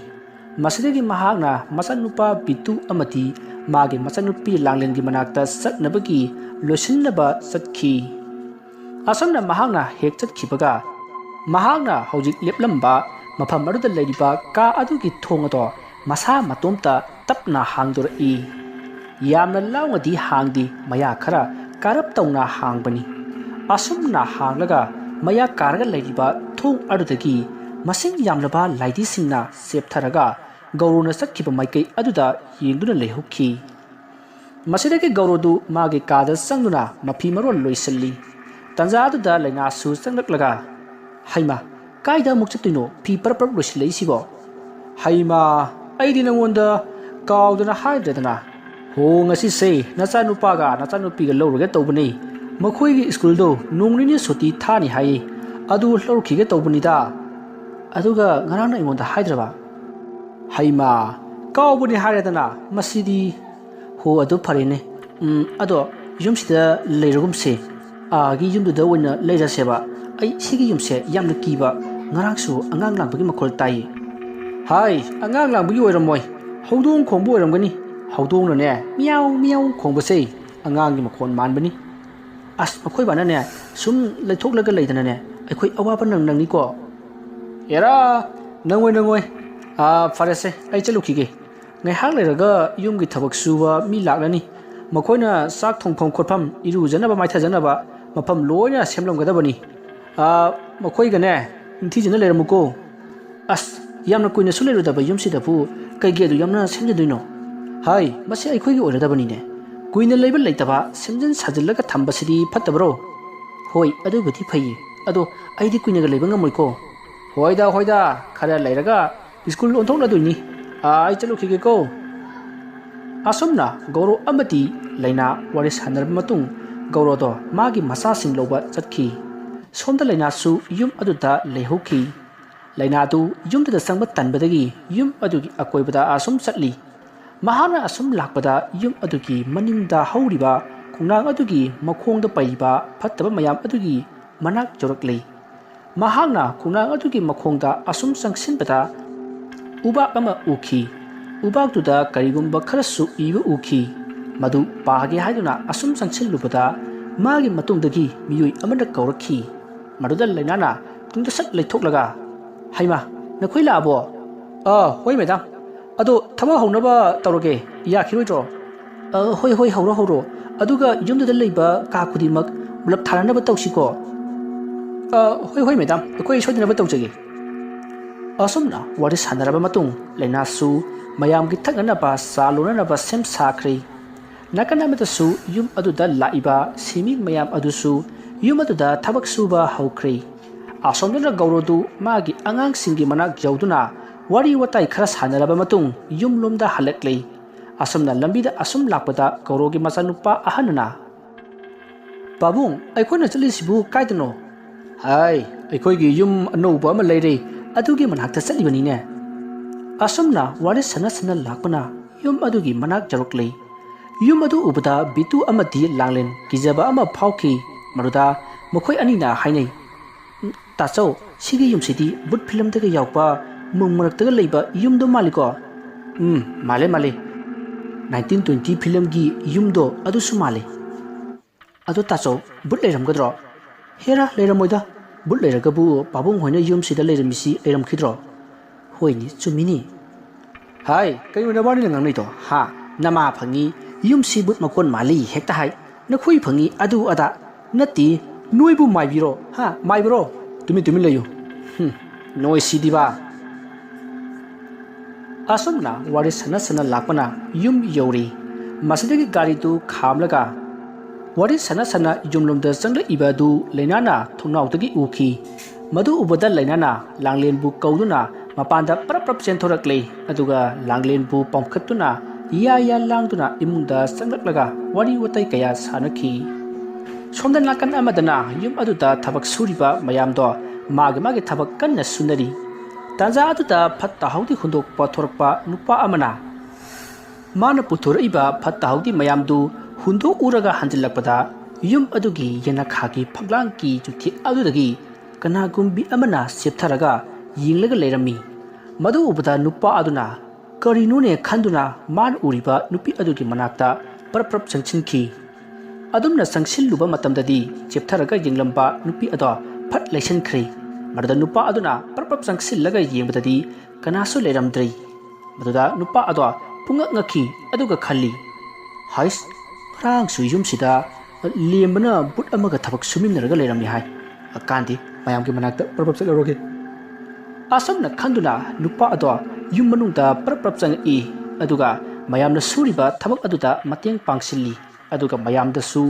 ꯃꯁꯤꯗꯒꯤ ꯃꯍꯥꯛꯅ ꯃꯆꯥꯅꯨꯄꯥ ꯕꯤꯇꯨ ꯑꯃꯗꯤ ꯃꯥꯒꯤ ꯃꯆꯥꯅꯨꯄꯤ ꯂꯥꯡꯂꯦꯟꯒꯤ ꯃꯅꯥꯛꯇ ꯆꯠꯅꯕꯒꯤ ꯂꯣꯏꯁꯤꯟꯅꯕ ꯆꯠꯈꯤ꯫ ꯑꯁꯨꯝꯅ ꯃꯍꯥꯛꯅ ꯍꯦꯛ ꯆꯠꯈꯤꯕꯒ ꯃꯍꯥꯛꯅ ꯍꯧꯖꯤꯛ ꯂꯦꯞꯂꯝꯕ ꯃꯐꯝ ꯑꯗꯨꯗ ꯂꯩꯔꯤꯕ ꯀꯥ ꯑꯗꯨꯒꯤ ꯊꯣꯡ ꯑꯗꯣ ꯃꯁꯥ ꯃꯇꯣꯝꯇ ꯇꯞꯅ ꯍꯥꯡꯗꯣꯔꯛꯏ꯫ ꯌꯥꯝꯅ ꯂꯥꯎꯅꯗꯤ ꯍꯥꯡꯗꯦ ꯃꯌꯥ ꯈꯔ ꯀꯥꯔꯞ ꯇꯧꯅ ꯍꯥꯡꯕꯅꯤ꯫ ꯑꯁꯨꯝꯅ ꯍꯥꯡꯂꯒ ꯃꯌꯥ ꯀꯥꯔꯒ ꯂꯩꯔꯤꯕ ꯊꯣꯡ ꯑꯗꯨꯗꯒꯤ ꯃꯁꯤꯡ ꯌꯥꯝꯂꯕ ꯂꯥꯏꯙꯤꯁꯤꯡꯅ ꯆꯦꯞꯊꯔꯒ ꯒꯧꯔꯣꯅ ꯆꯠꯈꯤꯕ ꯃꯥꯏꯀꯩ ꯑꯗꯨꯗ ꯌꯦꯡꯗꯨꯅ ꯂꯩꯍꯧꯈꯤ꯫ ꯃꯁꯤꯗꯒꯤ ꯒꯧꯔꯣꯗꯨ ꯃꯥꯒꯤ ꯀꯥꯗ ꯆꯪꯗꯨꯅ ꯃꯐꯤ ꯃꯔꯣꯜ ꯂꯣꯏꯁꯤꯜꯂꯤ꯫ ꯇꯟꯖꯥ ꯑꯗꯨꯗ ꯂꯩꯅꯥꯁꯨ ꯆꯪꯂꯛꯂꯒ ꯍꯩꯃꯥ ꯀꯥꯏꯗ ꯑꯃꯨꯛ ꯆꯠꯇꯣꯏꯅꯣ ꯐꯤ ꯄ꯭ꯔꯞ ꯂꯣꯏꯁꯤꯜꯂꯛꯏꯁꯤꯕꯣ? ꯍꯩꯃꯥ ꯑꯩꯗꯤ ꯅꯉꯣꯟꯗ ꯀꯥꯎꯗꯅ ꯍꯥꯏꯗ꯭ꯔꯦꯗꯅ꯫ ꯍꯣ ꯉꯁꯤꯁꯦ ꯅꯆꯥꯅꯨꯄꯥꯒ ꯅꯆꯥꯅꯨꯄꯤꯒ ꯂꯧꯔꯨꯒꯦ ꯇꯧꯕꯅꯤ꯫ ꯃꯈꯣꯏꯒꯤ ꯁ꯭ꯀꯨꯜꯗꯣ ꯅꯣꯡ ꯅꯤꯅꯤ ꯁꯨꯇꯤ ꯊꯥꯅꯤ ꯍꯥꯏꯌꯦ ꯑꯗꯨ ꯂꯧꯔꯨꯈꯤꯒꯦ ꯇꯧꯕꯅꯤꯗ꯫ ꯑꯗꯨꯒ ꯉꯔꯥꯡꯅ ꯑꯩꯉꯣꯟꯗ ꯍꯥꯏꯗ꯭ꯔꯕ? ꯍꯩꯃꯥ ꯀꯥꯎꯕꯅꯤ ꯍꯥꯏꯔꯦꯗꯅ ꯃꯁꯤꯗꯤ꯫ ꯍꯣ ꯑꯗꯨ ꯐꯔꯦꯅꯦ꯫ ꯑꯗꯣ ꯌꯨꯝꯁꯤꯗ ꯂꯩꯔꯒꯨꯝꯁꯦ ꯑꯥꯒꯤ ꯌꯨꯝꯗꯨꯗ ꯑꯣꯏꯅ ꯂꯩꯔꯁꯦꯕ꯫ ꯑꯩ ꯁꯤꯒꯤ ꯌꯨꯝꯁꯦ ꯌꯥꯝꯅ ꯀꯤꯕ ꯉꯔꯥꯡꯁꯨ ꯑꯉꯥꯡ ꯂꯥꯡꯕꯒꯤ ꯃꯈꯣꯜ ꯇꯥꯏꯌꯦ꯫ ꯍꯥꯏ ꯑꯉꯥꯡ ꯂꯥꯡꯕꯒꯤ ꯑꯣꯏꯔꯝꯃꯣꯏ ꯍꯧꯗꯣꯡ ꯈꯣꯡꯕ ꯑꯣꯏꯔꯝꯒꯅꯤ꯫ ꯍꯧꯗꯣꯡꯅꯅꯦ ꯃꯤꯌꯥꯎ ꯈꯣꯡꯕꯁꯦ ꯑꯉꯥꯡꯒꯤ ꯃꯈꯣꯟ ꯃꯥꯟꯕꯅꯤ꯫ ꯑꯁ ꯃꯈꯣꯏ ꯕꯥꯅꯅꯦ ꯁꯨꯝ ꯂꯩꯊꯣꯛꯂꯒ ꯂꯩꯗꯅꯅꯦ ꯑꯩꯈꯣꯏ ꯑꯋꯥꯕ ꯅꯪꯅꯤꯀꯣ꯫ ꯑꯦꯔꯥ ꯅꯪꯉꯣꯏ ꯐꯔꯦꯁꯦ ꯑꯩ ꯆꯠꯂꯨꯈꯤꯒꯦ꯫ ꯉꯥꯏꯍꯥꯛ ꯂꯩꯔꯒ ꯌꯨꯝꯒꯤ ꯊꯕꯛ ꯁꯨꯕ ꯃꯤ ꯂꯥꯛꯂꯅꯤ꯫ ꯃꯈꯣꯏꯅ ꯆꯥꯛ ꯊꯣꯡꯐꯝ ꯈꯣꯠꯐꯝ ꯏꯔꯨꯖꯅꯕ ꯃꯥꯏꯊꯖꯅꯕ ꯃꯐꯝ ꯂꯣꯏꯅ ꯁꯦꯝꯂꯝꯒꯗꯕꯅꯤ꯫ ꯃꯈꯣꯏꯒꯅꯦ ꯅꯤꯡꯊꯤꯖꯅ ꯂꯩꯔꯝꯃꯨꯀꯣ꯫ ꯑꯁ ꯌꯥꯝꯅ ꯀꯨꯏꯅꯁꯨ ꯂꯩꯔꯨꯗꯕ ꯌꯨꯝꯁꯤꯗꯕꯨ ꯀꯩꯒꯤ ꯑꯗꯨ ꯌꯥꯝꯅ ꯁꯦꯝꯖꯤꯟꯗꯣꯏꯅꯣ? ꯍꯥꯏ ꯃꯁꯤ ꯑꯩꯈꯣꯏꯒꯤ ꯑꯣꯏꯔꯗꯕꯅꯤꯅꯦ꯫ ꯀꯨꯏꯅ ꯂꯩꯕ ꯂꯩꯇꯕ ꯁꯦꯝꯖꯤꯟ ꯁꯥꯖꯤꯜꯂꯒ ꯊꯝꯕꯁꯤꯗꯤ ꯐꯠꯇꯕ꯭ꯔꯣ? ꯍꯣꯏ ꯑꯗꯨꯕꯨꯗꯤ ꯐꯩꯌꯦ ꯑꯗꯣ ꯑꯩꯗꯤ ꯀꯨꯏꯅꯒ ꯂꯩꯕ ꯉꯝꯃꯣꯏꯀꯣ꯫ ꯍꯣꯏꯗ ꯈꯔ ꯂꯩꯔꯒ ꯁ꯭ꯀꯨꯜ ꯑꯣꯟꯊꯣꯛꯅꯗꯣꯏꯅꯤ꯫ ꯑꯩ ꯆꯠꯂꯨꯈꯤꯒꯦꯀꯣ꯫ ꯑꯁꯨꯝꯅ ꯒꯧꯔꯣ ꯑꯃꯗꯤ ꯂꯩꯅꯥ ꯋꯥꯔꯤ ꯁꯥꯟꯅꯔꯕ ꯃꯇꯨꯡ ꯒꯧꯔꯣꯗꯣ ꯃꯥꯒꯤ ꯃꯆꯥꯁꯤꯡ ꯂꯧꯕ ꯆꯠꯈꯤ꯫ ꯁꯣꯝꯗ ꯂꯩꯅꯥꯁꯨ ꯌꯨꯝ ꯑꯗꯨꯗ ꯂꯩꯍꯧꯈꯤ꯫ ꯂꯩꯅꯥꯗꯨ ꯌꯨꯝꯗꯨꯗ ꯆꯪꯕ ꯇꯟꯕꯗꯒꯤ ꯌꯨꯝ ꯑꯗꯨꯒꯤ ꯑꯀꯣꯏꯕꯗ ꯑꯁꯨꯝ ꯆꯠꯂꯤ꯫ ꯃꯍꯥꯛꯅ ꯑꯁꯨꯝ ꯂꯥꯛꯄꯗ ꯌꯨꯝ ꯑꯗꯨꯒꯤ ꯃꯅꯤꯡꯗ ꯍꯧꯔꯤꯕ ꯈꯣꯡꯅꯥꯡ ꯑꯗꯨꯒꯤ ꯃꯈꯣꯡꯗ ꯄꯩꯕ ꯐꯠꯇꯕ ꯃꯌꯥꯝ ꯑꯗꯨꯒꯤ ꯃꯅꯥꯛ ꯌꯧꯔꯛꯂꯤ꯫ ꯃꯍꯥꯛꯅ ꯈꯣꯡꯅꯥꯡ ꯑꯗꯨꯒꯤ ꯃꯈꯣꯡꯗ ꯑꯁꯨꯝ ꯆꯪꯁꯤꯟꯕꯗ ꯎꯕꯥꯛ ꯑꯃ ꯎꯈꯤ꯫ ꯎꯕꯥꯛꯇꯨꯗ ꯀꯔꯤꯒꯨꯝꯕ ꯈꯔꯁꯨ ꯏꯕ ꯎꯈꯤ ꯃꯗꯨ ꯄꯥꯒꯦ ꯍꯥꯏꯗꯨꯅ ꯑꯁꯨꯝ ꯆꯪꯁꯤꯜꯂꯨꯕꯗ ꯃꯥꯒꯤ ꯃꯇꯨꯡꯗꯒꯤ ꯃꯤꯑꯣꯏ ꯑꯃꯅ ꯀꯧꯔꯛꯈꯤ ꯃꯗꯨꯗ ꯂꯩꯅꯥꯅ ꯇꯨꯡꯗ ꯁꯠ ꯂꯩꯊꯣꯛꯂꯒ ꯍꯩꯃꯥ ꯅꯈꯣꯏ ꯂꯥꯛꯑꯕꯣ ꯍꯣꯏ ꯃꯦꯗꯥꯝ ꯑꯗꯣ ꯊꯕꯛ ꯍꯧꯅꯕ ꯇꯧꯔꯒꯦ ꯌꯥꯈꯤꯔꯣꯏꯗ꯭ꯔꯣ ꯍꯣꯏ ꯍꯣꯏ ꯍꯧꯔꯣ ꯑꯗꯨꯒ ꯌꯨꯝꯗꯨꯗ ꯂꯩꯕ ꯀꯥ ꯈꯨꯗꯤꯡꯃꯛ ꯄꯨꯂꯞ ꯊꯥꯅꯅꯕ ꯇꯧꯁꯤꯀꯣ ꯍꯣꯏ ꯃꯦꯗꯥꯝ ꯑꯩꯈꯣꯏ ꯁꯣꯏꯗꯅꯕ ꯇꯧꯖꯒꯦ ꯑꯁꯨꯝꯅ ꯋꯥꯔꯤ ꯁꯥꯟꯅꯔꯕ ꯃꯇꯨꯡ ꯂꯩꯅꯥꯁꯨ ꯃꯌꯥꯝꯒꯤ ꯊꯛꯅꯅꯕ ꯆꯥ ꯂꯣꯟꯅꯅꯕ ꯁꯦꯝ ꯁꯥꯈ꯭ꯔꯦ ꯅꯥꯀꯟ ꯑꯃꯗꯁꯨ ꯌꯨꯝ ꯑꯗꯨꯗ ꯂꯥꯛꯏꯕ ꯁꯤꯃꯤ ꯃꯌꯥꯝ ꯑꯗꯨꯁꯨ ꯌꯨꯝ ꯑꯗꯨꯗ ꯊꯕꯛ ꯁꯨꯕ ꯍꯧꯈ꯭ꯔꯦ ꯑꯁꯣꯝꯗꯅ ꯒꯧꯔꯣꯗꯨ ꯃꯥꯒꯤ ꯑꯉꯥꯡꯁꯤꯡꯒꯤ ꯃꯅꯥꯛ ꯌꯧꯗꯨꯅ ꯋꯥꯔꯤ ꯋꯥꯇꯥꯏ ꯈꯔ ꯁꯥꯟꯅꯔꯕ ꯃꯇꯨꯡ ꯌꯨꯝꯂꯣꯝꯗ ꯍꯜꯂꯛꯂꯦ ꯑꯁꯨꯝꯅ ꯂꯝꯕꯤꯗ ꯑꯁꯨꯝ ꯂꯥꯛꯄꯗ ꯒꯧꯔꯣꯒꯤ ꯃꯆꯥꯅꯨꯄꯥ ꯑꯍꯟꯅ ꯄꯥꯕꯨꯡ ꯑꯩꯈꯣꯏꯅ ꯆꯠꯂꯤꯁꯤꯕꯨ ꯀꯥꯏꯗꯅꯣ ꯑꯩꯈꯣꯏꯒꯤ ꯌꯨꯝ ꯑꯅꯧꯕ ꯑꯃ ꯂꯩꯔꯦ ꯑꯗꯨꯒꯤ ꯃꯅꯥꯛꯇ ꯆꯠꯂꯤꯕꯅꯤꯅꯦ ꯑꯁꯨꯝꯅ ꯋꯥꯔꯤ ꯁꯥꯟꯅ ꯂꯥꯛꯄꯅ ꯌꯨꯝ ꯑꯗꯨꯒꯤ ꯃꯅꯥꯛ ꯌꯧꯔꯛꯂꯦ ꯌꯨꯝ ꯑꯗꯨ ꯎꯕꯗ ꯕꯤꯇꯨ ꯑꯃꯗꯤ ꯂꯥꯡꯂꯦꯟ ꯀꯤꯖꯕ ꯑꯃ ꯐꯥꯎꯈꯤ ꯃꯗꯨꯗ ꯃꯈꯣꯏ ꯑꯅꯤꯅ ꯍꯥꯏꯅꯩ ꯇꯥꯆꯧ ꯁꯤꯒꯤ ꯌꯨꯝꯁꯤꯗꯤ ꯕꯨꯠ ꯐꯤꯂꯝꯗꯒ ꯌꯥꯎꯕ ꯃꯨꯡ ꯃꯔꯛꯇꯒ ꯂꯩꯕ ꯌꯨꯝꯗꯣ ꯃꯥꯜꯂꯤꯀꯣ ꯃꯥꯜꯂꯦ 1920 ꯐꯤꯂꯝꯒꯤ ꯌꯨꯝꯗꯣ ꯑꯗꯨꯁꯨ ꯃꯥꯜꯂꯤ ꯑꯗꯣ ꯇꯥꯆꯧ ꯕꯨꯠ ꯂꯩꯔꯝꯒꯗ꯭ꯔꯣ ꯍꯦꯔꯥ ꯂꯩꯔꯝꯃꯣꯏꯗ ꯕꯨꯠ ꯂꯩꯔꯒꯕꯨ ꯄꯥꯕꯨꯡ ꯍꯣꯏꯅ ꯌꯨꯝꯁꯤꯗ ꯂꯩꯔꯝꯃꯤꯁꯤ ꯂꯩꯔꯝꯈꯤꯗ꯭ꯔꯣ ꯍꯣꯏꯅꯤ ꯆꯨꯝꯃꯤꯅꯤ ꯀꯩꯅꯣ ꯅꯕꯥꯅꯤꯅ ꯉꯥꯡꯅꯩꯗꯣ ꯅꯃꯥ ꯐꯪꯉꯤ ꯌꯨꯝꯁꯤ ꯕꯨꯠ ꯃꯀꯣꯟ ꯃꯥꯜꯂꯤ ꯍꯦꯛꯇ ꯍꯥꯏ ꯅꯈꯣꯏ ꯐꯪꯉꯤ ꯑꯗꯨ ꯑꯗꯥ ꯅꯠꯇꯦ ꯅꯣꯏꯕꯨ ꯃꯥꯏꯕꯤꯔꯣ ꯃꯥꯏꯕꯔꯣ ꯇꯨꯃꯤꯟ ꯂꯩꯌꯨ ꯅꯣꯏ ꯁꯤꯗꯤꯕ ꯑꯁꯨꯝꯅ ꯋꯥꯔꯤ ꯁꯥꯟꯅ ꯂꯥꯛꯄꯅ ꯌꯨꯝ ꯌꯧꯔꯦ ꯃꯁꯤꯗꯒꯤ ꯒꯥꯔꯤꯗꯨ ꯈꯥꯝꯂꯒ ꯋꯥꯔꯤ ꯁꯥꯟꯅ ꯌꯨꯝꯂꯣꯝꯗ ꯆꯪꯂꯛꯏꯕ ꯑꯗꯨ ꯂꯩꯅꯥꯅ ꯊꯣꯡꯅꯥꯎꯗꯒꯤ ꯎꯈꯤ ꯃꯗꯨ ꯎꯕꯗ ꯂꯩꯅꯥꯅ ꯂꯥꯡꯂꯦꯟꯕꯨ ꯀꯧꯗꯨꯅ ꯃꯄꯥꯟꯗ ꯄ꯭ꯔꯞ ꯆꯦꯟꯊꯣꯔꯛꯂꯦ ꯑꯗꯨꯒ ꯂꯥꯡꯂꯦꯟꯕꯨ ꯄꯥꯎꯈꯠꯇꯨꯅ ꯌꯥ ꯂꯥꯡꯗꯨꯅ ꯏꯃꯨꯡꯗ ꯆꯪꯂꯛꯂꯒ ꯋꯥꯔꯤ ꯋꯥꯇꯥꯏ ꯀꯌꯥ ꯁꯥꯟꯅꯈꯤ ꯁꯣꯝꯗ ꯅꯥꯀꯟ ꯑꯃꯗꯅ ꯌꯨꯝ ꯑꯗꯨꯗ ꯊꯕꯛ ꯁꯨꯔꯤꯕ ꯃꯌꯥꯝꯗꯣ ꯃꯥꯒꯤ ꯊꯕꯛ ꯀꯟꯅ ꯁꯨꯅꯔꯤ ꯇꯥꯟꯖꯥ ꯑꯗꯨꯗ ꯐꯠꯇ ꯍꯥꯎꯗꯤ ꯍꯨꯟꯗꯣꯛꯄ ꯊꯣꯔꯛꯄ ꯅꯨꯄꯥ ꯑꯃꯅ ꯃꯥꯅ ꯄꯨꯊꯣꯔꯛꯏꯕ ꯐꯠꯇ ꯍꯥꯎꯗꯤ ꯃꯌꯥꯝꯗꯨ ꯍꯨꯟꯗꯣꯛꯎꯔꯒ ꯍꯟꯖꯤꯜꯂꯛꯄꯗ ꯌꯨꯝ ꯑꯗꯨꯒꯤ ꯌꯦꯅꯈꯥꯒꯤ ꯐꯛꯂꯥꯡꯒꯤ ꯆꯨꯊꯤ ꯑꯗꯨꯗꯒꯤ ꯀꯅꯥꯒꯨꯝꯕꯤ ꯑꯃꯅ ꯆꯦꯞꯊꯔꯒ ꯌꯦꯡꯂꯒ ꯂꯩꯔꯝꯃꯤ ꯃꯗꯨ ꯎꯕꯗ ꯅꯨꯄꯥ ꯑꯗꯨꯅ ꯀꯔꯤꯅꯣꯅꯦ ꯈꯟꯗꯨꯅ ꯃꯥꯅ ꯎꯔꯤꯕ ꯅꯨꯄꯤ ꯑꯗꯨꯒꯤ ꯃꯅꯥꯛꯇ ꯄ꯭ꯔꯞ ꯆꯪꯁꯤꯟꯈꯤ ꯑꯗꯨꯝꯅ ꯆꯪꯁꯤꯜꯂꯨꯕ ꯃꯇꯝꯗꯗꯤ ꯆꯦꯞꯊꯔꯒ ꯌꯦꯡꯂꯝꯕ ꯅꯨꯄꯤ ꯑꯗꯣ ꯐꯠ ꯂꯩꯁꯤꯟꯈ꯭ꯔꯦ ꯃꯗꯨꯗ ꯅꯨꯄꯥ ꯑꯗꯨꯅ ꯄ꯭ꯔꯞ ꯆꯪꯁꯤꯜꯂꯒ ꯌꯦꯡꯕꯗꯗꯤ ꯀꯅꯥꯁꯨ ꯂꯩꯔꯝꯗ꯭ꯔꯦ ꯃꯗꯨꯗ ꯅꯨꯄꯥ ꯑꯗꯣ ꯄꯨꯡꯉꯛ ꯉꯛꯈꯤ ꯑꯗꯨꯒ ꯈꯜꯂꯤ ꯍꯥꯏꯁ ꯉꯔꯥꯡꯁꯨ ꯌꯨꯝꯁꯤꯗ ꯂꯦꯝꯕꯅ ꯕꯨꯠ ꯑꯃꯒ ꯊꯕꯛ ꯁꯨꯃꯤꯟꯅꯔꯒ ꯂꯩꯔꯝꯃꯤ ꯍꯥꯏ ꯀꯥꯟꯗꯤ ꯃꯌꯥꯝꯒꯤ ꯃꯅꯥꯛꯇ ꯄ꯭ꯔꯞ ꯆꯠꯂꯨꯔꯒꯦ ꯑꯁꯨꯝꯅ ꯈꯟꯗꯨꯅ ꯅꯨꯄꯥ ꯑꯗꯣ ꯌꯨꯝ ꯃꯅꯨꯡꯗ ꯄ꯭ꯔꯞ ꯆꯪꯉꯛꯏ ꯑꯗꯨꯒ ꯃꯌꯥꯝꯅ ꯁꯨꯔꯤꯕ ꯊꯕꯛ ꯑꯗꯨꯗ ꯃꯇꯦꯡ ꯄꯥꯡꯁꯤꯜꯂꯤ ꯑꯗꯨꯒ ꯃꯌꯥꯝꯗꯁꯨ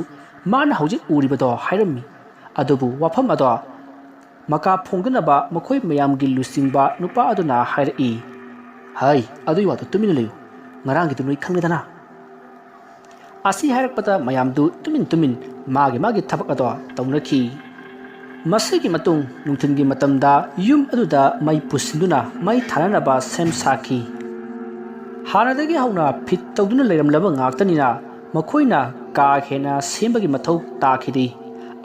ꯃꯥꯅ ꯍꯧꯖꯤꯛ ꯎꯔꯤꯕꯗꯣ ꯍꯥꯏꯔꯝꯃꯤ ꯑꯗꯨꯕꯨ ꯋꯥꯐꯝ ꯑꯗꯣ ꯃꯀꯥ ꯐꯣꯡꯗꯅꯕ ꯃꯈꯣꯏ ꯃꯌꯥꯝꯒꯤ ꯂꯨꯆꯤꯡꯕ ꯅꯨꯄꯥ ꯑꯗꯨꯅ ꯍꯥꯏꯔꯛꯏ ꯑꯗꯨꯏ ꯋꯥꯗꯣ ꯇꯨꯃꯤꯟꯅ ꯂꯩꯌꯨ ꯉꯔꯥꯡꯒꯤꯗꯨ ꯅꯣꯏ ꯈꯪꯂꯦꯗꯅ ꯑꯁꯤ ꯍꯥꯏꯔꯛꯄꯗ ꯃꯌꯥꯝꯗꯨ ꯇꯨꯃꯤꯟ ꯃꯥꯒꯤ ꯊꯕꯛ ꯑꯗꯣ ꯇꯧꯅꯈꯤ ꯃꯁꯤꯒꯤ ꯃꯇꯨꯡ ꯅꯨꯡꯊꯤꯜꯒꯤ ꯃꯇꯝꯗ ꯌꯨꯝ ꯑꯗꯨꯗ ꯃꯩ ꯄꯨꯁꯤꯟꯗꯨꯅ ꯃꯩ ꯊꯥꯅꯅꯕ ꯁꯦꯝ ꯁꯥꯈꯤ ꯍꯥꯟꯅꯗꯒꯤ ꯍꯧꯅ ꯐꯤꯠ ꯇꯧꯗꯨꯅ ꯂꯩꯔꯝꯂꯕ ꯉꯥꯛꯇꯅꯤꯅ ꯃꯈꯣꯏꯅ ꯀꯥ ꯍꯦꯟꯅ ꯁꯦꯝꯕꯒꯤ ꯃꯊꯧ ꯇꯥꯈꯤꯗꯦ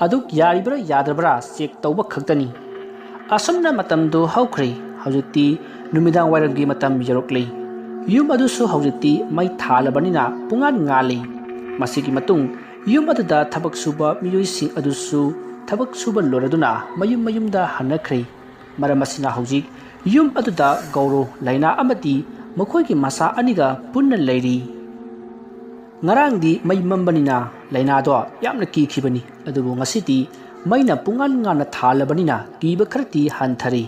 ꯑꯗꯨ ꯌꯥꯔꯤꯕ꯭ꯔꯥ ꯌꯥꯗ꯭ꯔꯕ꯭ꯔꯥ ꯆꯦꯛ ꯇꯧꯕ ꯈꯛꯇꯅꯤ ꯑꯁꯨꯝꯅ ꯃꯇꯝꯗꯨ ꯍꯧꯈ꯭ꯔꯦ ꯍꯧꯖꯤꯛꯇꯤ ꯅꯨꯃꯤꯗꯥꯡ ꯋꯥꯏꯔꯝꯒꯤ ꯃꯇꯝ ꯌꯧꯔꯛꯂꯦ ꯌꯨꯝ ꯑꯗꯨꯁꯨ ꯍꯧꯖꯤꯛꯇꯤ ꯃꯩ ꯊꯥꯜꯂꯕꯅꯤna ꯄꯨꯡꯉꯥꯟ ꯉꯥꯜꯂꯤ ꯃꯁꯤꯒꯤ ꯃꯇꯨꯡ ꯌꯨꯝ ꯑꯗꯨꯗ ꯊꯕꯛ ꯁꯨꯕ ꯃꯤꯑꯣꯏꯁꯤꯡ ꯑꯗꯨꯁꯨ ꯊꯕꯛ ꯁꯨꯕ ꯂꯣꯏꯔꯗꯨꯅ ꯃꯌꯨꯝꯗ ꯍꯟꯅꯈ꯭ꯔꯦ ꯃꯔꯝ ꯑꯁꯤꯅ ꯍꯧꯖꯤꯛ ꯌꯨꯝ ꯑꯗꯨꯗ ꯒꯧꯔꯣ ꯂꯩꯅꯥ ꯑꯃꯗꯤ ꯃꯈꯣꯏꯒꯤ ꯃꯆꯥ ꯑꯅꯤꯒ ꯄꯨꯟꯅ ꯂꯩꯔꯤ ꯉꯔꯥꯡꯗꯤ ꯃꯩ ꯃꯝꯕꯅꯤꯅ ꯂꯩꯅꯥꯗꯣ ꯌꯥꯝꯅ ꯀꯤꯈꯤꯕꯅꯤ ꯑꯗꯨꯕꯨ ꯉꯁꯤꯗꯤ ꯃꯩꯅ ꯄꯨꯡꯉꯥꯟ ꯉꯥꯟꯅ ꯊꯥꯜꯂꯕꯅꯤꯅ ꯀꯤꯕ ꯈꯔꯗꯤ ꯍꯟꯊꯔꯦ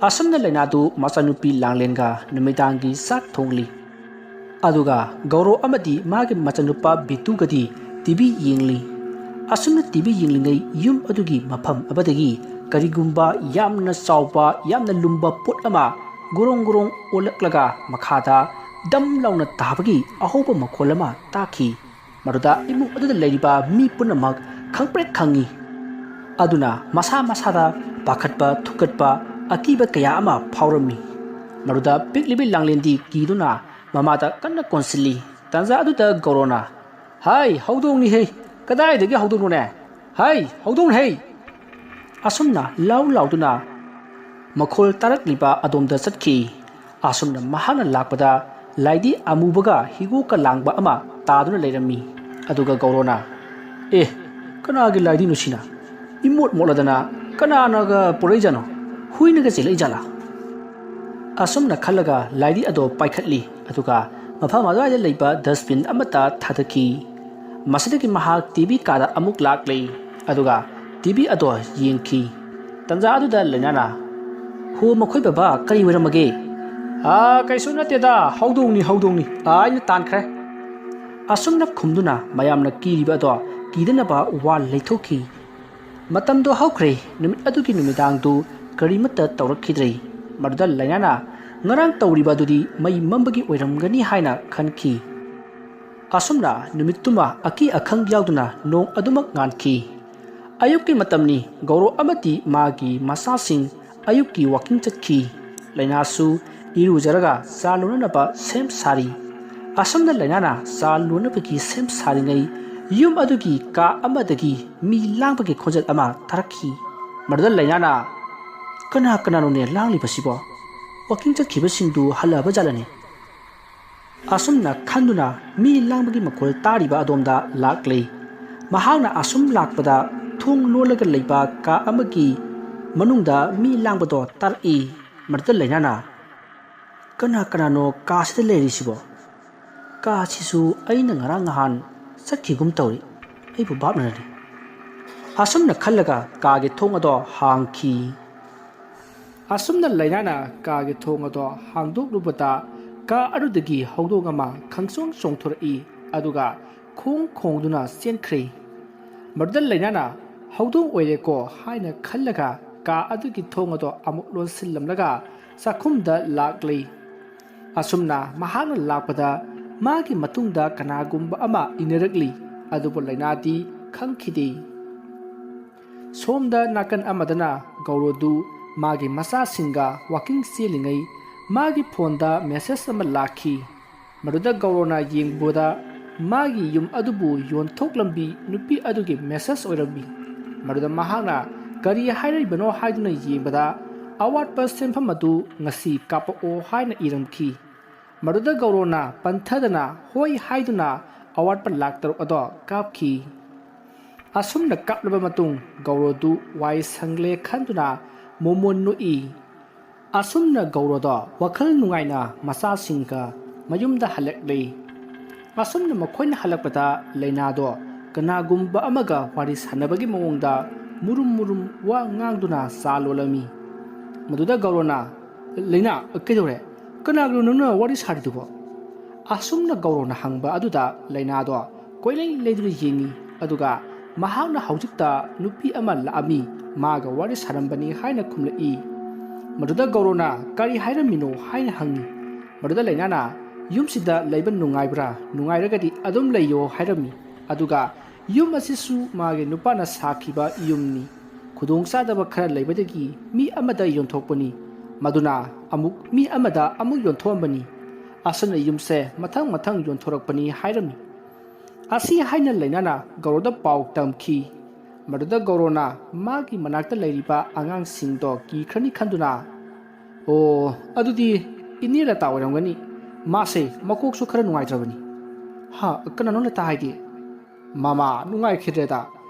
ꯑꯁꯨꯝꯅ ꯂꯩꯅꯥꯗꯨ ꯃꯆꯥꯅꯨꯄꯤ ꯂꯥꯡꯂꯦꯟꯒ ꯅꯨꯃꯤꯗꯥꯡꯒꯤ ꯆꯥꯛ ꯊꯣꯡꯂꯤ ꯑꯗꯨꯒ ꯒꯧꯔꯣ ꯑꯃꯗꯤ ꯃꯥꯒꯤ ꯃꯆꯥꯅꯨꯄꯥ ꯕꯤꯇꯨꯒꯗꯤ ꯇꯤꯚꯤ ꯌꯦꯡꯂꯤ ꯑꯁꯨꯝꯅ ꯇꯤꯚꯤ ꯌꯦꯡꯂꯤꯉꯩ ꯌꯨꯝ ꯑꯗꯨꯒꯤ ꯃꯐꯝ ꯑꯃꯗꯒꯤ ꯀꯔꯤꯒꯨꯝꯕ ꯌꯥꯝꯅ ꯆꯥꯎꯕ ꯌꯥꯝꯅ ꯂꯨꯝꯕ ꯄꯣꯠ ꯑꯃ ꯒꯣꯔꯣꯡ ꯑꯣꯜꯂꯛꯂꯒ ꯃꯈꯥꯗ ꯗꯝ ꯂꯥꯎꯅ ꯇꯥꯕꯒꯤ ꯑꯍꯧꯕ ꯃꯈꯣꯜ ꯑꯃ ꯇꯥꯈꯤ ꯃꯗꯨꯗ ꯏꯃꯨꯡ ꯑꯗꯨꯗ ꯂꯩꯔꯤꯕ ꯃꯤ ꯄꯨꯝꯅꯃꯛ ꯈꯪꯄ꯭ꯔꯦꯛ ꯈꯪꯉꯤ ꯑꯗꯨꯅ ꯃꯁꯥꯗ ꯄꯥꯈꯠꯄ ꯊꯨꯀꯠꯄ ꯑꯀꯤꯕ ꯀꯌా ꯑꯃ ꯐꯥꯎꯔꯝꯃꯤ ꯃꯗꯨꯗ ꯄꯤꯛꯂꯤꯕꯤ ꯂꯥꯡꯂꯦꯟꯗꯤ ꯀꯤꯗꯨꯅ ꯃꯃꯥꯗ ꯀꯟꯅ ꯀꯣꯟꯁꯤꯜꯂꯤ ꯇꯥꯟꯖꯥ ꯑꯗꯨꯗ ꯒꯧꯔꯣꯅ ꯍꯧꯗꯣꯡꯅꯤ ꯀꯗꯥꯏꯗꯒꯤ ꯍꯧꯗꯣꯡꯅꯣꯅꯦ ꯍꯧꯗꯣꯡ ꯑꯁꯨꯝꯅ ꯂꯥꯎꯗꯨꯅ ꯃꯈꯣꯜ ꯇꯥꯔꯛꯂꯤꯕ ꯑꯗꯣꯝꯗ ꯆꯠꯈꯤ ꯑꯁꯨꯝꯅ ꯃꯍꯥꯛꯅ ꯂꯥꯛꯄꯗ ꯂꯥꯏꯗꯤ ꯑꯃꯨꯕꯒ ꯍꯤꯒꯣꯛꯀ ꯂꯥꯡꯕ ꯑꯃ ꯇꯥꯗꯨꯅ ꯂꯩꯔꯝꯃꯤ ꯑꯗꯨꯒ ꯒꯧꯔꯣꯅ ꯑꯦ ꯀꯅꯥꯒꯤ ꯂꯥꯏꯗꯤꯅꯣ ꯁꯤꯅ ꯏꯃꯣꯠ ꯃꯣꯠꯂꯗꯅ ꯀꯅꯥꯅꯒ ꯄꯨꯔꯛꯏꯖꯥꯠꯅꯣ ꯍꯨꯏꯅꯒ ꯆꯦꯜꯂꯛꯏꯖꯥꯠꯂꯥ ꯑꯁꯨꯝꯅ ꯈꯜꯂꯒ ꯂꯥꯏꯗꯤ ꯑꯗꯣ ꯄꯥꯏꯈꯠꯂꯤ ꯑꯗꯨꯒ ꯃꯐꯝ ꯑꯗꯨꯋꯥꯏꯗ ꯂꯩꯕ ꯗꯁꯕꯤꯟ ꯑꯃꯠꯇ ꯊꯥꯗꯈꯤ ꯃꯁꯤꯗꯒꯤ ꯃꯍꯥꯛ ꯇꯤꯚꯤ ꯀꯥꯗ ꯑꯃꯨꯛ ꯂꯥꯛꯂꯤ ꯑꯗꯨꯒ ꯇꯤꯚꯤ ꯑꯗꯣ ꯌꯦꯡꯈꯤ ꯇꯟꯖꯥ ꯑꯗꯨꯗ ꯂꯩꯅꯥꯅ ꯍꯣ ꯃꯈꯣꯏ ꯕꯕꯥ ꯀꯔꯤ ꯑꯣꯏꯔꯝꯃꯒꯦ ꯀꯩꯁꯨ ꯅꯠꯇꯦꯗ ꯍꯧꯗꯣꯡꯅꯤ ꯑꯩꯅ ꯇꯥꯟꯈ꯭ꯔꯦ ꯑꯁꯨꯝꯅ ꯈꯨꯝꯗꯨꯅ ꯃꯌꯥꯝꯅ ꯀꯤꯔꯤꯕ ꯑꯗꯣ ꯀꯤꯗꯅꯕ ꯋꯥꯜ ꯂꯩꯊꯣꯛꯈꯤ ꯃꯇꯝꯗꯣ ꯍꯧꯈ꯭ꯔꯦ ꯅꯨꯃꯤꯠ ꯑꯗꯨꯒꯤ ꯅꯨꯃꯤꯗꯥꯡꯗꯨ ꯀꯔꯤꯃꯠꯇ ꯇꯧꯔꯛꯈꯤꯗ꯭ꯔꯦ ꯃꯗꯨꯗ ꯂꯩꯅꯥꯅ ꯉꯔꯥꯡ ꯇꯧꯔꯤꯕ ꯑꯗꯨꯗꯤ ꯃꯩ ꯃꯝꯕꯒꯤ ꯑꯣꯏꯔꯝꯒꯅꯤ ꯍꯥꯏꯅ ꯈꯟꯈꯤ ꯑꯁꯨꯝꯅ ꯅꯨꯃꯤꯠꯇꯨꯃ ꯑꯀꯤ ꯑꯈꯪ ꯌꯥꯎꯗꯨꯅ ꯅꯣꯡ ꯑꯗꯨꯃꯛ ꯉꯥꯟꯈꯤ ꯑꯌꯨꯛꯀꯤ ꯃꯇꯝꯅꯤ ꯒꯧꯔꯣ ꯑꯃꯗꯤ ꯃꯥꯒꯤ ꯃꯆꯥꯁꯤꯡ ꯑꯌꯨꯛꯀꯤ ꯋꯥꯀꯤꯡ ꯆꯠꯈꯤ ꯂꯩꯅꯥꯁꯨ ꯏꯔꯨꯖꯔꯒ ꯆꯥ ꯂꯣꯟꯅꯅꯕ ꯁꯦꯝ ꯁꯥꯔꯤ ꯑꯁꯨꯝꯅ ꯂꯩꯅꯥꯅ ꯆꯥ ꯂꯣꯟꯅꯕꯒꯤ ꯁꯦꯝ ꯁꯥꯔꯤꯉꯩ ꯌꯨꯝ ꯑꯗꯨꯒꯤ ꯀꯥ ꯑꯃꯗꯒꯤ ꯃꯤ ꯂꯥꯡꯕꯒꯤ ꯈꯣꯟꯖꯦꯜ ꯑꯃ ꯇꯥꯔꯛꯈꯤ ꯃꯗꯨꯗ ꯂꯩꯅꯥꯅ ꯀꯅꯥꯅꯣꯅꯦ ꯂꯥꯡꯂꯤꯕꯁꯤꯕꯣ ꯋꯥꯀꯤꯡ ꯆꯠꯈꯤꯕꯁꯤꯡꯗꯨ ꯍꯜꯂꯛꯑꯕ ꯖꯥꯠꯂꯅꯦ ꯑꯁꯨꯝꯅ ꯈꯟꯗꯨꯅ ꯃꯤ ꯂꯥꯡꯕꯒꯤ ꯃꯈꯣꯜ ꯇꯥꯔꯤꯕ ꯑꯗꯣꯝꯗ ꯂꯥꯛꯂꯤ ꯃꯍꯥꯛꯅ ꯑꯁꯨꯝ ꯂꯥꯛꯄꯗ ꯊꯣꯡ ꯂꯣꯜꯂꯒ ꯂꯩꯕ ꯀꯥ ꯑꯃꯒꯤ ꯃꯅꯨꯡꯗ ꯃꯤ ꯂꯥꯡꯕꯗꯣ ꯇꯥꯔꯛꯏ ꯃꯗꯨꯗ ꯂꯩꯅꯥꯅ ꯀꯅꯥꯅꯣ ꯀꯥꯁꯤꯗ ꯂꯩꯔꯤꯁꯤꯕꯣ ꯀꯥꯁꯤꯁꯨ ꯑꯩꯅ ꯉꯔꯥꯡ ꯅꯍꯥꯟ ꯆꯠꯈꯤꯒꯨꯝ ꯇꯧꯔꯤ ꯑꯩꯕꯨ ꯚꯥꯞꯅꯔꯅꯤ ꯑꯁꯨꯝꯅ ꯈꯜꯂꯒ ꯀꯥꯒꯤ ꯊꯣꯡ ꯑꯗꯣ ꯍꯥꯡꯈꯤ ꯑꯁꯨꯝꯅ ꯂꯩꯅꯥꯅ ꯀꯥꯒꯤ ꯊꯣꯡ ꯑꯗꯣ ꯍꯥꯡꯗꯣꯛꯂꯨꯕꯗ ꯀꯥ ꯑꯗꯨꯗꯒꯤ ꯍꯧꯗꯣꯡ ꯑꯃ ꯈꯪꯆꯣꯡ ꯆꯣꯡꯊꯣꯔꯛꯏ ꯑꯗꯨꯒ ꯈꯣꯡꯗꯨꯅ ꯆꯦꯟꯈ꯭ꯔꯦ ꯃꯗꯨꯗ ꯂꯩꯅꯥꯅ ꯍꯧꯗꯣꯡ ꯑꯣꯏꯔꯦꯀꯣ ꯍꯥꯏꯅ ꯈꯜꯂꯒ ꯀꯥ ꯑꯗꯨꯒꯤ ꯊꯣꯡ ꯑꯗꯣ ꯑꯃꯨꯛ ꯂꯣꯟꯁꯤꯜꯂꯝꯂꯒ ꯆꯥꯛꯈꯨꯝꯗ ꯂꯥꯛꯂꯤ ꯑꯁꯨꯝꯅ ꯃꯍꯥꯛꯅ ꯂꯥꯛꯄꯗ ꯃꯥꯒꯤ ꯃꯇꯨꯡꯗ ꯀꯅꯥꯒꯨꯝꯕ ꯑꯃ ꯏꯟꯅꯔꯛꯂꯤ ꯑꯗꯨꯕꯨ ꯂꯩꯅꯥꯗꯤ ꯈꯪꯈꯤꯗꯦ ꯁꯣꯝꯗ ꯅꯥꯀꯟ ꯑꯃꯗꯅ ꯒꯧꯔꯣꯗꯨ ꯃꯥꯒꯤ ꯃꯆꯥꯁꯤꯡꯒ ꯋꯥꯀꯤꯡ ꯆꯦꯜꯂꯤꯉꯩ ꯃꯥꯒꯤ ꯐꯣꯟꯗ ꯃꯦꯁꯦꯖ ꯑꯃ ꯂꯥꯛꯈꯤ ꯃꯗꯨꯗ ꯒꯧꯔꯣꯅ ꯌꯦꯡꯕꯗ ꯃꯥꯒꯤ ꯌꯨꯝ ꯑꯗꯨꯕꯨ ꯌꯣꯟꯊꯣꯛꯂꯝꯕꯤ ꯅꯨꯄꯤ ꯑꯗꯨꯒꯤ ꯃꯦꯁꯦꯖ ꯑꯣꯏꯔꯝꯃꯤ ꯃꯗꯨꯗ ꯃꯍꯥꯛꯅ ꯀꯔꯤ ꯍꯥꯏꯔꯤꯕꯅꯣ ꯍꯥꯏꯗꯨꯅ ꯌꯦꯡꯕꯗ ꯑꯋꯥꯠꯄ ꯁꯦꯟꯐꯝ ꯑꯗꯨ ꯉꯁꯤ ꯀꯥꯞꯄꯛꯑꯣ ꯍꯥꯏꯅ ꯏꯔꯝꯈꯤ ꯃꯗꯨꯗ ꯒꯧꯔꯣꯅ ꯄꯟꯊꯗꯅ ꯍꯣꯏ ꯍꯥꯏꯗꯨꯅ ꯑꯋꯥꯠꯄ ꯂꯥꯛ 6 ꯑꯗꯣ ꯀꯥꯞꯈꯤ ꯑꯁꯨꯝꯅ ꯀꯥꯞꯂꯕ ꯃꯇꯨꯡ ꯒꯧꯔꯣꯗꯨ ꯋꯥꯏ ꯁꯪꯂꯦ ꯈꯟꯗꯨꯅ ꯃꯣꯃꯣꯟ ꯅꯣꯛꯏ ꯑꯁꯨꯝꯅ ꯒꯧꯔꯣꯗꯣ ꯋꯥꯈꯜ ꯅꯨꯡꯉꯥꯏꯅ ꯃꯆꯥꯁꯤꯡꯒ ꯃꯌꯨꯝꯗ ꯍꯜꯂꯛꯂꯤ ꯑꯁꯨꯝꯅ ꯃꯈꯣꯏꯅ ꯍꯜꯂꯛꯄꯗ ꯂꯩꯅꯥꯗꯣ ꯀꯅꯥꯒꯨꯝꯕ ꯑꯃꯒ ꯋꯥꯔꯤ ꯁꯥꯟꯅꯕꯒꯤ ꯃꯑꯣꯡꯗ ꯃꯨꯔꯨꯝ ꯋꯥ ꯉꯥꯡꯗꯨꯅ ꯆꯥ ꯂꯣꯜꯂꯝꯃꯤ ꯃꯗꯨꯗ ꯒꯧꯔꯣꯅ ꯂꯩꯅꯥ ꯀꯩꯗꯧꯔꯦ ꯀꯅꯥꯒꯅꯣ ꯅꯪꯅ ꯋꯥꯔꯤ ꯁꯥꯔꯤꯗꯨꯕꯣ ꯑꯁꯨꯝꯅ ꯒꯧꯔꯣꯅ ꯍꯪꯕ ꯑꯗꯨꯗ ꯂꯩꯅꯥꯗꯣ ꯀꯣꯏꯂꯩ ꯂꯩꯗꯨꯅ ꯌꯦꯡꯉꯤ ꯑꯗꯨꯒ ꯃꯍꯥꯛꯅ ꯍꯧꯖꯤꯛꯇ ꯅꯨꯄꯤ ꯑꯃ ꯂꯥꯛꯑꯝꯃꯤ ꯃꯥꯒ ꯋꯥꯔꯤ ꯁꯥꯔꯝꯕꯅꯤ ꯍꯥꯏꯅ ꯈꯨꯝꯂꯛꯏ ꯃꯗꯨꯗ ꯒꯧꯔꯣꯅ ꯀꯔꯤ ꯍꯥꯏꯔꯝꯃꯤꯅೋ ꯍꯥꯏꯅ ꯍꯪꯉꯤ ꯃꯗꯨꯗ ꯂꯩꯅꯥꯅ ꯌꯨꯝꯁꯤꯗ ꯂꯩꯕ ꯅꯨꯡꯉꯥꯏꯕ꯭ꯔꯥ ꯅꯨꯡꯉꯥꯏꯔꯒꯗꯤ ꯑꯗꯨꯝ ꯂꯩꯌꯣ ꯍꯥꯏꯔꯝꯃꯤ ꯑꯗꯨꯒ ꯌꯨꯝ ꯑꯁꯤꯁꯨ ꯃꯥꯒꯤ ꯅꯨꯄꯥꯅ ꯁꯥꯈꯤꯕ ꯌꯨꯝꯅꯤ ꯈꯨꯗꯣꯡꯆꯥꯗꯕ ꯈꯔ ꯂꯩꯕꯗꯒꯤ ꯃꯤ ꯑꯃꯗ ꯌꯣꯟꯊꯣꯛꯄꯅꯤ ꯃꯗꯨꯅ ꯑꯃꯨꯛ ꯃꯤ ꯑꯃꯗ ꯑꯃꯨꯛ ꯌꯣꯟꯊꯣꯛꯑꯝꯕꯅꯤ ꯑꯁꯨꯝꯅ ꯌꯨꯝꯁꯦ ꯃꯊꯪ ꯌꯣꯟꯊꯣꯔꯛꯄꯅꯤ ꯍꯥꯏꯔꯝꯃꯤ ꯑꯁꯤ ꯍꯥꯏꯅ ꯂꯩꯅꯥꯅ ꯒꯧꯔꯣꯗ ꯄꯥꯎ ꯇꯝꯈꯤ ꯃꯗꯨꯗ ꯒꯧꯔꯣꯅ ꯃꯥꯒꯤ ꯃꯅꯥꯛꯇ ꯂꯩꯔꯤꯕ ꯑꯉꯥꯡꯁꯤꯡꯗꯣ ꯀꯤꯈ꯭ꯔꯅꯤ ꯈꯟꯗꯨꯅ ꯑꯣ ꯑꯗꯨꯗꯤ ꯏꯅꯦ ꯂꯇꯥ ꯑꯣꯏꯔꯝꯒꯅꯤ ꯃꯥꯁꯦ ꯃꯀꯣꯛꯁꯨ ꯈꯔ ꯅꯨꯡꯉꯥꯏꯇ꯭ꯔꯕꯅꯤ ꯀꯅꯥꯅꯣ ꯂꯇꯥ ꯍꯥꯏꯗꯤ ꯃꯃꯥ ꯅꯨꯡꯉꯥꯏꯈꯤꯗ꯭ꯔꯦꯗ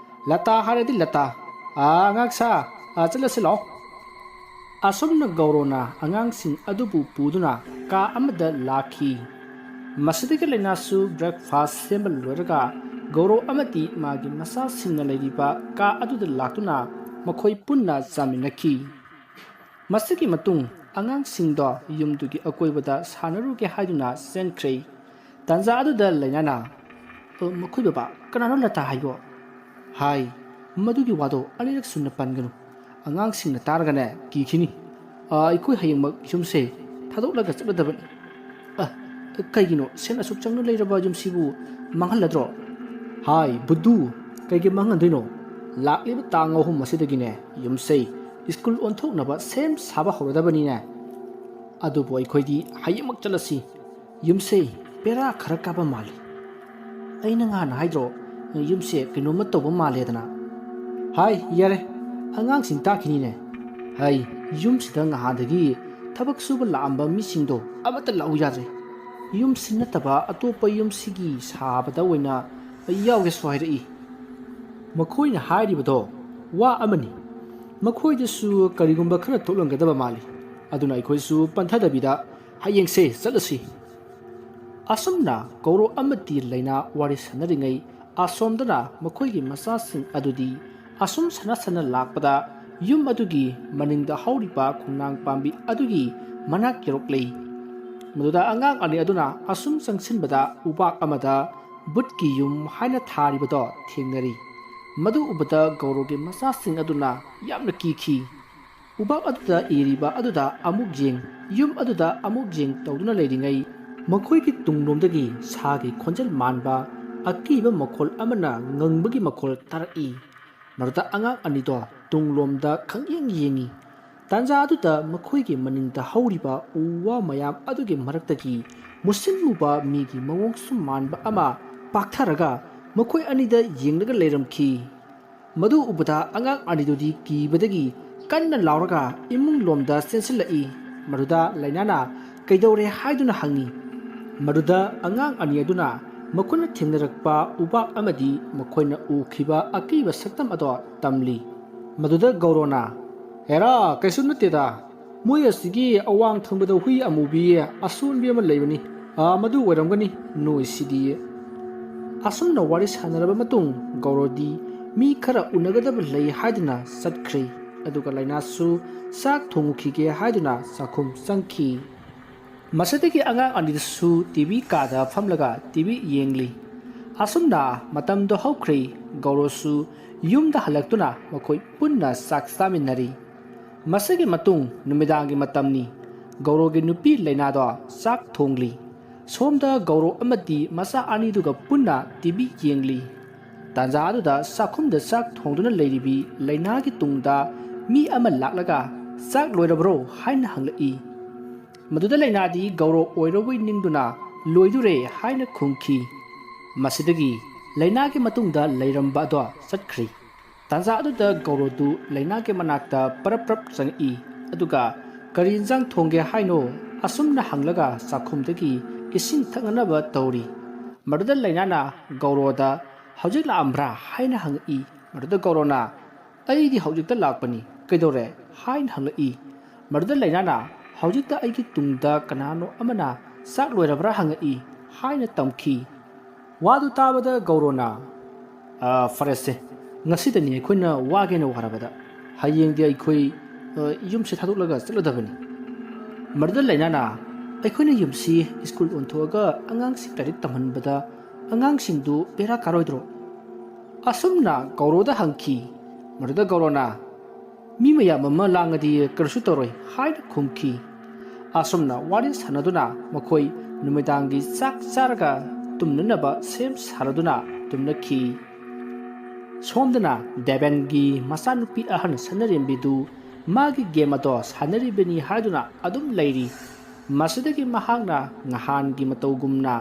ꯂꯇꯥ ꯍꯥꯏꯔꯗꯤ ꯂꯇꯥ ꯑꯉꯥꯡꯁꯥ ꯆꯠꯂꯁꯤ ꯂꯥꯛꯑꯣ ꯑꯁꯨꯝꯅ ꯒꯧꯔꯣꯅ ꯑꯉꯥꯡꯁꯤꯡ ꯑꯗꯨꯕꯨ ꯄꯨꯗꯨꯅ ꯀꯥ ꯑꯃꯗ ꯂꯥꯛꯈꯤ ꯃꯁꯤꯗꯒꯤ ꯂꯩꯅꯥꯁꯨ ꯕ꯭ꯔꯦꯛꯐꯥꯁꯠ ꯁꯦꯝꯕ ꯂꯣꯏꯔꯒ ꯒꯧꯔꯣ ꯑꯃꯗꯤ ꯃꯥꯒꯤ ꯃꯆꯥꯁꯤꯡꯅ ꯂꯩꯔꯤꯕ ꯀꯥ ꯑꯗꯨꯗ ꯂꯥꯛꯇꯨꯅ ꯃꯈꯣꯏ ꯄꯨꯟꯅ ꯆꯥꯃꯤꯟꯅꯈꯤ ꯃꯁꯤꯒꯤ ꯃꯇꯨꯡ ꯑꯉꯥꯡꯁꯤꯡꯗꯣ ꯌꯨꯝꯗꯨꯒꯤ ꯑꯀꯣꯏꯕꯗ ꯁꯥꯟꯅꯔꯨꯒꯦ ꯍꯥꯏꯗꯨꯅ ꯆꯦꯟꯈ꯭ꯔꯦ ꯇꯥꯟꯖꯥ ꯑꯗꯨꯗ ꯂꯩꯅꯥꯅ ꯃꯈꯣꯏ ꯕꯕꯥ ꯀꯅꯥꯅꯣ ꯂꯇꯥ ꯍꯥꯏꯕꯣ ꯍꯥꯏ ꯃꯗꯨꯒꯤ ꯋꯥꯗꯣ ꯑꯅꯤꯔꯛ ꯁꯨꯅ ꯄꯟꯒꯅꯨ ꯑꯉꯥꯡꯁꯤꯡꯅ ꯇꯥꯔꯒꯅꯦ ꯀꯤꯈꯤꯅꯤ ꯑꯩꯈꯣꯏ ꯍꯌꯦꯡꯃꯛ ꯌꯨꯝꯁꯦ ꯊꯥꯗꯣꯛꯂꯒ ꯆꯠꯂꯗꯕꯅꯤ ꯀꯩꯒꯤꯅꯣ ꯁꯦꯟ ꯑꯁꯨꯛ ꯆꯪꯅ ꯂꯩꯔꯕ ꯌꯨꯝꯁꯤꯕꯨ ꯃꯥꯡꯍꯜꯂꯗ꯭ꯔꯣ ꯍꯥꯏ ꯕꯨꯗꯨ ꯀꯩꯒꯤ ꯃꯥꯡꯍꯟꯗꯣꯏꯅꯣ ꯂꯥꯛꯂꯤꯕ ꯇꯥꯡ 3 ꯑꯁꯤꯗꯒꯤꯅꯦ ꯌꯨꯝꯁꯦ ꯁ꯭ꯀꯨꯜ ꯑꯣꯟꯊꯣꯛꯅꯕ ꯁꯦꯝ ꯁꯥꯕ ꯍꯧꯔꯗꯕꯅꯤꯅꯦ ꯑꯗꯨꯕꯨ ꯑꯩꯈꯣꯏꯗꯤ ꯍꯌꯦꯡꯃꯛ ꯆꯠꯂꯁꯤ ꯌꯨꯝꯁꯦ ꯕꯦꯔꯥ ꯈꯔ ꯀꯥꯕ ꯃꯥꯜꯂꯤ ꯑꯩꯅ ꯉꯍꯥꯟ ꯍꯥꯏꯗ꯭ꯔꯣ ꯌꯨꯝꯁꯦ ꯀꯩꯅꯣꯝꯃ ꯇꯧꯕ ꯃꯥꯜꯂꯦꯗꯅ ꯍꯥꯏ ꯌꯥꯔꯦ ꯑꯉꯥꯡꯁꯤꯡ ꯇꯥꯈꯤꯅꯤꯅꯦ ꯌꯨꯝꯁꯤꯗ ꯉꯍꯥꯟꯗꯒꯤ ꯊꯕꯛ ꯁꯨꯕ ꯂꯥꯛꯑꯝꯕ ꯃꯤꯁꯤꯡꯗꯣ ꯑꯃꯠꯇ ꯂꯥꯛꯎ ꯌꯥꯗ꯭ꯔꯦ ꯌꯨꯝꯁꯤ ꯅꯠꯇꯕ ꯑꯇꯣꯞꯄ ꯌꯨꯝꯁꯤꯒꯤ ꯁꯥꯕꯗ ꯑꯣꯏꯅ ꯑꯩ ꯌꯥꯎꯒꯦꯁꯨ ꯍꯥꯏꯔꯛꯏ꯫ ꯃꯈꯣꯏꯅ ꯍꯥꯏꯔꯤꯕꯗꯣ ꯋꯥ ꯑꯃꯅꯤ, ꯃꯈꯣꯏꯗꯁꯨ ꯀꯔꯤꯒꯨꯝꯕ ꯈꯔ ꯊꯣꯛꯂꯝꯒꯗꯕ ꯃꯥꯜꯂꯤ꯫ ꯑꯗꯨꯅ ꯑꯩꯈꯣꯏꯁꯨ ꯄꯟꯊꯗꯕꯤꯗ ꯍꯌꯦꯡꯁꯦ ꯆꯠꯂꯁꯤ꯫ ꯑꯁꯨꯝꯅ ꯀꯧꯔꯣ ꯑꯃꯗꯤ ꯂꯩꯅꯥ ꯋꯥꯔꯤ ꯁꯥꯟꯅꯔꯤꯉꯩ ꯑꯁꯣꯝꯗꯅ ꯃꯈꯣꯏꯒꯤ ꯃꯆꯥꯁꯤꯡ ꯑꯗꯨꯗꯤ ꯑꯁꯨꯝ ꯁꯥꯟꯅ ꯂꯥꯛꯄꯗ ꯌꯨꯝ ꯑꯗꯨꯒꯤ ꯃꯅꯤꯡꯗ ꯍꯧꯔꯤꯕ ꯈꯣꯡꯅꯥꯡ ꯄꯥꯝꯕꯤ ꯑꯗꯨꯒꯤ ꯃꯅꯥꯛ ꯌꯧꯔꯛꯂꯦ꯫ ꯃꯗꯨꯗ ꯑꯉꯥꯡ ꯑꯅꯤ ꯑꯗꯨꯅ ꯑꯁꯨꯝ ꯆꯪꯁꯤꯟꯕꯗ ꯎꯄꯥꯛ ꯑꯃꯗ ꯕꯨꯠꯀꯤ ꯌꯨꯝ ꯍꯥꯏꯅ ꯊꯥꯔꯤꯕꯗꯣ ꯊꯦꯡꯅꯔꯤ꯫ ꯃꯗꯨ ꯎꯕꯗ ꯒꯧꯔꯣꯒꯤ ꯃꯆꯥꯁꯤꯡ ꯑꯗꯨꯅ ꯌꯥꯝꯅ ꯀꯤꯈꯤ꯫ ꯎꯄꯥꯛ ꯑꯗꯨꯗ ꯏꯔꯤꯕ ꯑꯗꯨꯗ ꯑꯃꯨꯛ ꯌꯦꯡ, ꯌꯨꯝ ꯑꯗꯨꯗ ꯑꯃꯨꯛ ꯌꯦꯡ ꯇꯧꯗꯨꯅ ꯂꯩꯔꯤꯉꯩ ꯃꯈꯣꯏꯒꯤ ꯇꯨꯡꯂꯣꯝꯗꯒꯤ ꯁꯥꯒꯤ ꯈꯣꯟꯖꯦꯜ ꯃꯥꯟꯕ ꯑꯀꯤꯕ ꯃꯈꯣꯜ ꯑꯃꯅ ꯉꯪꯕꯒꯤ ꯃꯈꯣꯜ ꯇꯥꯔꯛꯏ꯫ ꯃꯗꯨꯗ ꯑꯉꯥꯡ ꯑꯅꯤꯗꯣ ꯇꯨꯡꯂꯣꯝꯗ ꯈꯪꯌꯦꯡ ꯌꯦꯡꯉꯤ꯫ ꯇꯥꯟꯖꯥ ꯑꯗꯨꯗ ꯃꯈꯣꯏꯒꯤ ꯃꯅꯤꯡꯗ ꯍꯧꯔꯤꯕ ꯎ ꯋꯥ ꯃꯌꯥꯝ ꯑꯗꯨꯒꯤ ꯃꯔꯛꯇꯒꯤ ꯃꯨꯁꯤꯟ ꯃꯨꯕ ꯃꯤꯒꯤ ꯃꯑꯣꯡꯁꯨ ꯃꯥꯟꯕ ꯑꯃ ꯄꯥꯛꯊꯔꯒ ꯃꯈꯣꯏ ꯑꯅꯤꯗ ꯌꯦꯡꯂꯒ ꯂꯩꯔꯝꯈꯤ꯫ ꯃꯗꯨ ꯎꯕꯗ ꯑꯉꯥꯡ ꯑꯅꯤꯗꯨꯗꯤ ꯀꯤꯕꯗꯒꯤ ꯀꯟꯅ ꯂꯥꯎꯔꯒ ꯏꯃꯨꯡ ꯂꯣꯝꯗ ꯆꯦꯟꯁꯤꯜꯂꯛꯏ꯫ ꯃꯗꯨꯗ ꯂꯩꯅꯥꯅ ꯀꯩꯗꯧꯔꯦ ꯍꯥꯏꯗꯨꯅ ꯍꯪꯉꯤ꯫ ꯃꯗꯨꯗ ꯑꯉꯥꯡ ꯑꯅꯤ ꯑꯗꯨꯅ ꯃꯈꯣꯏꯅ ꯊꯦꯡꯅꯔꯛꯄ ꯎꯄꯥꯛ ꯑꯃꯗꯤ ꯃꯈꯣꯏꯅ ꯎꯈꯤꯕ ꯑꯀꯤꯕ ꯁꯛꯇꯝ ꯑꯗꯣ ꯇꯝꯂꯤ꯫ ꯃꯗꯨꯗ ꯒꯧꯔꯣꯅ, "ꯍꯦꯔꯥ, ꯀꯩꯁꯨ ꯅꯠꯇꯦꯗ, ꯃꯣꯏ ꯑꯁꯤꯒꯤ ꯑꯋꯥꯡ ꯊꯪꯕꯗ ꯍꯨꯏ ꯑꯃꯨꯕꯤ ꯑꯁꯣꯟꯕꯤ ꯑꯃ ꯂꯩꯕꯅꯤ, ꯃꯗꯨ ꯑꯣꯏꯔꯝꯒꯅꯤ ꯅꯣꯏꯁꯤꯗꯤ"꯫ ꯑꯁꯨꯝꯅ ꯋꯥꯔꯤ ꯁꯥꯟꯅꯔꯕ ꯃꯇꯨꯡ ꯒꯧꯔꯣꯗꯤ ꯃꯤ ꯈꯔ ꯎꯅꯒꯗꯕ ꯂꯩ ꯍꯥꯏꯗꯨꯅ ꯆꯠꯈ꯭ꯔꯦ꯫ ꯑꯗꯨꯒ ꯂꯩꯅꯥꯁꯨ ꯆꯥꯛ ꯊꯣꯡꯉꯨꯈꯤꯒꯦ ꯍꯥꯏꯗꯨꯅ ꯆꯥꯛꯈꯨꯝ ꯆꯪꯈꯤ꯫ ꯃꯁꯤꯗꯒꯤ ꯑꯉꯥꯡ ꯑꯅꯤꯗꯨꯁꯨ ꯇꯤꯚꯤ ꯀꯥꯗ ꯐꯝꯂꯒ ꯇꯤꯚꯤ ꯌꯦꯡꯂꯤ꯫ ꯑꯁꯨꯝꯅ ꯃꯇꯝꯗꯣ ꯍꯧꯈ꯭ꯔꯦ꯫ ꯒꯧꯔꯣꯁꯨ ꯌꯨꯝꯗ ꯍꯜꯂꯛꯇꯨꯅ ꯃꯈꯣꯏ ꯄꯨꯟꯅ ꯆꯥꯛ ꯆꯥꯃꯤꯟꯅꯔꯤ꯫ ꯃꯁꯤꯒꯤ ꯃꯇꯨꯡ ꯅꯨꯃꯤꯗꯥꯡꯒꯤ ꯃꯇꯝꯅꯤ꯫ ꯒꯧꯔꯣꯒꯤ ꯅꯨꯄꯤ ꯂꯩꯅꯥꯗꯣ ꯆꯥꯛ ꯊꯣꯡꯂꯤ꯫ ꯁꯣꯝꯗ ꯒꯧꯔꯣ ꯑꯃꯗꯤ ꯃꯆꯥ ꯑꯅꯤꯗꯨꯒ ꯄꯨꯟꯅ ꯇꯤꯚꯤ ꯌꯦꯡꯂꯤ꯫ ꯇꯥꯟꯖꯥ ꯑꯗꯨꯗ ꯆꯥꯛꯈꯨꯝꯗ ꯆꯥꯛ ꯊꯣꯡꯗꯨꯅ ꯂꯩꯔꯤꯕꯤ ꯂꯩꯅꯥꯒꯤ ꯇꯨꯡꯗ ꯃꯤ ꯑꯃ ꯂꯥꯛꯂꯒ "ꯆꯥꯛ ꯂꯣꯏꯔꯕ꯭ꯔꯣ" ꯍꯥꯏꯅ ꯍꯪꯂꯛꯏ꯫ ꯃꯗꯨꯗ ꯂꯩꯅꯥꯗꯤ ꯒꯧꯔꯣ ꯑꯣꯏꯔꯕꯣꯏ ꯅꯤꯡꯗꯨꯅ "ꯂꯣꯏꯗꯨꯔꯦ" ꯍꯥꯏꯅ ꯈꯨꯝꯈꯤ꯫ ꯃꯁꯤꯗꯒꯤ ꯂꯩꯅꯥꯒꯤ ꯃꯇꯨꯡꯗ ꯂꯩꯔꯝꯕ ꯑꯗꯣ ꯆꯠꯈ꯭ꯔꯦ꯫ ꯇꯥꯟꯖꯥ ꯑꯗꯨꯗ ꯒꯧꯔꯣꯗꯨ ꯂꯩꯅꯥꯒꯤ ꯃꯅꯥꯛꯇ ꯄꯔꯞ ꯆꯪꯉꯛꯏ꯫ ꯑꯗꯨꯒ "ꯀꯔꯤ ꯏꯟꯖꯥꯡ ꯊꯣꯡꯒꯦ ꯍꯥꯏꯅꯣ" ꯑꯁꯨꯝꯅ ꯍꯪꯂꯒ ꯆꯥꯛꯈꯨꯝꯗꯒꯤ ꯏꯁꯤꯡ ꯊꯛꯅꯅꯕ ꯇꯧꯔꯤ꯫ ꯃꯗꯨꯗ ꯂꯩꯅꯥꯅ ꯒꯧꯔꯣꯗ "ꯍꯧꯖꯤꯛ ꯂꯥꯛꯑꯝꯕ꯭ꯔꯥ" ꯍꯥꯏꯅ ꯍꯪꯉꯛꯏ꯫ ꯃꯗꯨꯗ ꯒꯧꯔꯣꯅ "ꯑꯩꯗꯤ ꯍꯧꯖꯤꯛꯇ ꯂꯥꯛꯄꯅꯤ, ꯀꯩꯗꯧꯔꯦ" ꯍꯥꯏꯅ ꯍꯪꯂꯛꯏ꯫ ꯃꯗꯨꯗ ꯂꯩꯅꯥꯅ "ꯍꯧꯖꯤꯛꯇ ꯑꯩꯒꯤ ꯇꯨꯡꯗ ꯀꯅꯥꯅꯣ ꯑꯃꯅ 'ꯆꯥꯛ ꯂꯣꯏꯔꯕ꯭ꯔꯥ' ꯍꯪꯉꯛꯏ" ꯍꯥꯏꯅ ꯇꯝꯈꯤ꯫ ꯋꯥꯗꯨ ꯇꯥꯕꯗ ꯒꯧꯔꯣꯅ "ꯐꯔꯦꯁꯦ, ꯉꯁꯤꯗꯅꯤ ꯑꯩꯈꯣꯏꯅ ꯋꯥꯒꯦꯅ ꯋꯥꯔꯕꯗ, ꯍꯌꯦꯡꯗꯤ ꯑꯩꯈꯣꯏ ꯌꯨꯝꯁꯦ ꯊꯥꯗꯣꯛꯂꯒ ꯆꯠꯂꯗꯕꯅꯤ"꯫ ꯃꯗꯨꯗ ꯂꯩꯅꯥꯅ "ꯑꯩꯈꯣꯏꯅ ꯌꯨꯝꯁꯤ ꯁ꯭ꯀꯨꯜ ꯑꯣꯟꯊꯣꯛꯑꯒ ꯑꯉꯥꯡꯁꯤꯡ ꯂꯥꯏꯔꯤꯛ ꯇꯝꯍꯟꯕꯗ ꯑꯉꯥꯡꯁꯤꯡꯗꯨ ꯕꯦꯔꯥ ꯀꯥꯔꯣꯏꯗ꯭ꯔꯣ" ꯑꯁꯨꯝꯅ ꯒꯧꯔꯣꯗ ꯍꯪꯈꯤ꯫ ꯃꯗꯨꯗ ꯒꯧꯔꯣꯅ "ꯃꯤ ꯃꯌꯥꯝ ꯑꯃ ꯂꯥꯡꯉꯗꯤ ꯀꯔꯤꯁꯨ ꯇꯧꯔꯣꯏ" ꯍꯥꯏꯅ ꯈꯨꯝꯈꯤ꯫ ꯑꯁꯨꯝꯅ ꯋꯥꯔꯤ ꯁꯥꯟꯅꯗꯨꯅ ꯃꯈꯣꯏ ꯅꯨꯃꯤꯗꯥꯡꯒꯤ ꯆꯥꯛ ꯆꯥꯔꯒ ꯇꯨꯝꯅꯅꯕ ꯁꯦꯝ ꯁꯥꯔꯗꯨꯅ ꯇꯨꯝꯅꯈꯤ꯫ ꯁꯣꯝꯗꯅ ꯗꯦꯕꯦꯟꯒꯤ ꯃꯆꯥꯅꯨꯄꯤ ꯑꯍꯟ ꯁꯅꯔꯦꯝꯕꯤꯗꯨ ꯃꯥꯒꯤ ꯒꯦꯝ ꯑꯗꯣ ꯁꯥꯟꯅꯔꯤꯕꯅꯤ ꯍꯥꯏꯗꯨꯅ ꯑꯗꯨꯝ ꯂꯩꯔꯤ꯫ ꯃꯁꯤꯗꯒꯤ ꯃꯍꯥꯛꯅ ꯅꯍꯥꯟꯒꯤ ꯃꯇꯧꯒꯨꯝꯅ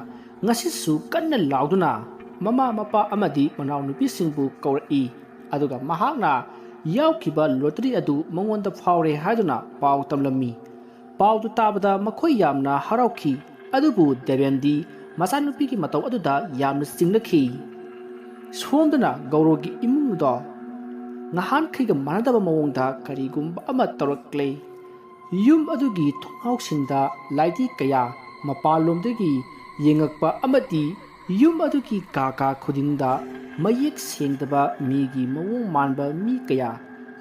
ꯉꯁꯤꯁꯨ ꯀꯟꯅ ꯂꯥꯎꯗꯨꯅ ꯃꯃꯥ ꯃꯄꯥ ꯑꯃꯗꯤ ꯃꯅꯥꯎꯅꯨꯄꯤꯁꯤꯡꯕꯨ ꯀꯧꯔꯛꯏ꯫ ꯑꯗꯨꯒ ꯃꯍꯥꯛꯅ ꯌꯥꯎꯈꯤꯕ ꯂꯣꯇꯔꯤ ꯑꯗꯨ ꯃꯉꯣꯟꯗ ꯐꯥꯎꯔꯦ ꯍꯥꯏꯗꯨꯅ ꯄꯥꯎ ꯇꯝꯂꯝꯃꯤ꯫ ꯄꯥꯎꯗꯨ ꯇꯥꯕꯗ ꯃꯈꯣꯏ ꯌꯥꯝꯅ ꯍꯔꯥꯎꯈꯤ꯫ ꯑꯗꯨꯕꯨ ꯗꯦꯕꯦꯟꯗꯤ ꯃꯆꯥꯅꯨꯄꯤꯒꯤ ꯃꯇꯧ ꯑꯗꯨꯗ ꯌꯥꯝꯅ ꯆꯤꯡꯅꯈꯤ꯫ ꯁꯣꯝꯗꯅ ꯒꯧꯔꯣꯒꯤ ꯏꯃꯨꯡꯗꯣ ꯅꯍꯥꯟꯈꯩꯒ ꯃꯥꯟꯅꯗꯕ ꯃꯑꯣꯡꯗ ꯀꯔꯤꯒꯨꯝꯕ ꯑꯃ ꯇꯧꯔꯛꯂꯦ꯫ ꯌꯨꯝ ꯑꯗꯨꯒꯤ ꯊꯣꯡꯅꯥꯎꯁꯤꯡꯗ ꯂꯥꯏꯙꯤ ꯀꯌꯥ ꯃꯄꯥꯟꯂꯣꯝꯗꯒꯤ ꯌꯦꯡꯉꯛꯄ ꯑꯃꯗꯤ ꯌꯨꯝ ꯑꯗꯨꯒꯤ ꯀꯥ ꯈꯨꯗꯤꯡꯗ ꯃꯌꯦꯛ ꯁꯦꯡꯗꯕ ꯃꯤꯒꯤ ꯃꯑꯣꯡ ꯃꯥꯟꯕ ꯃꯤ ꯀꯌꯥ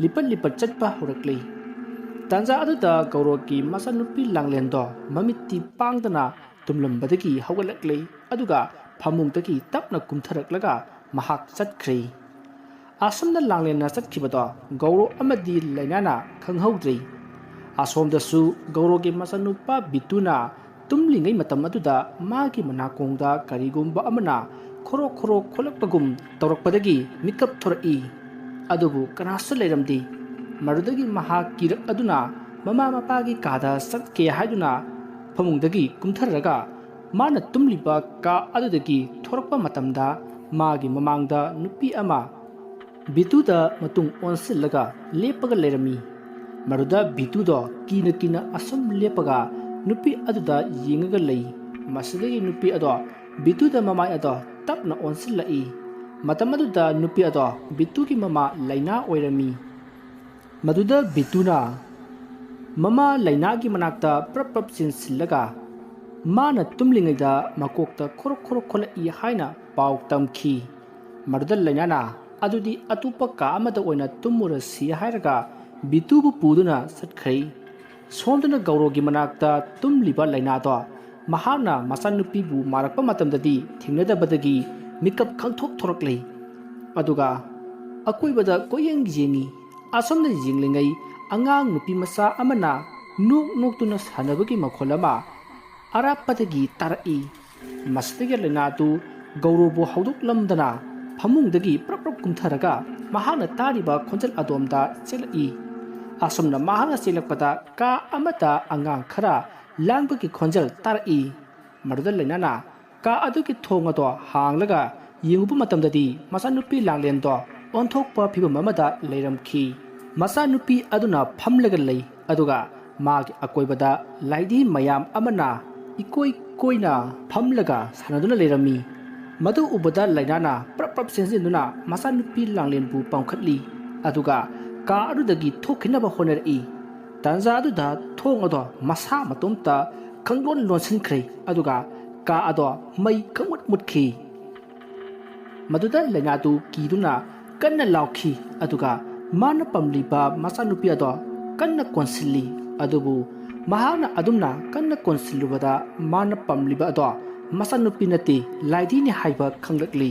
ꯂꯤꯄꯠ ꯆꯠꯄ ꯍꯧꯔꯛꯂꯦ꯫ ꯇꯥꯟꯖꯥ ꯑꯗꯨꯗ ꯒꯧꯔꯣꯒꯤ ꯃꯆꯥꯅꯨꯄꯤ ꯂꯥꯡꯂꯦꯟꯗꯣ ꯃꯃꯤꯠꯇꯤ ꯄꯥꯡꯗꯅ ꯇꯨꯝꯂꯝꯕꯗꯒꯤ ꯍꯧꯒꯠꯂꯛꯂꯦ꯫ ꯑꯗꯨꯒ ꯐꯃꯨꯡꯗꯒꯤ ꯇꯞꯅ ꯀꯨꯝꯊꯔꯛꯂꯒ ꯃꯍꯥꯛ ꯆꯠꯈ꯭ꯔꯦ꯫ ꯑꯁꯨꯝꯅ ꯂꯥꯡꯂꯦꯟꯅ ꯆꯠꯈꯤꯕꯗꯣ ꯒꯧꯔꯣ ꯑꯃꯗꯤ ꯂꯩꯅꯥꯅ ꯈꯪꯍꯧꯗ꯭ꯔꯦ꯫ ꯑꯁꯣꯝꯗꯁꯨ ꯒꯧꯔꯣꯒꯤ ꯃꯆꯥꯅꯨꯄꯥ ꯕꯤꯇꯨꯅ ꯇꯨꯝꯂꯤꯉꯩ ꯃꯇꯝ ꯑꯗꯨꯗ ꯃꯥꯒꯤ ꯃꯅꯥꯀꯣꯡꯗ ꯀꯔꯤꯒꯨꯝꯕ ꯑꯃꯅ ꯈꯣꯔꯣꯛ ꯈꯣꯠꯂꯛꯄꯒꯨꯝ ꯇꯧꯔꯛꯄꯗꯒꯤ ꯃꯤꯀꯞ ꯊꯣꯔꯛꯏ꯫ ꯑꯗꯨꯕꯨ ꯀꯅꯥꯁꯨ ꯂꯩꯔꯝꯗꯦ꯫ ꯃꯗꯨꯗꯒꯤ ꯃꯍꯥꯛ ꯀꯤꯔꯛꯑꯗꯨꯅ ꯃꯃꯥ ꯃꯄꯥꯒꯤ ꯀꯥꯗ ꯆꯠꯀꯦ ꯍꯥꯏꯗꯨꯅ ꯐꯃꯨꯡꯗꯒꯤ ꯀꯨꯝꯊꯔꯒ ꯃꯥꯅ ꯇꯨꯝꯂꯤꯕ ꯀꯥ ꯑꯗꯨꯗꯒꯤ ꯊꯣꯔꯛꯄ ꯃꯇꯝꯗ ꯃꯥꯒꯤ ꯃꯃꯥꯡꯗ ꯅꯨꯄꯤ ꯑꯃ ꯕꯤꯇꯨꯗ ꯃꯇꯨꯡ ꯑꯣꯟꯁꯤꯜꯂꯒ ꯂꯦꯞꯄꯒ ꯂꯩꯔꯝꯃꯤ꯫ ꯃꯗꯨꯗ ꯕꯤꯇꯨꯗꯣ ꯀꯤꯅ ꯑꯁꯨꯝ ꯂꯦꯞꯄꯒ ꯅꯨꯄꯤ ꯑꯗꯨꯗ ꯌꯦꯡꯉꯒ ꯂꯩ꯫ ꯃꯁꯤꯗꯒꯤ ꯅꯨꯄꯤ ꯑꯗꯣ ꯕꯤꯇꯨꯗ ꯃꯃꯥꯏ ꯑꯗꯣ ꯇꯞꯅ ꯑꯣꯟꯁꯤꯜꯂꯛꯏ꯫ ꯃꯇꯝ ꯑꯗꯨꯗ ꯅꯨꯄꯤ ꯑꯗꯣ ꯕꯤꯇꯨꯒꯤ ꯃꯃꯥ ꯂꯩꯅꯥ ꯑꯣꯏꯔꯝꯃꯤ꯫ ꯃꯗꯨꯗ ꯕꯤꯇꯨꯅ ꯃꯃꯥ ꯂꯩꯅꯥꯒꯤ ꯃꯅꯥꯛꯇ ꯄ꯭ꯔꯞ ꯆꯦꯟꯁꯤꯜꯂꯒ ꯃꯥꯅ ꯇꯨꯝꯂꯤꯉꯩꯗ ꯃꯀꯣꯛꯇ ꯈꯣꯔꯣꯛ ꯈꯣꯠꯂꯛꯏ ꯍꯥꯏꯅ ꯄꯥꯎ ꯇꯝꯈꯤ꯫ ꯃꯗꯨꯗ ꯂꯩꯅꯥꯅ ꯑꯗꯨꯗꯤ ꯑꯇꯣꯞꯄ ꯀꯥ ꯑꯃꯗ ꯑꯣꯏꯅ ꯇꯨꯝꯃꯨꯔꯁꯤ ꯍꯥꯏꯔꯒ ꯕꯤꯇꯨꯕꯨ ꯄꯨꯗꯨꯅ ꯆꯠꯈ꯭ꯔꯦ꯫ ꯁꯣꯝꯗꯅ ꯒꯧꯔꯣꯒꯤ ꯃꯅꯥꯛꯇ ꯇꯨꯝꯂꯤꯕ ꯂꯩꯅꯥꯗꯣ ꯃꯍꯥꯛꯅ ꯃꯆꯥꯅꯨꯄꯤꯕꯨ ꯃꯥꯔꯛꯄ ꯃꯇꯝꯗꯗꯤ ꯊꯦꯡꯅꯗꯕꯗꯒꯤ ꯃꯤꯀꯞ ꯈꯪꯊꯣꯛ ꯊꯣꯔꯛꯂꯦ꯫ ꯑꯗꯨꯒ ꯑꯀꯣꯏꯕꯗ ꯀꯣꯏꯌꯦꯡ ꯌꯦꯡꯉꯤ꯫ ꯑꯁꯣꯝꯗ ꯌꯦꯡꯂꯤꯉꯩ ꯑꯉꯥꯡ ꯅꯨꯄꯤ ꯃꯆꯥ ꯑꯃꯅ ꯅꯣꯛꯇꯨꯅ ꯁꯥꯟꯅꯕꯒꯤ ꯃꯈꯣꯜ ꯑꯃ ꯑꯔꯥꯞꯄꯗꯒꯤ ꯇꯥꯔꯛꯏ꯫ ꯃꯁꯤꯗꯒꯤ ꯂꯩꯅꯥꯗꯨ ꯒꯧꯔꯣꯕꯨ ꯍꯧꯗꯣꯛꯂꯝꯗꯅ ꯐꯃꯨꯡꯗꯒꯤ ꯄ꯭ꯔꯞ ꯀꯨꯝꯊꯔꯒ ꯃꯍꯥꯛꯅ ꯇꯥꯔꯤꯕ ꯈꯣꯟꯖꯦꯜ ꯑꯗꯣꯝꯗ ꯆꯦꯜꯂꯛꯏ꯫ ꯑꯁꯨꯝꯅ ꯃꯍꯥꯛꯅ ꯆꯦꯜꯂꯛꯄꯗ ꯀꯥ ꯑꯃꯗ ꯑꯉꯥꯡ ꯈꯔ ꯂꯥꯡꯕꯒꯤ ꯈꯣꯟꯖꯦꯜ ꯇꯥꯔꯛꯏ꯫ ꯃꯗꯨꯗ ꯂꯩꯅꯥꯅ ꯀꯥ ꯑꯗꯨꯒꯤ ꯊꯣꯡ ꯑꯗꯣ ꯍꯥꯡꯂꯒ ꯌꯦꯡꯉꯨꯕ ꯃꯇꯝꯗꯗꯤ ꯃꯆꯥꯅꯨꯄꯤ ꯂꯥꯡꯂꯦꯟꯗꯣ ꯑꯣꯟꯊꯣꯛꯄ ꯐꯤꯕꯝ ꯑꯃꯗ ꯂꯩꯔꯝꯈꯤ꯫ ꯃꯆꯥꯅꯨꯄꯤ ꯑꯗꯨꯅ ꯐꯝꯂꯒ ꯂꯩ, ꯑꯗꯨꯒ ꯃꯥꯒꯤ ꯑꯀꯣꯏꯕꯗ ꯂꯥꯏꯙꯤ ꯃꯌꯥꯝ ꯑꯃꯅ ꯏꯀꯣꯏ ꯀꯣꯏꯅ ꯐꯝꯂꯒ ꯁꯥꯟꯅꯗꯨꯅ ꯂꯩꯔꯝꯃꯤ꯫ ꯃꯗꯨ ꯎꯕꯗ ꯂꯩꯅꯥꯅ ꯄ꯭ꯔꯞ ꯆꯦꯟꯁꯤꯟꯗꯨꯅ ꯃꯆꯥꯅꯨꯄꯤ ꯂꯥꯡꯂꯦꯟꯕꯨ ꯄꯥꯡꯈꯠꯂꯤ, ꯑꯗꯨꯒ ꯀꯥ ꯑꯗꯨꯗꯒꯤ ꯊꯣꯛꯈꯤꯅꯕ ꯍꯣꯠꯅꯔꯛꯏ꯫ ꯇꯥꯟꯖꯥ ꯑꯗꯨꯗ ꯊꯣꯡ ꯑꯗꯣ ꯃꯁꯥ ꯃꯇꯣꯝꯇ ꯈꯪꯂꯣꯟ ꯂꯣꯟꯁꯤꯟꯈ꯭ꯔꯦ, ꯑꯗꯨꯒ ꯀꯥ ꯑꯗꯣ ꯃꯩ ꯈꯪꯃꯨꯠ ꯃꯨꯠꯈꯤ꯫ ꯃꯗꯨꯗ ꯂꯩꯅꯥꯗꯨ ꯀꯤꯗꯨꯅ ꯀꯟꯅ ꯂꯥꯎꯈꯤ, ꯑꯗꯨꯒ ꯃꯥꯅ ꯄꯝꯂꯤꯕ ꯃꯆꯥꯅꯨꯄꯤ ꯑꯗꯣ ꯀꯟꯅ ꯀꯣꯟꯁꯤꯜꯂꯤ꯫ ꯑꯗꯨꯕꯨ ꯃꯍꯥꯛꯅ ꯑꯗꯨꯝꯅ ꯀꯟꯅ ꯀꯣꯟꯁꯤꯜꯂꯨꯕꯗ ꯃꯥꯅ ꯄꯝꯂꯤꯕ ꯑꯗꯣ ꯃꯆꯥꯅꯨꯄꯤ ꯅꯠꯇꯦ, ꯂꯥꯏꯙꯤꯅꯤ ꯍꯥꯏꯕ ꯈꯪꯂꯛꯂꯤ꯫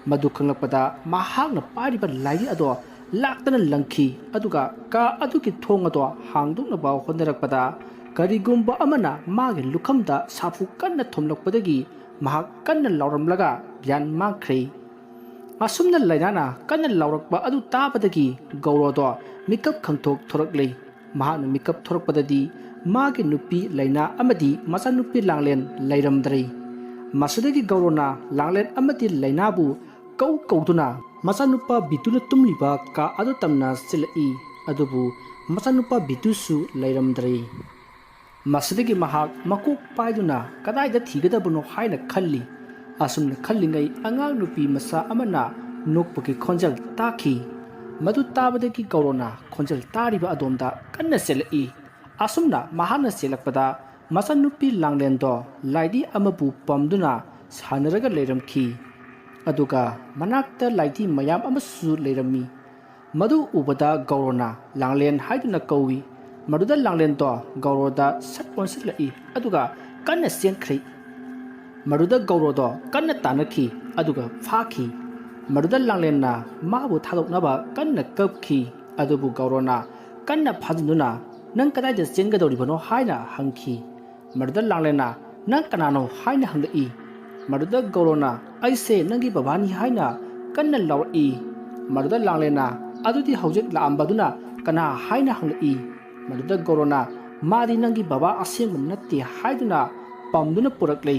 ꯃꯗꯨ ꯈꯪꯂꯛꯄꯗ ꯃꯍꯥꯛꯅ ꯄꯥꯏꯔꯤꯕ ꯂꯥꯏꯙꯤ ꯑꯗꯣ ꯂꯥꯛꯇꯅ ꯂꯪꯈꯤ, ꯑꯗꯨꯒ ꯀꯥ ꯑꯗꯨꯒꯤ ꯊꯣꯡ ꯑꯗꯣ ꯍꯥꯡꯗꯣꯛꯅꯕ ꯍꯣꯠꯅꯔꯛꯄꯗ ꯀꯔꯤꯒꯨꯝꯕ ꯑꯃꯅ ꯃꯥꯒꯤ ꯂꯨꯈꯝꯗ ꯁꯥꯐꯨ ꯀꯟꯅ ꯊꯣꯝꯂꯛꯄꯗꯒꯤ ꯃꯍꯥꯛ ꯀꯟꯅ ꯂꯥꯎꯔꯝꯂꯒ ꯒ꯭ꯌꯥꯟ ꯃꯥꯡꯈ꯭ꯔꯦ꯫ ꯑꯁꯨꯝꯅ ꯂꯩꯅꯥꯅ ꯀꯟꯅ ꯂꯥꯎꯔꯛꯄ ꯑꯗꯨ ꯇꯥꯕꯗꯒꯤ ꯒꯧꯔꯣꯗꯣ ꯃꯤꯀꯞ ꯈꯪꯊꯣꯛ ꯊꯣꯔꯛꯂꯦ꯫ ꯃꯍꯥꯛꯅ ꯃꯤꯀꯞ ꯊꯣꯔꯛꯄꯗꯗꯤ ꯃꯥꯒꯤ ꯅꯨꯄꯤ ꯂꯩꯅꯥ ꯑꯃꯗꯤ ꯃꯆꯥꯅꯨꯄꯤ ꯂꯥꯡꯂꯦꯟ ꯂꯩꯔꯝꯗ꯭ꯔꯦ꯫ ꯃꯁꯤꯗꯒꯤ ꯒꯧꯔꯣꯅ ꯂꯥꯡꯂꯦꯟ ꯑꯃꯗꯤ ꯂꯩꯅꯥꯕꯨ ꯀꯧꯗꯨꯅ ꯃꯆꯥꯅꯨꯄꯥ ꯕꯤꯇꯨꯅ ꯇꯨꯝꯂꯤꯕ ꯀꯥ ꯑꯗꯨ ꯇꯝꯅ ꯆꯦꯜꯂꯛꯏ, ꯑꯗꯨꯕꯨ ꯃꯆꯥꯅꯨꯄꯥ ꯕꯤꯇꯨꯁꯨ ꯂꯩꯔꯝꯗ꯭ꯔꯦ꯫ ꯃꯁꯤꯗꯒꯤ ꯃꯍꯥꯛ ꯃꯀꯣꯛ ꯄꯥꯏꯗꯨꯅ ꯀꯗꯥꯏꯗ ꯊꯤꯒꯗꯕꯅꯣ ꯍꯥꯏꯅ ꯈꯜꯂꯤ꯫ ꯑꯁꯨꯝꯅ ꯈꯜꯂꯤꯉꯩ ꯑꯉꯥꯡ ꯅꯨꯄꯤ ꯃꯆꯥ ꯑꯃꯅ ꯅꯣꯛꯄꯒꯤ ꯈꯣꯟꯖꯦꯜ ꯇꯥꯈꯤ꯫ ꯃꯗꯨ ꯇꯥꯕꯗꯒꯤ ꯒꯧꯔꯣꯅ ꯈꯣꯟꯖꯦꯜ ꯇꯥꯔꯤꯕ ꯑꯗꯣꯝꯗ ꯀꯟꯅ ꯆꯦꯜꯂꯛꯏ꯫ ꯑꯁꯨꯝꯅ ꯃꯍꯥꯛꯅ ꯆꯦꯜꯂꯛꯄꯗ ꯃꯆꯥꯅꯨꯄꯤ ꯂꯥꯡꯂꯦꯟꯗꯣ ꯂꯥꯏꯙꯤ ꯑꯃꯕꯨ ꯄꯝꯗꯨꯅ ꯁꯥꯟꯅꯔꯒ ꯂꯩꯔꯝꯈꯤ, ꯑꯗꯨꯒ ꯃꯅꯥꯛꯇ ꯂꯥꯏꯙꯤ ꯃꯌꯥꯝ ꯑꯃꯁꯨ ꯂꯩꯔꯝꯃꯤ꯫ ꯃꯗꯨ ꯎꯕꯗ ꯒꯧꯔꯣꯅ ꯂꯥꯡꯂꯦꯟ ꯍꯥꯏꯗꯨꯅ ꯀꯧꯏ꯫ ꯃꯗꯨꯗ ꯂꯥꯡꯂꯦꯟꯗꯣ ꯒꯧꯔꯣꯗ ꯁꯠ ꯑꯣꯟꯁꯤꯜꯂꯛꯏ, ꯑꯗꯨꯒ ꯀꯟꯅ ꯆꯦꯟꯈ꯭ꯔꯦ꯫ ꯃꯗꯨꯗ ꯒꯧꯔꯣꯗꯣ ꯀꯟꯅ ꯇꯥꯟꯅꯈꯤ, ꯑꯗꯨꯒ ꯐꯥꯈꯤ꯫ ꯃꯗꯨꯗ ꯂꯥꯡꯂꯦꯟꯅ ꯃꯥꯕꯨ ꯊꯥꯗꯣꯛꯅꯕ ꯀꯟꯅ ꯀꯞꯈꯤ, ꯑꯗꯨꯕꯨ ꯒꯧꯔꯣꯅ ꯀꯟꯅ ꯐꯥꯖꯤꯟꯗꯨꯅ ꯅꯪ ꯀꯗꯥꯏꯗ ꯆꯦꯟꯒꯗꯧꯔꯤꯕꯅꯣ ꯍꯥꯏꯅ ꯍꯪꯈꯤ꯫ ꯃꯗꯨꯗ ꯂꯥꯡꯂꯦꯟꯅ ꯅꯪ ꯀꯅꯥꯅꯣ ꯍꯥꯏꯅ ꯍꯪꯂꯛꯏ꯫ ꯃꯗꯨꯗ ꯒꯧꯔꯣꯅ ꯑꯩꯁꯦ ꯅꯪꯒꯤ ꯕꯕꯥꯅꯤ ꯍꯥꯏꯅ ꯀꯟꯅ ꯂꯥꯎꯔꯛꯏ꯫ ꯃꯗꯨꯗ ꯂꯥꯡꯂꯦꯟꯅ ꯑꯗꯨꯗꯤ ꯍꯧꯖꯤꯛ ꯂꯥꯛꯑꯝꯕꯗꯨꯅ ꯀꯅꯥ ꯍꯥꯏꯅ ꯍꯪꯂꯛꯏ꯫ ꯃꯗꯨꯗ ꯒꯧꯔꯣꯅ ꯃꯥꯗꯤ ꯅꯪꯒꯤ ꯕꯕꯥ ꯑꯁꯦꯡꯕ ꯅꯠꯇꯦ ꯍꯥꯏꯗꯨꯅ ꯄꯝꯗꯨꯅ ꯄꯨꯔꯛꯂꯦ꯫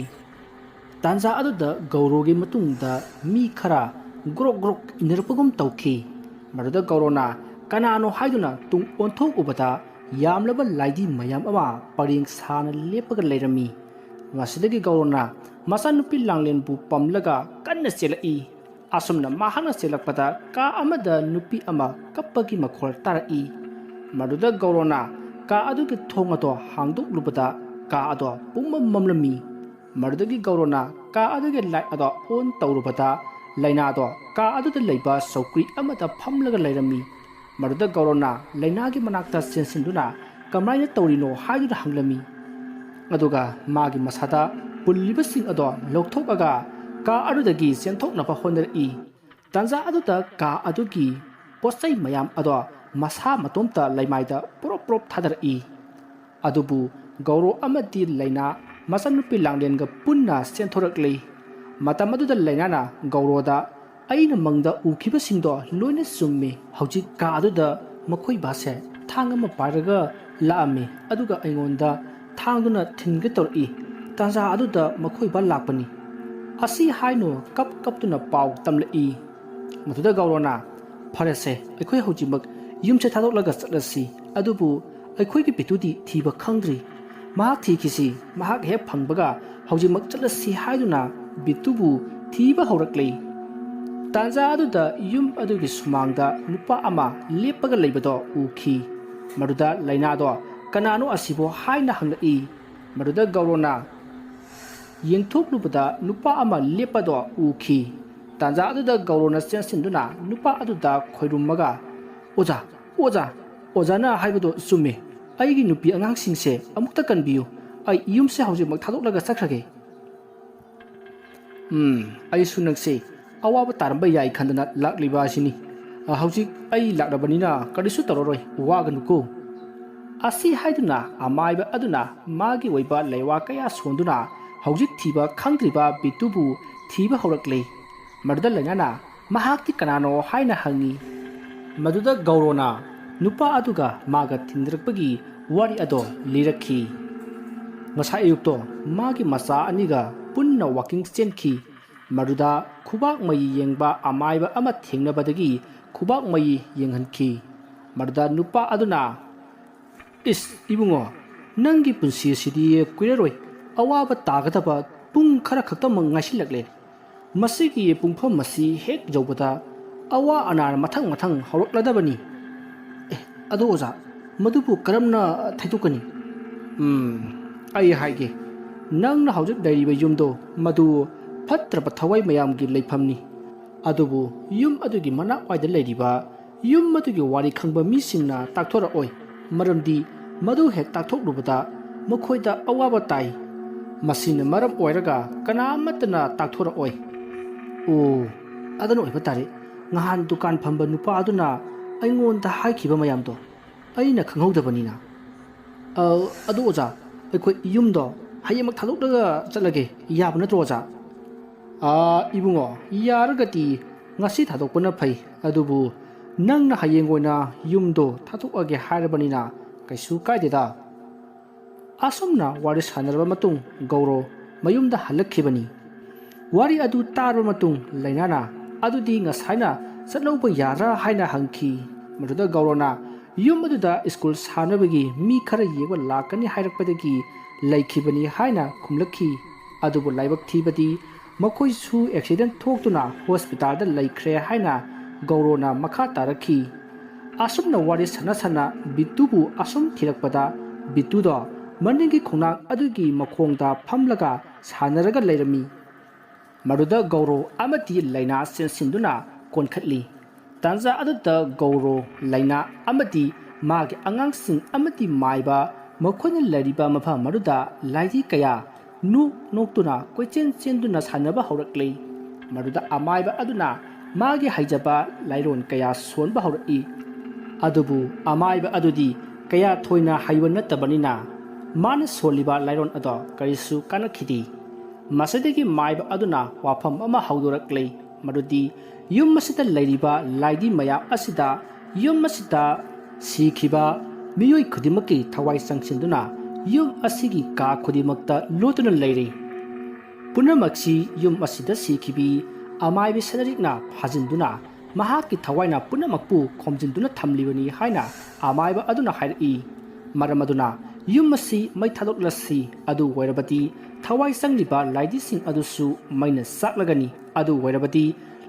ꯇꯥꯟꯖꯥ ꯑꯗꯨꯗ ꯒꯧꯔꯣꯒꯤ ꯃꯇꯨꯡꯗ ꯃꯤ ꯈꯔ ꯒ꯭ꯔꯣꯛ ꯏꯟꯅꯔꯛꯄꯒꯨꯝ ꯇꯧꯈꯤ꯫ ꯃꯗꯨꯗ ꯒꯧꯔꯣꯅ ꯀꯅꯥꯅꯣ ꯍꯥꯏꯗꯨꯅ ꯇꯨꯡ ꯑꯣꯟꯊꯣꯛꯎꯕꯗ ꯌꯥꯝꯂꯕ ꯂꯥꯏꯙꯤ ꯃꯌꯥꯝ ꯑꯃ ꯄꯔꯦꯡ ꯁꯥꯅ ꯂꯦꯞꯄꯒ ꯂꯩꯔꯝꯃꯤ꯫ ꯃꯁꯤꯗꯒꯤ ꯒꯧꯔꯣꯅ ꯃꯆꯥꯅꯨꯄꯤ ꯂꯥꯡꯂꯦꯟꯕꯨ ꯄꯝꯂꯒ ꯀꯟꯅ ꯆꯦꯜꯂꯛꯏ꯫ ꯑꯁꯨꯝꯅ ꯃꯍꯥꯛꯅ ꯆꯦꯜꯂꯛꯄꯗ ꯀꯥ ꯑꯃꯗ ꯅꯨꯄꯤ ꯑꯃ ꯀꯞꯄꯒꯤ ꯃꯈꯣꯜ ꯇꯥꯔꯛꯏ꯫ ꯃꯗꯨꯗ ꯒꯧꯔꯣꯅ ꯀꯥ ꯑꯗꯨꯒꯤ ꯊꯣꯡ ꯑꯗꯣ ꯍꯥꯡꯗꯣꯛꯂꯨꯕꯗ ꯀꯥ ꯑꯗꯣ ꯄꯨꯡꯃꯝ ꯃꯝꯂꯝꯃꯤ꯫ ꯃꯗꯨꯗꯒꯤ ꯒꯧꯔꯣꯅ ꯀꯥ ꯑꯗꯨꯒꯤ ꯂꯥꯏꯠ ꯑꯗꯣ ꯑꯣꯟ ꯇꯧꯔꯨꯕꯗ ꯂꯩꯅꯥꯗꯣ ꯀꯥ ꯑꯗꯨꯗ ꯂꯩꯕ ꯆꯧꯀ꯭ꯔꯤ ꯑꯃꯗ ꯐꯝꯂꯒ ꯂꯩꯔꯝꯃꯤ꯫ ꯃꯗꯨꯗ ꯒꯧꯔꯣꯅ ꯂꯩꯅꯥꯒꯤ ꯃꯅꯥꯛꯇ ꯆꯦꯟꯁꯤꯟꯗꯨꯅ ꯀꯃꯥꯏꯅ ꯇꯧꯔꯤꯅꯣ ꯍꯥꯏꯗꯨꯅ ꯍꯪꯂꯝꯃꯤ, ꯑꯗꯨꯒ ꯃꯥꯒꯤ ꯃꯁꯥꯗ ꯄꯨꯜꯂꯤꯕꯁꯤꯡ ꯑꯗꯣ ꯂꯧꯊꯣꯛꯑꯒ ꯀꯥ ꯑꯗꯨꯗꯒꯤ ꯆꯦꯟꯊꯣꯛꯅꯕ ꯍꯣꯠꯅꯔꯛꯏ꯫ ꯇꯥꯟꯖꯥ ꯑꯗꯨꯗ ꯀꯥ ꯑꯗꯨꯒꯤ ꯄꯣꯠꯆꯩ ꯃꯌꯥꯝ ꯑꯗꯣ ꯃꯁꯥ ꯃꯇꯣꯝꯇ ꯂꯩꯃꯥꯏꯗ ꯄ꯭ꯔꯣꯞ ꯊꯥꯗꯔꯛꯏ꯫ ꯑꯗꯨꯕꯨ ꯒꯧꯔꯣ ꯑꯃꯗꯤ ꯂꯩꯅꯥ ꯃꯆꯥꯅꯨꯄꯤ ꯂꯥꯡꯂꯦꯟꯒ ꯄꯨꯟꯅ ꯆꯦꯟꯊꯣꯔꯛꯂꯦ꯫ ꯃꯇꯝ ꯑꯗꯨꯗ ꯂꯩꯅꯥꯅ ꯒꯧꯔꯣꯗ ꯑꯩꯅ ꯃꯪꯗ ꯎꯈꯤꯕꯁꯤꯡꯗꯣ ꯂꯣꯏꯅ ꯆꯨꯝꯃꯤ꯫ ꯍꯧꯖꯤꯛ ꯀꯥ ꯑꯗꯨꯗ ꯃꯈꯣꯏ ꯕꯥꯁꯦ ꯊꯥꯡ ꯑꯃ ꯄꯥꯏꯔꯒ ꯂꯥꯛꯑꯝꯃꯤ, ꯑꯗꯨꯒ ꯑꯩꯉꯣꯟꯗ ꯊꯥꯡꯗꯨꯅ ꯊꯤꯟꯒꯦ ꯇꯧꯔꯛꯏ꯫ ꯇꯥꯟꯖꯥ ꯑꯗꯨꯗ ꯃꯈꯣꯏ ꯕꯥ ꯂꯥꯛꯄꯅꯤ꯫ ꯑꯁꯤ ꯍꯥꯏꯅꯨ ꯀꯞꯇꯨꯅ ꯄꯥꯎ ꯇꯝꯂꯛꯏ꯫ ꯃꯗꯨꯗ ꯒꯧꯔꯣꯅ ꯐꯔꯦꯁꯦ, ꯑꯩꯈꯣꯏ ꯍꯧꯖꯤꯛꯃꯛ ꯌꯨꯝꯁꯦ ꯊꯥꯗꯣꯛꯂꯒ ꯆꯠꯂꯁꯤ, ꯑꯗꯨꯕꯨ ꯑꯩꯈꯣꯏꯒꯤ ꯕꯤꯇꯨꯗꯤ ꯊꯤꯕ ꯈꯪꯗ꯭ꯔꯤ꯫ ꯃꯍꯥꯛ ꯊꯤꯈꯤꯁꯤ, ꯃꯍꯥꯛ ꯍꯦꯛ ꯐꯪꯕꯒ ꯍꯧꯖꯤꯛꯃꯛ ꯆꯠꯂꯁꯤ ꯍꯥꯏꯗꯨꯅ ꯕꯤꯠꯇꯨꯕꯨ ꯊꯤꯕ ꯍꯧꯔꯛꯂꯤ꯫ ꯇꯥꯟꯖꯥ ꯑꯗꯨꯗ ꯌꯨꯝ ꯑꯗꯨꯒꯤ ꯁꯨꯃꯥꯡꯗ ꯅꯨꯄꯥ ꯑꯃ ꯂꯦꯞꯄꯒ ꯂꯩꯕꯗꯣ ꯎꯈꯤ꯫ ꯃꯗꯨꯗ ꯂꯩꯅꯥꯗꯣ ꯀꯅꯥꯅꯣ ꯑꯁꯤꯕꯣ ꯍꯥꯏꯅ ꯍꯪꯂꯛꯏ꯫ ꯃꯗꯨꯗ ꯒꯧꯔꯣꯅ ꯌꯦꯡꯊꯣꯛꯂꯨꯕꯗ ꯅꯨꯄꯥ ꯑꯃ ꯂꯦꯞꯄꯗꯣ ꯎꯈꯤ꯫ ꯇꯥꯟꯖꯥ ꯑꯗꯨꯗ ꯒꯧꯔꯣꯅ ꯆꯦꯟꯁꯤꯟꯗꯨꯅ ꯅꯨꯄꯥ ꯑꯗꯨꯗ ꯈꯣꯏꯔꯨꯝꯃꯒ "ꯑꯣꯖꯥ, ꯑꯣꯖꯥ, ꯑꯣꯖꯥꯅ ꯍꯥꯏꯕꯗꯣ ꯆꯨꯝꯃꯦ. ꯑꯩꯒꯤ ꯅꯨꯄꯤ ꯑꯉꯥꯡꯁꯤꯡꯁꯦ ꯑꯃꯨꯛꯇ ꯀꯟꯕꯤꯌꯨ. ꯑꯩ ꯌꯨꯝꯁꯦ ꯍꯧꯖꯤꯛꯃꯛ ꯊꯥꯗꯣꯛꯂꯒ ꯆꯠꯈ꯭ꯔꯒꯦ." ꯑꯩꯁꯨ ꯅꯪꯁꯦ ꯑꯋꯥꯕ ꯇꯥꯔꯝꯕ ꯌꯥꯏ ꯈꯟꯗꯅ ꯂꯥꯛꯂꯤꯕ ꯑꯁꯤꯅꯤ. ꯍꯧꯖꯤꯛ ꯑꯩ ꯂꯥꯛꯂꯕꯅꯤꯅ ꯀꯔꯤꯁꯨ ꯇꯧꯔꯔꯣꯏ, ꯋꯥꯒꯅꯨꯀꯣ꯫ ꯑꯁꯤ ꯍꯥꯏꯗꯨꯅ ꯑꯃꯥꯏꯕ ꯑꯗꯨꯅ ꯃꯥꯒꯤ ꯑꯣꯏꯕ ꯂꯩꯋꯥ ꯀꯌꯥ ꯁꯣꯟꯗꯨꯅ ꯍꯧꯖꯤꯛ ꯊꯤꯕ ꯈꯪꯗ꯭ꯔꯤꯕ ꯕꯤꯠꯇꯨꯕꯨ ꯊꯤꯕ ꯍꯧꯔꯛꯂꯤ꯫ ꯃꯗꯨꯗ ꯂꯩꯅꯥꯅ ꯃꯍꯥꯛꯇꯤ ꯀꯅꯥꯅꯣ ꯍꯥꯏꯅ ꯍꯪꯉꯤ꯫ ꯃꯗꯨꯗ ꯒꯧꯔꯣꯅ ꯅꯨꯄꯥ ꯑꯗꯨꯒ ꯃꯥꯒ ꯊꯦꯡꯅꯔꯛꯄꯒꯤ ꯋꯥꯔꯤ ꯑꯗꯣ ꯂꯤꯔꯛꯈꯤ꯫ ꯉꯁꯥꯏ ꯑꯌꯨꯛꯇꯣ ꯃꯥꯒꯤ ꯃꯆꯥ ꯑꯅꯤꯒ ꯄꯨꯟꯅ ꯋꯥꯀꯤꯡ ꯆꯦꯟꯈꯤ꯫ ꯃꯗꯨꯗ ꯈꯨꯕꯥꯛ ꯃꯩ ꯌꯦꯡꯕ ꯑꯃꯥꯏꯕ ꯑꯃ ꯊꯦꯡꯅꯕꯗꯒꯤ ꯈꯨꯕꯥꯛ ꯃꯩ ꯌꯦꯡꯍꯟꯈꯤ꯫ ꯃꯗꯨꯗ ꯅꯨꯄꯥ ꯑꯗꯨꯅ "ꯏꯁ ꯏꯕꯨꯡꯉꯣ, ꯅꯪꯒꯤ ꯄꯨꯟꯁꯤ ꯑꯁꯤꯗꯤ ꯀꯨꯏꯔꯔꯣꯏ. ꯑꯋꯥꯕ ꯇꯥꯒꯗꯕ ꯄꯨꯡ ꯈꯔ ꯈꯛꯇꯃꯛ ꯉꯥꯏꯁꯤꯜꯂꯛꯂꯦ. ꯃꯁꯤꯒꯤ ꯄꯨꯡꯐꯝ ꯑꯁꯤ ꯍꯦꯛ ꯌꯧꯕꯗ ꯑꯋꯥ ꯑꯅꯥꯅ ꯃꯊꯪ ꯃꯊꯪ ꯍꯧꯔꯛꯂꯗꯕꯅꯤ." "ꯑꯗꯣ ꯑꯣꯖꯥ, ꯃꯗꯨꯕꯨ ꯀꯔꯝꯅ ꯊꯩꯗꯣꯛꯀꯅꯤ?" "ꯑꯩ ꯍꯥꯏꯒꯦ. ꯅꯪꯅ ꯍꯧꯖꯤꯛ ꯂꯩꯔꯤꯕ ꯌꯨꯝꯗꯣ ꯃꯗꯨ ꯐꯠꯇ꯭ꯔꯕ ꯊꯋꯥꯏ ꯃꯌꯥꯝꯒꯤ ꯂꯩꯐꯝꯅꯤ. ꯑꯗꯨꯕꯨ ꯌꯨꯝ ꯑꯗꯨꯒꯤ ꯃꯅꯥꯛꯋꯥꯏꯗ ꯂꯩꯔꯤꯕ ꯌꯨꯝ ꯑꯗꯨꯒꯤ ꯋꯥꯔꯤ ꯈꯪꯕ ꯃꯤꯁꯤꯡꯅ ꯇꯥꯛꯊꯣꯔꯛꯑꯣꯏ. ꯃꯔꯝꯗꯤ ꯃꯗꯨ ꯍꯦꯛ ꯇꯥꯛꯊꯣꯛꯂꯨꯕꯗ ꯃꯈꯣꯏꯗ ꯑꯋꯥꯕ ꯇꯥꯏ. ꯃꯁꯤꯅ ꯃꯔꯝ ꯑꯣꯏꯔꯒ ꯀꯅꯥꯃꯠꯇꯅ ꯇꯥꯛꯊꯣꯔꯛꯑꯣꯏ." "ꯑꯣ, ꯑꯗꯨꯅ ꯑꯣꯏꯕ ꯇꯥꯔꯦ. ꯅꯍꯥꯟ ꯗꯨꯀꯥꯟ ꯐꯝꯕ ꯅꯨꯄꯥ ꯑꯗꯨꯅ ꯑꯩꯉꯣꯟꯗ ꯍꯥꯏꯈꯤꯕ ꯃꯌꯥꯝꯗꯣ ꯑꯩꯅ ꯈꯪꯍꯧꯗꯕꯅꯤꯅ." "ꯑꯗꯣ ꯑꯣꯖꯥ, ꯑꯩꯈꯣꯏ ꯌꯨꯝꯗꯣ ꯍꯌꯦꯡꯃꯛ ꯊꯥꯗꯣꯛꯂꯒ ꯆꯠꯂꯒꯦ, ꯌꯥꯕ ꯅꯠꯇ꯭ꯔꯣ ꯑꯣꯖꯥ?" "ꯏꯕꯨꯡꯉꯣ, ꯌꯥꯔꯒꯗꯤ ꯉꯁꯤ ꯊꯥꯗꯣꯛꯄꯅ ꯐꯩ. ꯑꯗꯨꯕꯨ ꯅꯪꯅ ꯍꯌꯦꯡ ꯑꯣꯏꯅ ꯌꯨꯝꯗꯣ ꯊꯥꯗꯣꯛꯑꯒꯦ ꯍꯥꯏꯔꯕꯅꯤꯅ ꯀꯩꯁꯨ ꯀꯥꯏꯗꯦꯗ." ꯑꯁꯨꯝꯅ ꯋꯥꯔꯤ ꯁꯥꯟꯅꯔꯕ ꯃꯇꯨꯡ ꯒꯧꯔꯣ ꯃꯌꯨꯝꯗ ꯍꯜꯂꯛꯈꯤꯕꯅꯤ꯫ ꯋꯥꯔꯤ ꯑꯗꯨ ꯇꯥꯔꯕ ꯃꯇꯨꯡ ꯂꯩꯅꯥꯅ "ꯑꯗꯨꯗꯤ ꯉꯁꯥꯏꯅ ꯆꯠꯍꯧꯕ ꯌꯥꯗ꯭ꯔꯥ?" ꯍꯥꯏꯅ ꯍꯪꯈꯤ꯫ ꯃꯗꯨꯗ ꯒꯧꯔꯣꯅ ꯌꯨꯝ ꯑꯗꯨꯗ ꯁ꯭ꯀꯨꯜ ꯁꯥꯅꯕꯒꯤ ꯃꯤ ꯈꯔ ꯌꯦꯡꯕ ꯂꯥꯛꯀꯅꯤ ꯍꯥꯏꯔꯛꯄꯗꯒꯤ ꯂꯩꯈꯤꯕꯅꯤ ꯍꯥꯏꯅ ꯈꯨꯝꯂꯛꯈꯤ꯫ ꯑꯗꯨꯕꯨ ꯂꯥꯏꯕꯛ ꯊꯤꯕꯗꯤ ꯃꯈꯣꯏꯁꯨ ꯑꯦꯛꯁꯤꯗꯦꯟ ꯊꯣꯛꯇꯨꯅ ꯍꯣꯁꯄꯤꯇꯥꯜꯗ ꯂꯩꯈ꯭ꯔꯦ ꯍꯥꯏꯅ ꯒꯧꯔꯣꯅ ꯃꯈꯥ ꯇꯥꯔꯛꯈꯤ꯫ ꯑꯁꯨꯝꯅ ꯋꯥꯔꯤ ꯁꯥꯟꯅ ꯁꯥꯟꯅ ꯕꯤꯠꯇꯨꯕꯨ ꯑꯁꯨꯝ ꯊꯤꯔꯛꯄꯗ ꯕꯤꯠꯇꯨꯗꯣ ꯃꯅꯤꯡꯒꯤ ꯈꯣꯡꯅꯥꯡ ꯑꯗꯨꯒꯤ ꯃꯈꯣꯡꯗ ꯐꯝꯂꯒ ꯁꯥꯟꯅꯔꯒ ꯂꯩꯔꯝꯃꯤ꯫ ꯃꯗꯨꯗ ꯒꯧꯔꯣ ꯑꯃꯗꯤ ꯂꯩꯅꯥ ꯆꯦꯟꯁꯤꯟꯗꯨꯅ ꯀꯣꯟꯈꯠꯂꯤ꯫ ꯇꯥꯟꯖꯥ ꯑꯗꯨꯗ ꯒꯧꯔꯣ, ꯂꯩꯅꯥ ꯑꯃꯗꯤ ꯃꯥꯒꯤ ꯑꯉꯥꯡꯁꯤꯡ ꯑꯃꯗꯤ ꯃꯥꯏꯕ ꯃꯈꯣꯏꯅ ꯂꯩꯔꯤꯕ ꯃꯐꯝ ꯑꯗꯨꯗ ꯂꯥꯏꯙꯤ ꯀꯌꯥ ꯅꯣꯛꯇꯨꯅ ꯀꯣꯏꯆꯦꯟ ꯆꯦꯟꯗꯨꯅ ꯁꯥꯟꯅꯕ ꯍꯧꯔꯛꯂꯤ꯫ ꯃꯗꯨꯗ ꯑꯃꯥꯏꯕ ꯑꯗꯨꯅ ꯃꯥꯒꯤ ꯍꯩꯖꯕ ꯂꯥꯏꯔꯣꯟ ꯀꯌꯥ ꯁꯣꯟꯕ ꯍꯧꯔꯛꯏ꯫ ꯑꯗꯨꯕꯨ ꯑꯃꯥꯏꯕ ꯑꯗꯨꯗꯤ ꯀꯌꯥ ꯊꯣꯏꯅ ꯍꯩꯕ ꯅꯠꯇꯕꯅꯤꯅ ꯃꯥꯅ ꯁꯣꯜꯂꯤꯕ ꯂꯥꯏꯔꯣꯟ ꯑꯗꯣ ꯀꯔꯤꯁꯨ ꯀꯥꯟꯅꯈꯤꯗꯦ꯫ ꯃꯁꯤꯗꯒꯤ ꯃꯥꯏꯕ ꯑꯗꯨꯅ ꯋꯥꯐꯝ ꯑꯃ ꯍꯧꯗꯣꯔꯛꯂꯤ, ꯃꯗꯨꯗꯤ ꯌꯨꯝ ꯑꯁꯤꯗ ꯂꯩꯔꯤꯕ ꯂꯥꯏꯙꯤ ꯃꯌꯥꯝ ꯑꯁꯤꯗ ꯌꯨꯝ ꯑꯁꯤꯗ ꯁꯤꯈꯤꯕ ꯃꯤꯑꯣꯏ ꯈꯨꯗꯤꯡꯃꯛꯀꯤ ꯊꯋꯥꯏ ꯆꯪꯁꯤꯟꯗꯨꯅ ꯌꯨꯝ ꯑꯁꯤꯒꯤ ꯀꯥ ꯈꯨꯗꯤꯡꯃꯛꯇ ꯂꯣꯠꯇꯨꯅ ꯂꯩꯔꯤ꯫ ꯄꯨꯝꯅꯃꯛꯁꯤ ꯌꯨꯝ ꯑꯁꯤꯗ ꯁꯤꯈꯤꯕꯤ ꯑꯃꯥꯏꯕꯤ ꯁꯅꯔꯤꯛꯅ ꯐꯥꯖꯤꯟꯗꯨꯅ ꯃꯍꯥꯛꯀꯤ ꯊꯋꯥꯏꯅ ꯄꯨꯝꯅꯃꯛꯄꯨ ꯈꯣꯝꯖꯤꯟꯗꯨꯅ ꯊꯝꯂꯤꯕꯅꯤ ꯍꯥꯏꯅ ꯑꯃꯥꯏꯕ ꯑꯗꯨꯅ ꯍꯥꯏꯔꯛꯏ꯫ ꯃꯔꯝ ꯑꯗꯨꯅ ꯌꯨꯝ ꯑꯁꯤ ꯃꯩ ꯊꯥꯗꯣꯛꯂꯁꯤ. ꯑꯗꯨ ꯑꯣꯏꯔꯕꯗꯤ ꯊꯋꯥꯏ ꯆꯪꯂꯤꯕ ꯂꯥꯏꯙꯤꯁꯤꯡ ꯑꯗꯨꯁꯨ ꯃꯩꯅ ꯆꯥꯛꯂꯒꯅꯤ. ꯑꯗꯨ ꯑꯣꯏꯔꯕꯗꯤ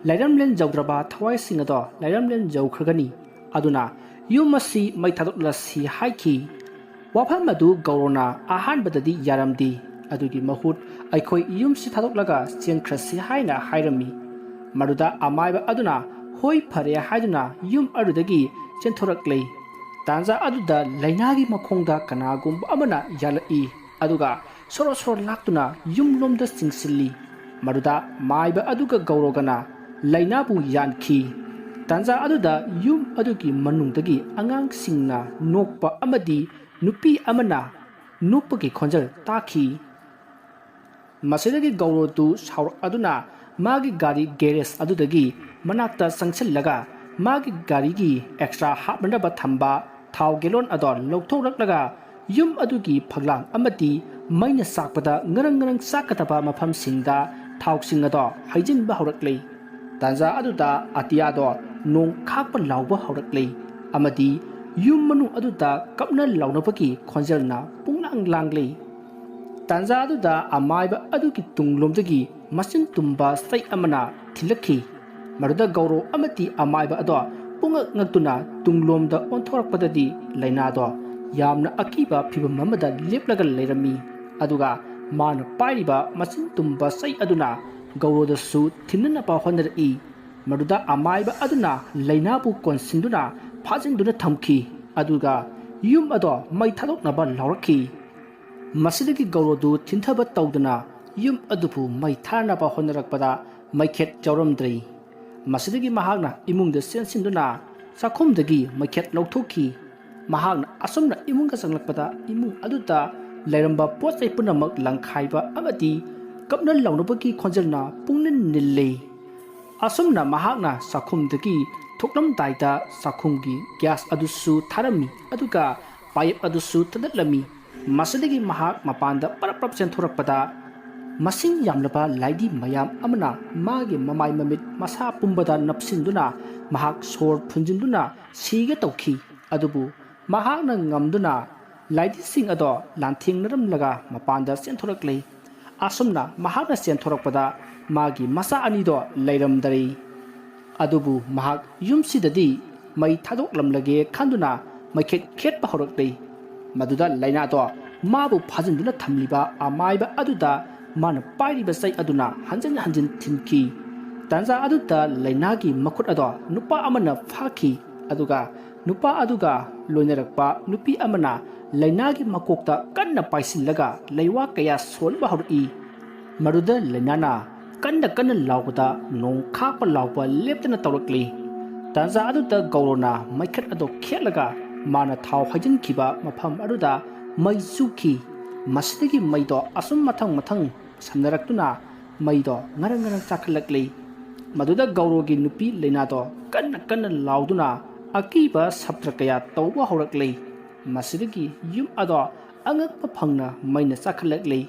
ꯂꯩꯔꯝꯂꯦꯟ ꯌꯧꯗ꯭ꯔꯕ ꯊꯋꯥꯏꯁꯤꯡ ꯑꯗꯣ ꯂꯩꯔꯝꯂꯦꯟ ꯌꯧꯈ꯭ꯔꯒꯅꯤ꯫ ꯑꯗꯨꯅ ꯌꯨꯝ ꯑꯁꯤ ꯃꯩ ꯊꯥꯗꯣꯛꯂꯁꯤ ꯍꯥꯏꯈꯤ꯫ ꯋꯥꯐꯝ ꯑꯗꯨ ꯒꯧꯔꯣꯅ ꯑꯍꯥꯟꯕꯗꯗꯤ ꯌꯥꯔꯝꯗꯦ꯫ ꯑꯗꯨꯒꯤ ꯃꯍꯨꯠ "ꯑꯩꯈꯣꯏ ꯌꯨꯝꯁꯤ ꯊꯥꯗꯣꯛꯂꯒ ꯆꯦꯟꯈ꯭ꯔꯁꯤ" ꯍꯥꯏꯅ ꯍꯥꯏꯔꯝꯃꯤ꯫ ꯃꯗꯨꯗ ꯑꯃꯥꯏꯕ ꯑꯗꯨꯅ "ꯍꯣꯏ, ꯐꯔꯦ" ꯍꯥꯏꯗꯨꯅ ꯌꯨꯝ ꯑꯗꯨꯗꯒꯤ ꯆꯦꯟꯊꯣꯔꯛꯂꯤ꯫ ꯇꯥꯟꯖꯥ ꯑꯗꯨꯗ ꯂꯩꯅꯥꯒꯤ ꯃꯈꯣꯡꯗ ꯀꯅꯥꯒꯨꯝꯕ ꯑꯃꯅ ꯌꯥꯜꯂꯛꯏ ꯑꯗꯨꯒ ꯁꯣꯔꯣ ꯁꯣꯔꯣ ꯂꯥꯛꯇꯨꯅ ꯌꯨꯝꯂꯣꯝꯗ ꯆꯤꯡꯁꯤꯜꯂꯤ꯫ ꯃꯗꯨꯗ ꯃꯥꯏꯕ ꯑꯗꯨꯒ ꯒꯧꯔꯣꯒꯅ ꯂꯩꯅꯥꯕꯨ ꯌꯥꯟꯈꯤ꯫ ꯇꯥꯟꯖꯥ ꯑꯗꯨꯗ ꯌꯨꯝ ꯑꯗꯨꯒꯤ ꯃꯅꯨꯡꯗꯒꯤ ꯑꯉꯥꯡꯁꯤꯡꯅ ꯅꯣꯛꯄ ꯑꯃꯗꯤ ꯅꯨꯄꯤ ꯑꯃꯅ ꯅꯣꯛꯄꯒꯤ ꯈꯣꯟꯖꯦꯜ ꯇꯥꯈꯤ꯫ ꯃꯁꯤꯗꯒꯤ ꯒꯧꯔꯣꯗꯨ ꯁꯥꯎꯔꯛꯑꯗꯨꯅ ꯃꯥꯒꯤ ꯒꯥꯔꯤ ꯒꯦꯔꯦꯖ ꯑꯗꯨꯗꯒꯤ ꯃꯅꯥꯛꯇ ꯆꯪꯁꯤꯜꯂꯒ ꯃꯥꯒꯤ ꯒꯥꯔꯤꯒꯤ ꯑꯦꯛꯁꯇ꯭ꯔꯥ ꯍꯥꯞꯅꯅꯕ ꯊꯝꯕ ꯊꯥꯎ ꯒꯦꯂꯣꯟ ꯑꯗꯣ ꯂꯧꯊꯣꯛꯂꯛꯂꯒ ꯌꯨꯝ ꯑꯗꯨꯒꯤ ꯐꯛꯂꯥꯡ ꯑꯃꯗꯤ ꯃꯩꯅ ꯆꯥꯛꯄꯗ ꯉꯔꯪ ꯉꯔꯪ ꯆꯥꯛꯀꯗꯕ ꯃꯐꯝꯁꯤꯡꯗ ꯊꯥꯎꯁꯤꯡ ꯑꯗꯣ ꯍꯩꯖꯤꯟꯕ ꯍꯧꯔꯛꯂꯤ꯫ ꯇꯥꯟꯖꯥ ꯑꯗꯨꯗ ꯑꯇꯤꯌꯥꯗꯣ ꯅꯣꯡ ꯈꯥꯛꯄ ꯂꯥꯎꯕ ꯍꯧꯔꯛꯂꯤ ꯑꯃꯗꯤ ꯌꯨꯝ ꯃꯅꯨꯡ ꯑꯗꯨꯗ ꯀꯞꯅ ꯂꯥꯎꯅꯕꯒꯤ ꯈꯣꯟꯖꯦꯜꯅ ꯄꯨꯡꯂꯥꯡ ꯂꯥꯡꯂꯤ꯫ ꯇꯥꯟꯖꯥ ꯑꯗꯨꯗ ꯑꯃꯥꯏꯕ ꯑꯗꯨꯒꯤ ꯇꯨꯡꯂꯣꯝꯗꯒꯤ ꯃꯆꯤꯟ ꯇꯨꯝꯕ ꯁꯩ ꯑꯃꯅ ꯊꯤꯜꯂꯛꯈꯤ ꯃꯗꯨꯗ ꯒꯧꯔꯣ ꯑꯃꯗꯤ ꯑꯃꯥꯏꯕ ꯑꯗꯣ ꯄꯨꯡꯉꯛ ꯉꯛꯇꯨꯅ ꯇꯨꯡꯂꯣꯝꯗ ꯑꯣꯟꯊꯣꯔꯛꯄꯗꯗꯤ ꯂꯩꯅꯥꯗꯣ ꯌꯥꯝꯅ ꯑꯀꯤꯕ ꯐꯤꯕꯝ ꯑꯃꯗ ꯂꯦꯞꯂꯒ ꯂꯩꯔꯝꯃꯤ ꯑꯗꯨꯒ ꯃꯥꯅ ꯄꯥꯏꯔꯤꯕ ꯃꯆꯤꯟ ꯇꯨꯝꯕ ꯁꯩ ꯑꯗꯨꯅ ꯒꯧꯔꯣꯗꯁꯨ ꯊꯤꯟꯅꯅꯕ ꯍꯣꯠꯅꯔꯛꯏ ꯃꯗꯨꯗ ꯑꯃꯥꯏꯕ ꯑꯗꯨꯅ ꯂꯩꯅꯥꯕꯨ ꯀꯣꯟꯁꯤꯟꯗꯨꯅ ꯐꯥꯖꯤꯟꯗꯨꯅ ꯊꯝꯈꯤ ꯑꯗꯨꯒ ꯌꯨꯝ ꯑꯗꯣ ꯃꯩ ꯊꯥꯗꯣꯛꯅꯕ ꯂꯥꯎꯔꯛꯈꯤ ꯃꯁꯤꯗꯒꯤ ꯒꯧꯔꯣꯗꯨ ꯊꯤꯟꯊꯕ ꯇꯧꯗꯨꯅ ꯌꯨꯝ ꯑꯗꯨꯕꯨ ꯃꯩ ꯊꯥꯅꯕ ꯍꯣꯠꯅꯔꯛꯄꯗ ꯃꯩꯈꯦꯠ ꯌꯥꯎꯔꯝꯗ꯭ꯔꯦ ꯃꯁꯤꯗꯒꯤ ꯃꯍꯥꯛꯅ ꯏꯃꯨꯡꯗ ꯆꯦꯟꯁꯤꯟꯗꯨꯅ ꯆꯥꯛꯈꯨꯝꯗꯒꯤ ꯃꯩꯈꯦꯠ ꯂꯧꯊꯣꯛꯈꯤ ꯃꯍꯥꯛꯅ ꯑꯁꯨꯝꯅ ꯏꯃꯨꯡꯗ ꯆꯪꯂꯛꯄꯗ ꯏꯃꯨꯡ ꯑꯗꯨꯗ ꯂꯩꯔꯝꯕ ꯄꯣꯠ ꯆꯩ ꯄꯨꯝꯅꯃꯛ ꯂꯪꯈꯥꯏꯕ ꯑꯃꯗꯤ ꯀꯞꯅ ꯂꯥꯎꯅꯕꯒꯤ ꯈꯣꯟꯖꯦꯜꯅ ꯄꯨꯡꯅꯤꯟ ꯅꯤꯜꯂꯤ ꯑꯁꯨꯝꯅ ꯃꯍꯥꯛꯅ ꯆꯥꯛꯈꯨꯝꯗꯒꯤ ꯊꯣꯛꯂꯝꯗꯥꯏꯗ ꯆꯥꯛꯈꯨꯝꯒꯤ ꯒ꯭ꯌꯥꯁ ꯑꯗꯨꯁꯨ ꯊꯥꯔꯝꯃꯤ ꯑꯗꯨꯒ ꯄꯥꯏꯞ ꯑꯗꯨꯁꯨ ꯊꯥꯗꯠꯂꯝꯃꯤ ꯃꯁꯤꯗꯒꯤ ꯃꯍꯥꯛ ꯃꯄꯥꯟꯗ ꯄꯔꯞ ꯆꯦꯟꯊꯣꯔꯛꯄꯗ ꯃꯁꯤꯡ ꯌꯥꯝꯂꯕ ꯂꯥꯏꯗꯤ ꯃꯌꯥꯝ ꯑꯃꯅ ꯃꯥꯒꯤ ꯃꯃꯥꯏ ꯃꯃꯤꯠ ꯃꯁꯥ ꯄꯨꯝꯕꯗ ꯅꯞꯁꯤꯟꯗꯨꯅ ꯃꯍꯥꯛ ꯁꯣꯔ ꯐꯨꯟꯖꯤꯟꯗꯨꯅ ꯁꯤꯒꯦ ꯇꯧꯈꯤ ꯑꯗꯨꯕꯨ ꯃꯍꯥꯛꯅ ꯉꯝꯗꯨꯅ ꯂꯥꯏꯗꯤꯁꯤꯡ ꯑꯗꯣ ꯂꯥꯟꯊꯦꯡꯅꯔꯝꯂꯒ ꯃꯄꯥꯟꯗ ꯆꯦꯟꯊꯣꯔꯛꯂꯤ ꯑꯁꯨꯝꯅ ꯃꯍꯥꯛꯅ ꯆꯦꯟꯊꯣꯔꯛꯄꯗ ꯃꯥꯒꯤ ꯃꯆꯥ ꯑꯅꯤꯗꯣ ꯂꯩꯔꯝꯗꯔꯦ ꯑꯗꯨꯕꯨ ꯃꯍꯥꯛ ꯌꯨꯝꯁꯤꯗꯗꯤ ꯃꯩ ꯊꯥꯗꯣꯛꯂꯝꯂꯒꯦ ꯈꯟꯗꯨꯅ ꯃꯩꯈꯦꯠ ꯈꯦꯠꯄ ꯍꯧꯔꯛꯂꯤ ꯃꯗꯨꯗ ꯂꯩꯅꯥꯗꯣ ꯃꯥꯕꯨ ꯐꯥꯖꯤꯟꯗꯨꯅ ꯊꯝꯂꯤꯕ ꯑꯃꯥꯏꯕ ꯑꯗꯨꯗ ꯃꯥꯅ ꯄꯥꯏꯔꯤꯕ ꯆꯩ ꯑꯗꯨꯅ ꯍꯟꯖꯤꯟ ꯍꯟꯖꯤꯟ ꯊꯤꯟꯈꯤ ꯇꯥꯟꯖꯥ ꯑꯗꯨꯗ ꯂꯩꯅꯥꯒꯤ ꯃꯈꯨꯠ ꯑꯗꯣ ꯅꯨꯄꯥ ꯑꯃꯅ ꯐꯥꯈꯤ ꯑꯗꯨꯒ ꯅꯨꯄꯥ ꯑꯗꯨꯒ ꯂꯣꯏꯅꯔꯛꯄ ꯅꯨꯄꯤ ꯑꯃꯅ ꯂꯩꯅꯥꯒꯤ ꯃꯀꯣꯛꯇ ꯀꯟꯅ ꯄꯥꯏꯁꯤꯜꯂꯒ ꯂꯩꯋꯥ ꯀꯌꯥ ꯁꯣꯟꯕ ꯍꯧꯔꯛꯏ ꯃꯗꯨꯗ ꯂꯩꯅꯥꯅ ꯀꯟꯅ ꯀꯟꯅ ꯂꯥꯎꯕꯗ ꯅꯣꯡ ꯈꯥꯛꯄ ꯂꯥꯎꯕ ꯂꯦꯞꯇꯅ ꯇꯧꯔꯛꯂꯤ ꯇꯥꯟꯖꯥ ꯑꯗꯨꯗ ꯒꯧꯔꯣꯅ ꯃꯩꯈꯦꯠ ꯑꯗꯨ ꯈꯦꯠꯂꯒ ꯃꯥꯅ ꯊꯥꯎ ꯍꯩꯖꯤꯟꯈꯤꯕ ꯃꯐꯝ ꯑꯗꯨꯗ ꯃꯩ ꯆꯨꯈꯤ ꯃꯁꯤꯗꯒꯤ ꯃꯩꯗꯣ ꯑꯁꯨꯝ ꯃꯊꯪ ꯁꯝꯅꯔꯛꯇꯨꯅ ꯃꯩꯗꯣ ꯉꯔꯪ ꯉꯔꯪ ꯆꯥꯛꯈꯠꯂꯛꯂꯤ ꯃꯗꯨꯗ ꯒꯧꯔꯣꯒꯤ ꯅꯨꯄꯤ ꯂꯩꯅꯥꯗꯣ ꯀꯟꯅ ꯀꯟꯅ ꯂꯥꯎꯗꯨꯅ ꯑꯀꯤꯕ ꯁꯞꯇ꯭ꯔ ꯀꯌꯥ ꯇꯧꯕ ꯍꯧꯔꯛꯂꯤ ꯃꯁꯤꯗꯒꯤ ꯌꯨꯝ ꯑꯗꯣ ꯑꯉꯛꯄ ꯐꯪꯅ ꯃꯩꯅ ꯆꯥꯛꯈꯠꯂꯛꯂꯤ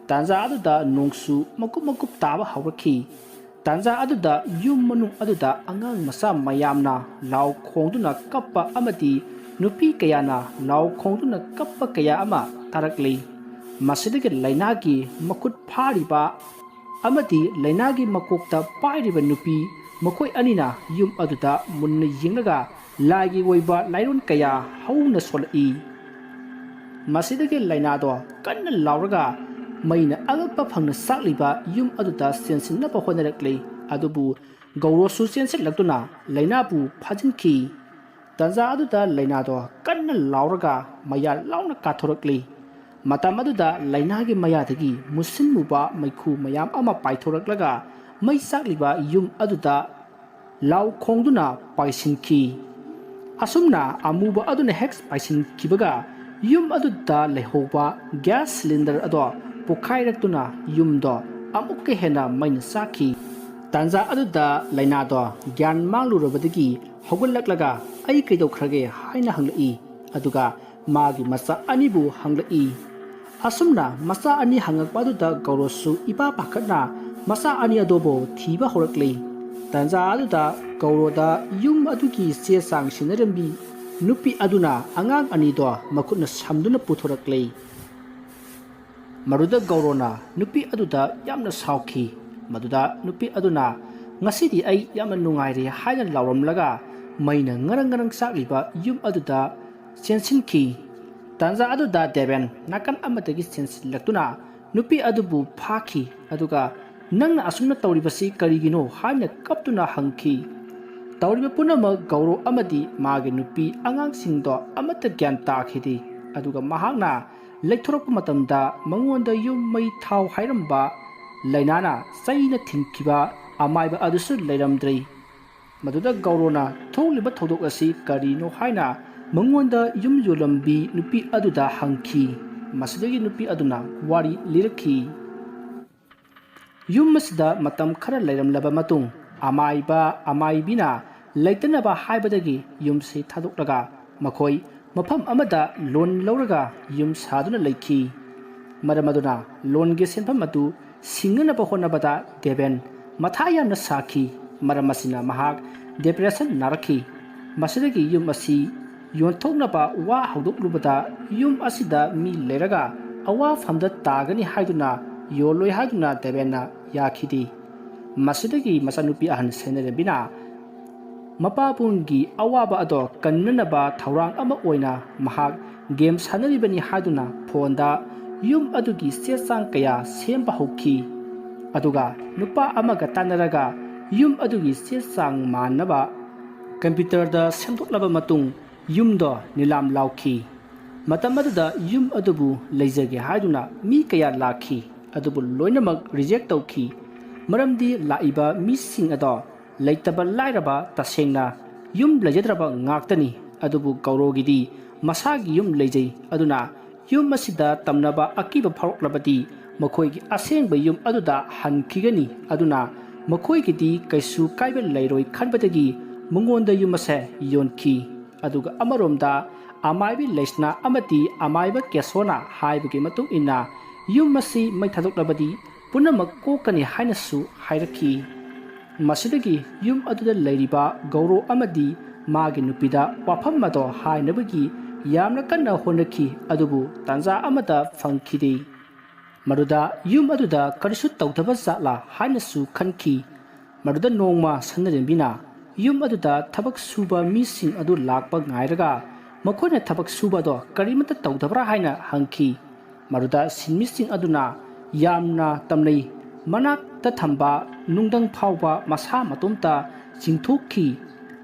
ꯇꯥꯟꯖꯥ ꯑꯗꯨꯗ ꯅꯣꯡꯁꯨ ꯃꯀꯨꯞ ꯃꯀꯨꯞ ꯇꯥꯕ ꯍꯧꯔꯛꯈꯤ ꯇꯥꯟꯖꯥ ꯑꯗꯨꯗ ꯌꯨꯝ ꯃꯅꯨꯡ ꯑꯗꯨꯗ ꯑꯉꯥꯡ ꯃꯆꯥ ꯃꯌꯥꯝꯅ ꯂꯥꯎ ꯈꯣꯡꯗꯨꯅ ꯀꯞꯄ ꯑꯃꯗꯤ ꯅꯨꯄꯤ ꯀꯌꯥꯅ ꯂꯥꯎ ꯈꯣꯡꯗꯨꯅ ꯀꯞꯄ ꯀꯌꯥ ꯑꯃ ꯇꯥꯔꯛꯂꯤ ꯃꯁꯤꯗꯒꯤ ꯂꯩꯅꯥꯒꯤ ꯃꯈꯨꯠ ꯐꯥꯔꯤꯕ ꯑꯃꯗꯤ ꯂꯩꯅꯥꯒꯤ ꯃꯀꯣꯛꯇ ꯄꯥꯏꯔꯤꯕ ꯅꯨꯄꯤ ꯃꯈꯣꯏ ꯑꯅꯤꯅ ꯌꯨꯝ ꯑꯗꯨꯗ ꯃꯨꯟꯅ ꯌꯦꯡꯂꯒ ꯂꯥꯏꯒꯤ ꯑꯣꯏꯕ ꯂꯥꯏꯔꯣꯟ ꯀꯌꯥ ꯍꯧꯅ ꯁꯣꯜꯂꯛꯏ ꯃꯁꯤꯗꯒꯤ ꯂꯩꯅꯥꯗꯣ ꯀꯟꯅ ಲಾꯎꯔꯒ ꯃꯩꯅ ꯑꯉꯛꯄ ꯐꯪꯅ ꯆꯥꯛꯂꯤꯕ ꯌꯨꯝ ꯑꯗꯨꯗ ꯆꯦꯟꯁꯤꯟꯅꯕ ꯍꯣꯠꯅꯔꯛꯂꯤ ꯑꯗꯨꯕꯨ ꯒꯧꯔꯣꯁꯨ ꯆꯦꯟꯁꯤꯜꯂꯛꯇꯨꯅ ꯂꯩꯅꯥꯕꯨ ꯐꯥꯖꯤꯟꯈꯤ ꯇꯥꯟꯖꯥ ꯑꯗꯨꯗ ꯂꯩꯅꯥꯗꯣ ꯀꯟꯅ ꯂꯥꯎꯔꯒ ꯃꯌꯥ ꯂꯥꯎꯅ ꯀꯥꯊꯣꯔꯛꯂꯤ ꯃꯇꯝ ꯑꯗꯨꯗ ꯂꯩꯅꯥꯒꯤ ꯃꯌꯥꯗꯒꯤ ꯃꯨꯁꯤꯟ ꯃꯨꯕ ꯃꯩꯈꯨ ꯃꯌꯥꯝ ꯑꯃ ꯄꯥꯏꯊꯣꯔꯛꯂꯒ ꯃꯩ ꯆꯥꯛꯂꯤꯕ ꯌꯨꯝ ꯑꯗꯨꯗ ꯂꯥꯎ ꯈꯣꯡꯗꯨꯅ ꯄꯥꯏꯁꯤꯟꯈꯤ ꯑꯁꯨꯝꯅ ꯑꯃꯨꯕ ꯑꯗꯨꯅ ꯍꯦꯛ ꯄꯥꯏꯁꯤꯟꯈꯤꯕꯒ ꯌꯨꯝ ꯑꯗꯨꯗ ꯂꯩꯍꯧꯕ ꯒ꯭ꯌꯥꯁ ꯁꯤꯂꯤꯟꯗꯔ ꯑꯗꯣ ꯄꯣꯈꯥꯏꯔꯛꯇꯨꯅ ꯌꯨꯝꯗꯣ ꯑꯃꯨꯛꯀ ꯍꯦꯟꯅ ꯃꯩꯅ ꯆꯥꯛꯈꯤ ꯇꯥꯟꯖꯥ ꯑꯗꯨꯗ ꯂꯩꯅꯥꯗꯣ ꯒ꯭ꯌꯥꯟ ꯃꯥꯡꯂꯨꯔꯕꯗꯒꯤ ꯍꯧꯒꯠꯂꯛꯂꯒ ꯑꯩ ꯀꯩꯗꯧꯈ꯭ꯔꯒꯦ ꯍꯥꯏꯅ ꯍꯪꯂꯛꯏ ꯑꯗꯨꯒ ꯃꯥꯒꯤ ꯃꯆꯥ ꯑꯅꯤꯕꯨ ꯍꯪꯂꯛꯏ ꯑꯁꯨꯝꯅ ꯃꯆꯥ ꯑꯅꯤ ꯍꯪꯉꯛꯄ ꯑꯗꯨꯗ ꯒꯧꯔꯣꯁꯨ ꯏꯄꯥ ꯄꯥꯈꯠꯅ ꯃꯆꯥ ꯑꯅꯤ ꯑꯗꯨꯕꯨ ꯊꯤꯕ ꯍꯧꯔꯛꯂꯤ ꯇꯥꯟꯖꯥ ꯑꯗꯨꯗ ꯒꯧꯔꯣꯗ ꯌꯨꯝ ꯑꯗꯨꯒꯤ ꯆꯦ ꯆꯥꯡ ꯁꯤꯟꯅꯔꯝꯕꯤ ꯅꯨꯄꯤ ꯑꯗꯨꯅ ꯑꯉꯥꯡ ꯑꯅꯤꯗꯣ ꯃꯈꯨꯠꯅ ꯁꯝꯗꯨꯅ ꯄꯨꯊꯣꯔꯛꯂꯤ ꯃꯗꯨꯗ ꯒꯧꯔꯣꯅ ꯅꯨꯄꯤ ꯑꯗꯨꯗ ꯌꯥꯝꯅ ꯁꯥꯎꯈꯤ ꯃꯗꯨꯗ ꯅꯨꯄꯤ ꯑꯗꯨꯅ ꯉꯁꯤꯗꯤ ꯑꯩ ꯌꯥꯝꯅ ꯅꯨꯡꯉꯥꯏꯔꯦ ꯍꯥꯏꯅ ꯂꯥꯎꯔꯝꯂꯒ ꯃꯩꯅ ꯉꯔꯪ ꯉꯔꯪ ꯆꯥꯛꯂꯤꯕ ꯌꯨꯝ ꯑꯗꯨꯗ ꯆꯦꯟꯁꯤꯟꯈꯤ ꯇꯥꯟꯖꯥ ꯑꯗꯨꯗ ꯗꯦꯕꯦꯟ ꯅꯥꯀꯟ ꯑꯃꯗꯒꯤ ꯆꯦꯟꯁꯤꯜꯂꯛꯇꯨꯅ ꯅꯨꯄꯤ ꯑꯗꯨꯕꯨ ꯐꯥꯈꯤ ꯑꯗꯨꯒ ꯅꯪꯅ ꯑꯁꯨꯝꯅ ꯇꯧꯔꯤꯕꯁꯤ ꯀꯔꯤꯒꯤꯅꯣ ꯍꯥꯏꯅ ꯀꯞꯇꯨꯅ ꯍꯪꯈꯤ ꯇꯧꯔꯤꯕ ꯄꯨꯝꯅꯃꯛ ꯒꯧꯔꯣ ꯑꯃꯗꯤ ꯃꯥꯒꯤ ꯅꯨꯄꯤ ꯑꯉꯥꯡꯁꯤꯡꯗꯣ ꯑꯃꯠꯇ ꯒ꯭ꯌꯥꯟ ꯇꯥꯈꯤꯗꯦ ꯑꯗꯨꯒ ꯃꯍꯥꯛꯅ ꯂꯩꯊꯣꯔꯛꯄ ꯃꯇꯝꯗ ꯃꯉꯣꯟꯗ ꯌꯨꯝ ꯃꯩ ꯊꯥꯎ ꯍꯥꯏꯔꯝꯕ ꯂꯩꯅꯥꯅ ꯆꯩꯅ ꯊꯤꯟꯈꯤꯕ ꯑꯃꯥꯏꯕ ꯑꯗꯨꯁꯨ ꯂꯩꯔꯝꯗ꯭ꯔꯦ ꯃꯗꯨꯗ ꯒꯧꯔꯣꯅ ꯊꯣꯛꯂꯤꯕ ꯊꯧꯗꯣꯛ ꯑꯁꯤ ꯀꯔꯤꯅꯣ ꯍꯥꯏꯅ ꯃꯉꯣꯟꯗ ꯌꯨꯝ ꯌꯣꯜꯂꯝꯕꯤ ꯅꯨꯄꯤ ꯑꯗꯨꯗ ꯍꯪꯈꯤ ꯃꯁꯤꯗꯒꯤ ꯅꯨꯄꯤ ꯑꯗꯨꯅ ꯋꯥꯔꯤ ꯂꯤꯔꯛꯈꯤ ꯌꯨꯝ ꯑꯁꯤꯗ ꯃꯇꯝ ꯈꯔ ꯂꯩꯔꯝꯂꯕ ꯃꯇꯨꯡ ꯑꯃꯥꯏꯕ ꯑꯃꯥꯏꯕꯤꯅ ꯂꯩꯇꯅꯕ ꯍꯥꯏꯕꯗꯒꯤ ꯌꯨꯝꯁꯤ ꯊꯥꯗꯣꯛꯂꯒ ꯃꯈꯣꯏ ꯃꯐꯝ ꯑꯃꯗ ꯂꯣꯟ ꯂꯧꯔꯒ ꯌꯨꯝ ꯁꯥꯗꯨꯅ ꯂꯩꯈꯤ ꯃꯔꯝ ꯑꯗꯨꯅ ꯂꯣꯟꯒꯤ ꯁꯦꯟꯐꯝ ꯑꯗꯨ ꯁꯤꯡꯅꯅꯕ ꯍꯣꯠꯅꯕꯗ ꯗꯦꯕꯦꯟ ꯃꯊꯥ ꯌꯥꯝꯅ ꯁꯥꯈꯤ ꯃꯔꯝ ꯑꯁꯤꯅ ꯃꯍꯥꯛ ꯗꯤꯄ꯭ꯔꯦꯁꯟ ꯅꯥꯔꯛꯈꯤ ꯃꯁꯤꯗꯒꯤ ꯌꯨꯝ ꯑꯁꯤ ꯌꯣꯟꯊꯣꯛꯅꯕ ꯋꯥ ꯍꯧꯗꯣꯛꯂꯨꯕꯗ ꯌꯨꯝ ꯑꯁꯤꯗ ꯃꯤ ꯂꯩꯔꯒ ꯑꯋꯥꯐꯝꯗ ꯇꯥꯒꯅꯤ ꯍꯥꯏꯗꯨꯅ ꯌꯣꯜꯂꯣꯏ ꯍꯥꯏꯗꯨꯅ ꯗꯦꯕꯦꯟꯅ ꯌꯥꯈꯤꯗꯦ꯫ ꯃꯁꯤꯗꯒꯤ ꯃꯆꯥꯅꯨꯄꯤ ꯑꯍꯟ ꯁꯦꯅꯥꯔꯦꯝꯕꯤꯅ ꯃꯄꯥꯕꯨꯡꯒꯤ ꯑꯋꯥꯕ ꯑꯗꯣ ꯀꯟꯅꯅꯕ ꯊꯧꯔꯥꯡ ꯑꯃ ꯑꯣꯏꯅ ꯃꯍꯥꯛ ꯒꯦꯝ ꯁꯥꯟꯅꯔꯤꯕꯅꯤ ꯍꯥꯏꯗꯨꯅ ꯐꯣꯟꯗ ꯌꯨꯝ ꯑꯗꯨꯒꯤ ꯆꯦ ꯆꯥꯡ ꯀꯌꯥ ꯁꯦꯝꯕ ꯍꯧꯈꯤ꯫ ꯑꯗꯨꯒ ꯅꯨꯄꯥ ꯑꯃꯒ ꯇꯥꯟꯅꯔꯒ ꯌꯨꯝ ꯑꯗꯨꯒꯤ ꯆꯦ ꯆꯥꯡ ꯃꯥꯟꯅꯕ ꯀꯝꯄ꯭ꯌꯨꯇꯔꯗ ꯁꯦꯝꯗꯣꯛꯂꯕ ꯃꯇꯨꯡ ꯌꯨꯝꯗꯣ ꯅꯤꯂꯥꯝ ꯂꯥꯎꯈꯤ꯫ ꯃꯇꯝ ꯑꯗꯨꯗ ꯌꯨꯝ ꯑꯗꯨꯕꯨ ꯂꯩꯖꯒꯦ ꯍꯥꯏꯗꯨꯅ ꯃꯤ ꯀꯌꯥ ꯂꯥꯛꯈꯤ, ꯑꯗꯨꯕꯨ ꯂꯣꯏꯅꯃꯛ ꯔꯤꯖꯦꯛ ꯇꯧꯈꯤ꯫ ꯃꯔꯝꯗꯤ ꯂꯥꯛꯏꯕ ꯃꯤꯁꯤꯡ ꯑꯗꯣ ꯂꯩꯇꯕ ꯂꯥꯏꯔꯕ ꯇꯁꯦꯡꯅ ꯌꯨꯝ ꯂꯩꯖꯗ꯭ꯔꯕ ꯉꯥꯛꯇꯅꯤ꯫ ꯑꯗꯨꯕꯨ ꯒꯧꯔꯣꯒꯤꯗꯤ ꯃꯁꯥꯒꯤ ꯌꯨꯝ ꯂꯩꯖꯩ, ꯑꯗꯨꯅ ꯌꯨꯝ ꯑꯁꯤꯗ ꯇꯝꯅꯕ ꯑꯀꯤꯕ ꯐꯥꯎꯔꯛꯂꯕꯗꯤ ꯃꯈꯣꯏꯒꯤ ꯑꯁꯦꯡꯕ ꯌꯨꯝ ꯑꯗꯨꯗ ꯍꯟꯈꯤꯒꯅꯤ, ꯑꯗꯨꯅ ꯃꯈꯣꯏꯒꯤꯗꯤ ꯀꯩꯁꯨ ꯀꯥꯏꯕ ꯂꯩꯔꯣꯏ ꯈꯟꯕꯗꯒꯤ ꯃꯉꯣꯟꯗ ꯌꯨꯝ ꯑꯁꯦ ꯌꯣꯟꯈꯤ꯫ ꯑꯗꯨꯒ ꯑꯃꯔꯣꯝꯗ ꯑꯃꯥꯏꯕꯤ ꯂꯩꯁꯅꯥ ꯑꯃꯗꯤ ꯑꯃꯥꯏꯕ ꯀꯦꯁꯣꯅ ꯍꯥꯏꯕꯒꯤ ꯃꯇꯨꯡ ꯏꯟꯅ ꯌꯨꯝ ꯑꯁꯤ ꯃꯩ ꯊꯥꯗꯣꯛꯂꯕꯗꯤ ꯄꯨꯝꯅꯃꯛ ꯀꯣꯛꯀꯅꯤ ꯍꯥꯏꯅꯁꯨ ꯍꯥꯏꯔꯛꯈꯤ꯫ ꯃꯁꯤꯗꯒꯤ ꯌꯨꯝ ꯑꯗꯨꯗ ꯂꯩꯔꯤꯕ ꯒꯧꯔꯣ ꯑꯃꯗꯤ ꯃꯥꯒꯤ ꯅꯨꯄꯤꯗ ꯋꯥꯐꯝ ꯑꯗꯣ ꯍꯥꯏꯅꯕꯒꯤ ꯌꯥꯝꯅ ꯀꯟꯅ ꯍꯣꯠꯅꯈꯤ, ꯑꯗꯨꯕꯨ ꯇꯥꯟꯖꯥ ꯑꯃꯠꯇ ꯐꯪꯈꯤꯗꯦ꯫ ꯃꯗꯨꯗ ꯌꯨꯝ ꯑꯗꯨꯗ ꯀꯔꯤꯁꯨ ꯇꯧꯗꯕ ꯖꯥꯠꯂꯥ ꯍꯥꯏꯅꯁꯨ ꯈꯟꯈꯤ꯫ ꯃꯗꯨꯗ ꯅꯣꯡꯃ ꯁꯅꯔꯦꯝꯕꯤꯅ ꯌꯨꯝ ꯑꯗꯨꯗ ꯊꯕꯛ ꯁꯨꯕ ꯃꯤꯁꯤꯡ ꯑꯗꯨ ꯂꯥꯛꯄ ꯉꯥꯏꯔꯒ ꯃꯈꯣꯏꯅ ꯊꯕꯛ ꯁꯨꯕ ꯑꯗꯣ ꯀꯔꯤꯃꯠꯇ ꯇꯧꯗꯕ꯭ꯔꯥ ꯍꯥꯏꯅ ꯍꯪꯈꯤ꯫ ꯃꯗꯨꯗ ꯁꯤꯟꯃꯤꯁꯤꯡ ꯑꯗꯨꯅ ꯌꯥꯝꯅ ꯇꯝꯅꯩ ꯃꯅꯥꯛꯇ ꯊꯝꯕ ꯅꯨꯡꯗꯪ ꯐꯥꯎꯕ ꯃꯁꯥ ꯃꯇꯣꯝꯇ ꯆꯤꯡꯊꯣꯛꯈꯤ,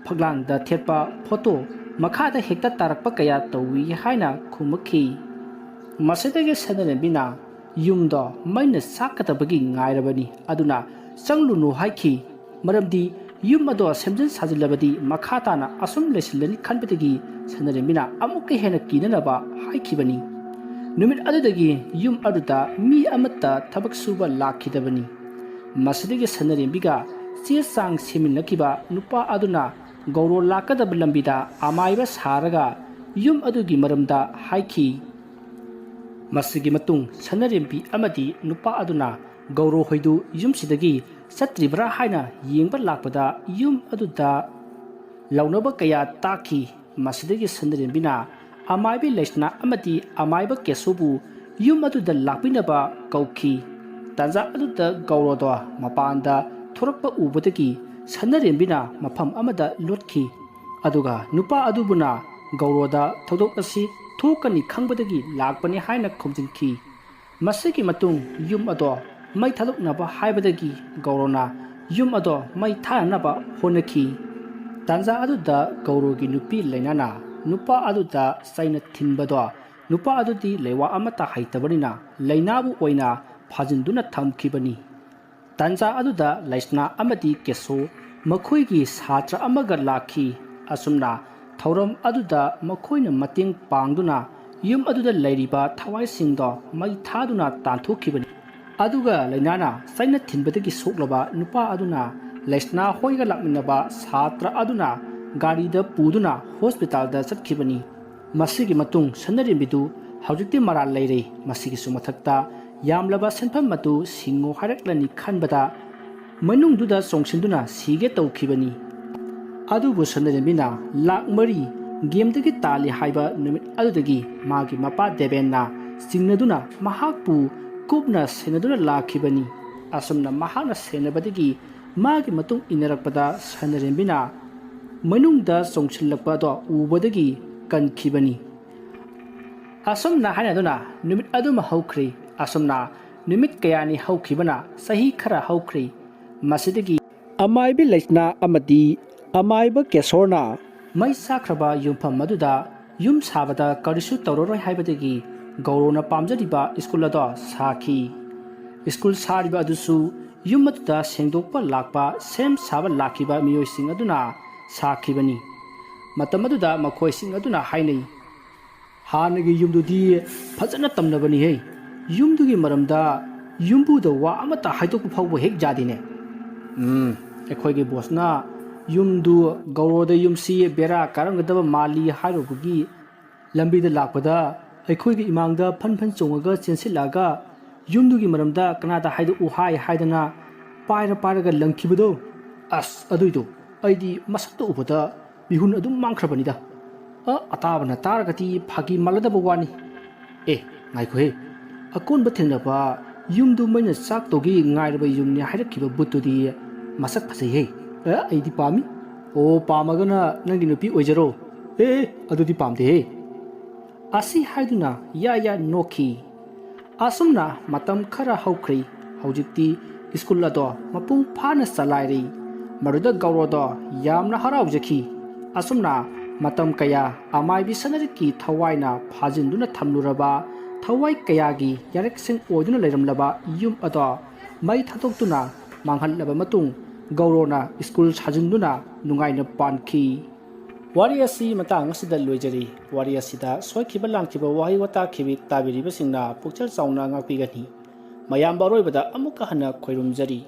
ꯐꯛꯂꯥꯡꯗ ꯊꯦꯠꯄ ꯐꯣꯇꯣ ꯃꯈꯥꯗ ꯍꯦꯛꯇ ꯇꯥꯔꯛꯄ ꯀꯌꯥ ꯇꯧꯏ ꯍꯥꯏꯅ ꯈꯨꯝꯃꯛꯈꯤ꯫ ꯃꯁꯤꯗꯒꯤ ꯁꯅꯔꯦꯝꯕꯤꯅ ꯌꯨꯝꯗꯣ ꯃꯩꯅ ꯆꯥꯛꯀꯗꯕꯒꯤ ꯉꯥꯏꯔꯕꯅꯤ, ꯑꯗꯨꯅ ꯆꯪꯂꯨꯅꯨ ꯍꯥꯏꯈꯤ꯫ ꯃꯔꯝꯗꯤ ꯌꯨꯝ ꯑꯗꯣ ꯁꯦꯝꯖꯤꯟ ꯁꯥꯖꯤꯜꯂꯕꯗꯤ ꯃꯈꯥ ꯇꯥꯅ ꯑꯁꯨꯝ ꯂꯩꯁꯤꯜꯂꯅꯤ ꯈꯟꯕꯗꯒꯤ ꯁꯅꯔꯦꯝꯕꯤꯅ ꯑꯃꯨꯛꯀ ꯍꯦꯟꯅ ꯀꯤꯅꯅꯕ ꯍꯥꯏꯈꯤꯕꯅꯤ꯫ ꯅꯨꯃꯤꯠ ꯑꯗꯨꯗꯒꯤ ꯌꯨꯝ ꯑꯗꯨꯗ ꯃꯤ ꯑꯃꯠꯇ ꯊꯕꯛ ꯁꯨꯕ ꯂꯥꯛꯈꯤꯗꯕꯅꯤ꯫ ꯃꯁꯤꯗꯒꯤ ꯁꯅꯔꯦꯝꯕꯤꯒ ꯆꯦ ꯆꯥꯡ ꯁꯦꯝꯃꯤꯟꯅꯈꯤꯕ ꯅꯨꯄꯥ ꯑꯗꯨꯅ ꯒꯧꯔꯣ ꯂꯥꯛꯀꯗꯕ ꯂꯝꯕꯤꯗ ꯑꯃꯥꯏꯕ ꯁꯥꯔꯒ ꯌꯨꯝ ꯑꯗꯨꯒꯤ ꯃꯔꯝꯗ ꯍꯥꯏꯈꯤ꯫ ꯃꯁꯤꯒꯤ ꯃꯇꯨꯡ ꯁꯅꯔꯦꯝꯕꯤ ꯑꯃꯗꯤ ꯅꯨꯄꯥ ꯑꯗꯨꯅ ꯒꯧꯔꯣ ꯍꯣꯏꯗꯨ ꯌꯨꯝꯁꯤꯗꯒꯤ ꯆꯠꯇ꯭ꯔꯤꯕ꯭ꯔꯥ ꯍꯥꯏꯅ ꯌꯦꯡꯕ ꯂꯥꯛꯄꯗ ꯌꯨꯝ ꯑꯗꯨꯗ ꯂꯧꯅꯕ ꯀꯌꯥ ꯇꯥꯈꯤ꯫ ꯃꯁꯤꯗꯒꯤ ꯁꯅꯔꯦꯝꯕꯤꯅ ꯑꯃꯥꯏꯕꯤ ꯂꯩꯁꯅꯥ ꯑꯃꯗꯤ ꯑꯃꯥꯏꯕ ꯀꯦꯁꯣꯕꯨ ꯌꯨꯝ ꯑꯗꯨꯗ ꯂꯥꯛꯄꯤꯅꯕ ꯀꯧꯈꯤ꯫ ꯇꯥꯟꯖꯥ ꯑꯗꯨꯗ ꯒꯧꯔꯣꯗꯣ ꯃꯄꯥꯟꯗ ꯊꯣꯔꯛꯄ ꯎꯕꯗꯒꯤ ꯁꯅꯔꯦꯝꯕꯤꯅ ꯃꯐꯝ ꯑꯃꯗ ꯂꯣꯠꯈꯤ, ꯑꯗꯨꯒ ꯅꯨꯄꯥ ꯑꯗꯨꯕꯨꯅ ꯒꯧꯔꯣꯗ ꯊꯧꯗꯣꯛ ꯑꯁꯤ ꯊꯣꯛꯀꯅꯤ ꯈꯪꯕꯗꯒꯤ ꯂꯥꯛꯄꯅꯤ ꯍꯥꯏꯅ ꯈꯨꯝꯖꯤꯟꯈꯤ꯫ ꯃꯁꯤꯒꯤ ꯃꯇꯨꯡ ꯌꯨꯝ ꯑꯗꯣ ꯃꯩ ꯊꯥꯗꯣꯛꯅꯕ ꯍꯥꯏꯕꯗꯒꯤ ꯒꯧꯔꯣꯅ ꯌꯨꯝ ꯑꯗꯣ ꯃꯩ ꯊꯥꯅꯅꯕ ꯍꯣꯠꯅꯈꯤ꯫ ꯇꯥꯟꯖꯥ ꯑꯗꯨꯗ ꯒꯧꯔꯣꯒꯤ ꯅꯨꯄꯤ ꯂꯩꯅꯥꯅ ꯅꯨꯄꯥ ꯑꯗꯨꯗ ꯆꯩꯅ ꯊꯤꯟꯕꯗꯣ ꯅꯨꯄꯥ ꯑꯗꯨꯗꯤ ꯂꯩꯋꯥ ꯑꯃꯠꯇ ꯍꯩꯇꯕꯅꯤꯅ ꯂꯩꯅꯥꯕꯨ ꯑꯣꯏꯅ ꯐꯥꯖꯤꯟꯗꯨꯅ ꯊꯝꯈꯤꯕꯅꯤ꯫ ꯇꯥꯟꯖꯥ ꯑꯗꯨꯗ ꯂꯩꯁꯅꯥ ꯑꯃꯗꯤ ꯀꯦꯁꯣ ꯃꯈꯣꯏꯒꯤ ꯁꯥꯇ꯭ꯔ ꯑꯃꯒ ꯂꯥꯛꯈꯤ꯫ ꯑꯁꯨꯝꯅ ꯊꯧꯔꯝ ꯑꯗꯨꯗ ꯃꯈꯣꯏꯅ ꯃꯇꯦꯡ ꯄꯥꯡꯗꯨꯅ ꯌꯨꯝ ꯑꯗꯨꯗ ꯂꯩꯔꯤꯕ ꯊꯋꯥꯏꯁꯤꯡꯗꯣ ꯃꯩ ꯊꯥꯗꯨꯅ ꯇꯥꯟꯊꯣꯛꯈꯤꯕꯅꯤ꯫ ꯑꯗꯨꯒ ꯂꯩꯅꯥꯅ ꯆꯩꯅ ꯊꯤꯟꯕꯗꯒꯤ ꯁꯣꯛꯂꯕ ꯅꯨꯄꯥ ꯑꯗꯨꯅ ꯂꯩꯁꯅꯥ ꯍꯣꯏꯒ ꯂꯥꯛꯃꯤꯟꯅꯕ ꯁꯥꯇ꯭ꯔ ꯑꯗꯨꯅ ꯒꯥꯔꯤꯗ ꯄꯨꯗꯨꯅ ꯍꯣꯁꯄꯤꯇꯥꯜꯗ ꯆꯠꯈꯤꯕꯅꯤ꯫ ꯃꯁꯤꯒꯤ ꯃꯇꯨꯡ ꯁꯅꯔꯦꯝꯕꯤꯗꯨ ꯍꯧꯖꯤꯛꯇꯤ ꯃꯔꯥꯜ ꯂꯩꯔꯦ, ꯃꯁꯤꯒꯤꯁꯨ ꯃꯊꯛꯇ ꯌꯥꯝꯂꯕ ꯁꯦꯟꯐꯝ ꯑꯗꯨ ꯁꯤꯡꯉꯣ ꯍꯥꯏꯔꯛꯂꯅꯤ ꯈꯟꯕꯗ ꯃꯅꯨꯡꯗꯨꯗ ꯆꯣꯡꯁꯤꯟꯗꯨꯅ ꯁꯤꯒꯦ ꯇꯧꯈꯤꯕꯅꯤ꯫ ꯑꯗꯨꯕꯨ ꯁꯅꯔꯦꯝꯕꯤꯅ ꯂꯥꯛ 4 ꯒꯦꯝꯗꯒꯤ ꯇꯥꯜꯂꯤ ꯍꯥꯏꯕ ꯅꯨꯃꯤꯠ ꯑꯗꯨꯗꯒꯤ ꯃꯥꯒꯤ ꯃꯄꯥ ꯗꯦꯕꯦꯟꯅ ꯆꯤꯡꯅꯗꯨꯅ ꯃꯍꯥꯛꯄꯨ ꯀꯨꯞꯅ ꯁꯦꯟꯅꯗꯨꯅ ꯂꯥꯛꯈꯤꯕꯅꯤ꯫ ꯑꯁꯨꯝꯅ ꯃꯍꯥꯛꯅ ꯁꯦꯟꯅꯕꯗꯒꯤ ꯃꯥꯒꯤ ꯃꯇꯨꯡ ꯏꯟꯅꯔꯛꯄꯗ ꯁꯅꯔꯦꯝꯕꯤꯅ ꯃꯅꯨꯡꯗ ꯆꯣꯡꯁꯤꯜꯂꯛꯄ ꯑꯗꯣ ꯎꯕꯗꯒꯤ ꯀꯟꯈꯤꯕꯅꯤ꯫ ꯑꯁꯨꯝꯅ ꯍꯥꯏꯅꯗꯨꯅ ꯅꯨꯃꯤꯠ ꯑꯗꯨꯃ ꯍꯧꯈ꯭ꯔꯦ꯫ ꯑꯁꯨꯝꯅ ꯅꯨꯃꯤꯠ ꯀꯌꯥꯅꯤ ꯍꯧꯈꯤꯕꯅ ꯆꯍꯤ ꯈꯔ ꯍꯧꯈ꯭ꯔꯦ꯫ ꯃꯁꯤꯗꯒꯤ ꯑꯃꯥꯏꯕꯤ ꯂꯩꯁꯅꯥ ꯑꯃꯗꯤ ꯑꯃꯥꯏꯕ ꯀꯦꯁꯣꯔꯅ ꯃꯩ ꯆꯥꯛꯈ꯭ꯔꯕ ꯌꯨꯝꯐꯝ ꯑꯗꯨꯗ ꯌꯨꯝ ꯁꯥꯕꯗ ꯀꯔꯤꯁꯨ ꯇꯧꯔꯔꯣꯏ ꯍꯥꯏꯕꯗꯒꯤ ꯒꯧꯔꯣꯅ ꯄꯥꯝꯖꯔꯤꯕ ꯁ꯭ꯀꯨꯜ ꯑꯗꯣ ꯁꯥꯈꯤ꯫ ꯁ꯭ꯀꯨꯜ ꯁꯥꯔꯤꯕ ꯑꯗꯨꯁꯨ ꯌꯨꯝ ꯑꯗꯨꯗ ꯁꯦꯡꯗꯣꯛꯄ ꯂꯥꯛꯄ ꯁꯦꯝ ꯁꯥꯕ ꯂꯥꯛꯈꯤꯕ ꯃꯤꯑꯣꯏꯁꯤꯡ ꯑꯗꯨꯅ ꯁꯥꯈꯤꯕꯅꯤ꯫ ꯃꯇꯝ ꯑꯗꯨꯗ ꯃꯈꯣꯏꯁꯤꯡ ꯑꯗꯨꯅ ꯍꯥꯏꯅꯩ, ꯍꯥꯟꯅꯒꯤ ꯌꯨꯝꯗꯨꯗꯤ ꯐꯖꯅ ꯇꯝꯅꯕꯅꯤꯍꯦ, ꯌꯨꯝꯗꯨꯒꯤ ꯃꯔꯝꯗ ꯌꯨꯝꯕꯨꯗ ꯋꯥ ꯑꯃꯠꯇ ꯍꯥꯏꯗꯣꯛꯄ ꯐꯥꯎꯕ ꯍꯦꯛ ꯌꯥꯗꯦꯅꯦ꯫ ꯑꯩꯈꯣꯏꯒꯤ ꯕꯣꯁꯅ ꯌꯨꯝꯗꯨ ꯒꯧꯔꯣꯗ ꯌꯨꯝꯁꯤ ꯕꯦꯔꯥ ꯀꯥꯔꯝꯒꯗꯕ ꯃꯥꯜꯂꯤ ꯍꯥꯏꯔꯨꯕꯒꯤ ꯂꯝꯕꯤꯗ ꯂꯥꯛꯄꯗ ꯑꯩꯈꯣꯏꯒꯤ ꯏꯃꯥꯡꯗ ꯐꯟ ꯐꯟ ꯆꯣꯡꯉꯒ ꯆꯦꯟꯁꯤꯜꯂꯛꯑꯒ ꯌꯨꯝꯗꯨꯒꯤ ꯃꯔꯝꯗ ꯀꯅꯥꯗ ꯍꯥꯏꯗꯣꯛꯎ ꯍꯥꯏꯗꯅ ꯄꯥꯏꯔꯒ ꯂꯪꯈꯤꯕꯗꯣ, ꯑꯁ ꯑꯗꯨꯏꯗꯣ ꯑꯩꯗꯤ ꯃꯁꯛꯇ ꯎꯕꯗ ꯃꯤꯍꯨꯟ ꯑꯗꯨꯝ ꯃꯥꯡꯈ꯭ꯔꯕꯅꯤꯗ꯫ ꯑꯇꯥꯕꯅ ꯇꯥꯔꯒꯗꯤ ꯐꯥꯒꯤ ꯃꯥꯜꯂꯗꯕ ꯋꯥꯅꯤ꯫ ꯉꯥꯏꯈꯣꯍꯦ, ꯑꯀꯣꯟꯕ ꯊꯦꯡꯅꯕ ꯌꯨꯝꯗꯨ ꯃꯩꯅ ꯆꯥꯛ ꯇꯧꯒꯤ ꯉꯥꯏꯔꯕ ꯌꯨꯝꯅꯤ ꯍꯥꯏꯔꯛꯈꯤꯕ ꯕꯨꯠꯇꯨꯗꯤ ꯃꯁꯛ ꯐꯖꯩꯍꯦ ꯑꯩꯗꯤ ꯄꯥꯝꯃꯤ ꯑꯣ ꯄꯥꯝꯃꯒꯅ ꯅꯪꯒꯤ ꯅꯨꯄꯤ ꯑꯣꯏꯖꯔꯣ ꯑꯗꯨꯗꯤ ꯄꯥꯝꯗꯦꯍꯦ ꯑꯁꯤ ꯍꯥꯏꯗꯨꯅ ꯌꯥ ꯅꯣꯛꯈꯤ ꯑꯁꯨꯝꯅ ꯃꯇꯝ ꯈꯔ ꯍꯧꯈ꯭ꯔꯤ ꯍꯧꯖꯤꯛꯇꯤ ꯁ꯭ꯀꯨꯜ ꯑꯗꯣ ꯃꯄꯨꯡ ꯐꯥꯅ ꯆꯂꯥꯏꯔꯤ ꯃꯗꯨꯗ ꯒꯧꯔꯣꯗꯣ ꯌꯥꯝꯅ ꯍꯔꯥꯎꯖꯈꯤ ꯑꯁꯨꯝꯅ ꯃꯇꯝ ꯀꯌꯥ ꯑꯃꯥꯏꯕꯤ ꯁꯅꯔꯤꯛꯀꯤ ꯊꯋꯥꯏꯅ ꯐꯥꯖꯤꯟꯗꯨꯅ ꯊꯝꯂꯨꯔꯕ ꯊꯋꯥꯏ ꯀꯌꯥꯒꯤ ꯌꯥꯔꯛꯁꯤꯡ ꯑꯣꯏꯗꯨꯅ ꯂꯩꯔꯝꯂꯕ ꯌꯨꯝ ꯑꯗꯣ ꯃꯩ ꯊꯥꯗꯣꯛꯇꯨꯅ ꯃꯥꯡꯍꯜꯂꯕ ꯃꯇꯨꯡ ꯒꯧꯔꯣꯅ ꯁ꯭ꯀꯨꯜ ꯁꯥꯖꯤꯟꯗꯨꯅ ꯅꯨꯡꯉꯥꯏꯅ ꯄꯥꯟꯈꯤ ꯋꯥꯔꯤ ꯑꯁꯤ ꯃꯇꯥꯡ ꯑꯁꯤꯗ ꯂꯣꯏꯖꯔꯤ ꯋꯥꯔꯤ ꯑꯁꯤꯗ ꯁꯣꯏꯈꯤꯕ ꯂꯥꯟꯈꯤꯕ ꯋꯥꯍꯩ ꯋꯥꯇꯥ ꯇꯥꯕꯤꯔꯤꯕꯁꯤꯡꯅ ꯄꯨꯛꯆꯦꯜ ꯆꯥꯎꯅ ꯉꯥꯛꯄꯤꯒꯅꯤ ꯃꯌꯥꯝꯕ ꯑꯔꯣꯏꯕꯗ ꯑꯃꯨꯛꯀ ꯍꯟꯅ ꯈꯣꯏꯔꯨꯝꯖꯔꯤ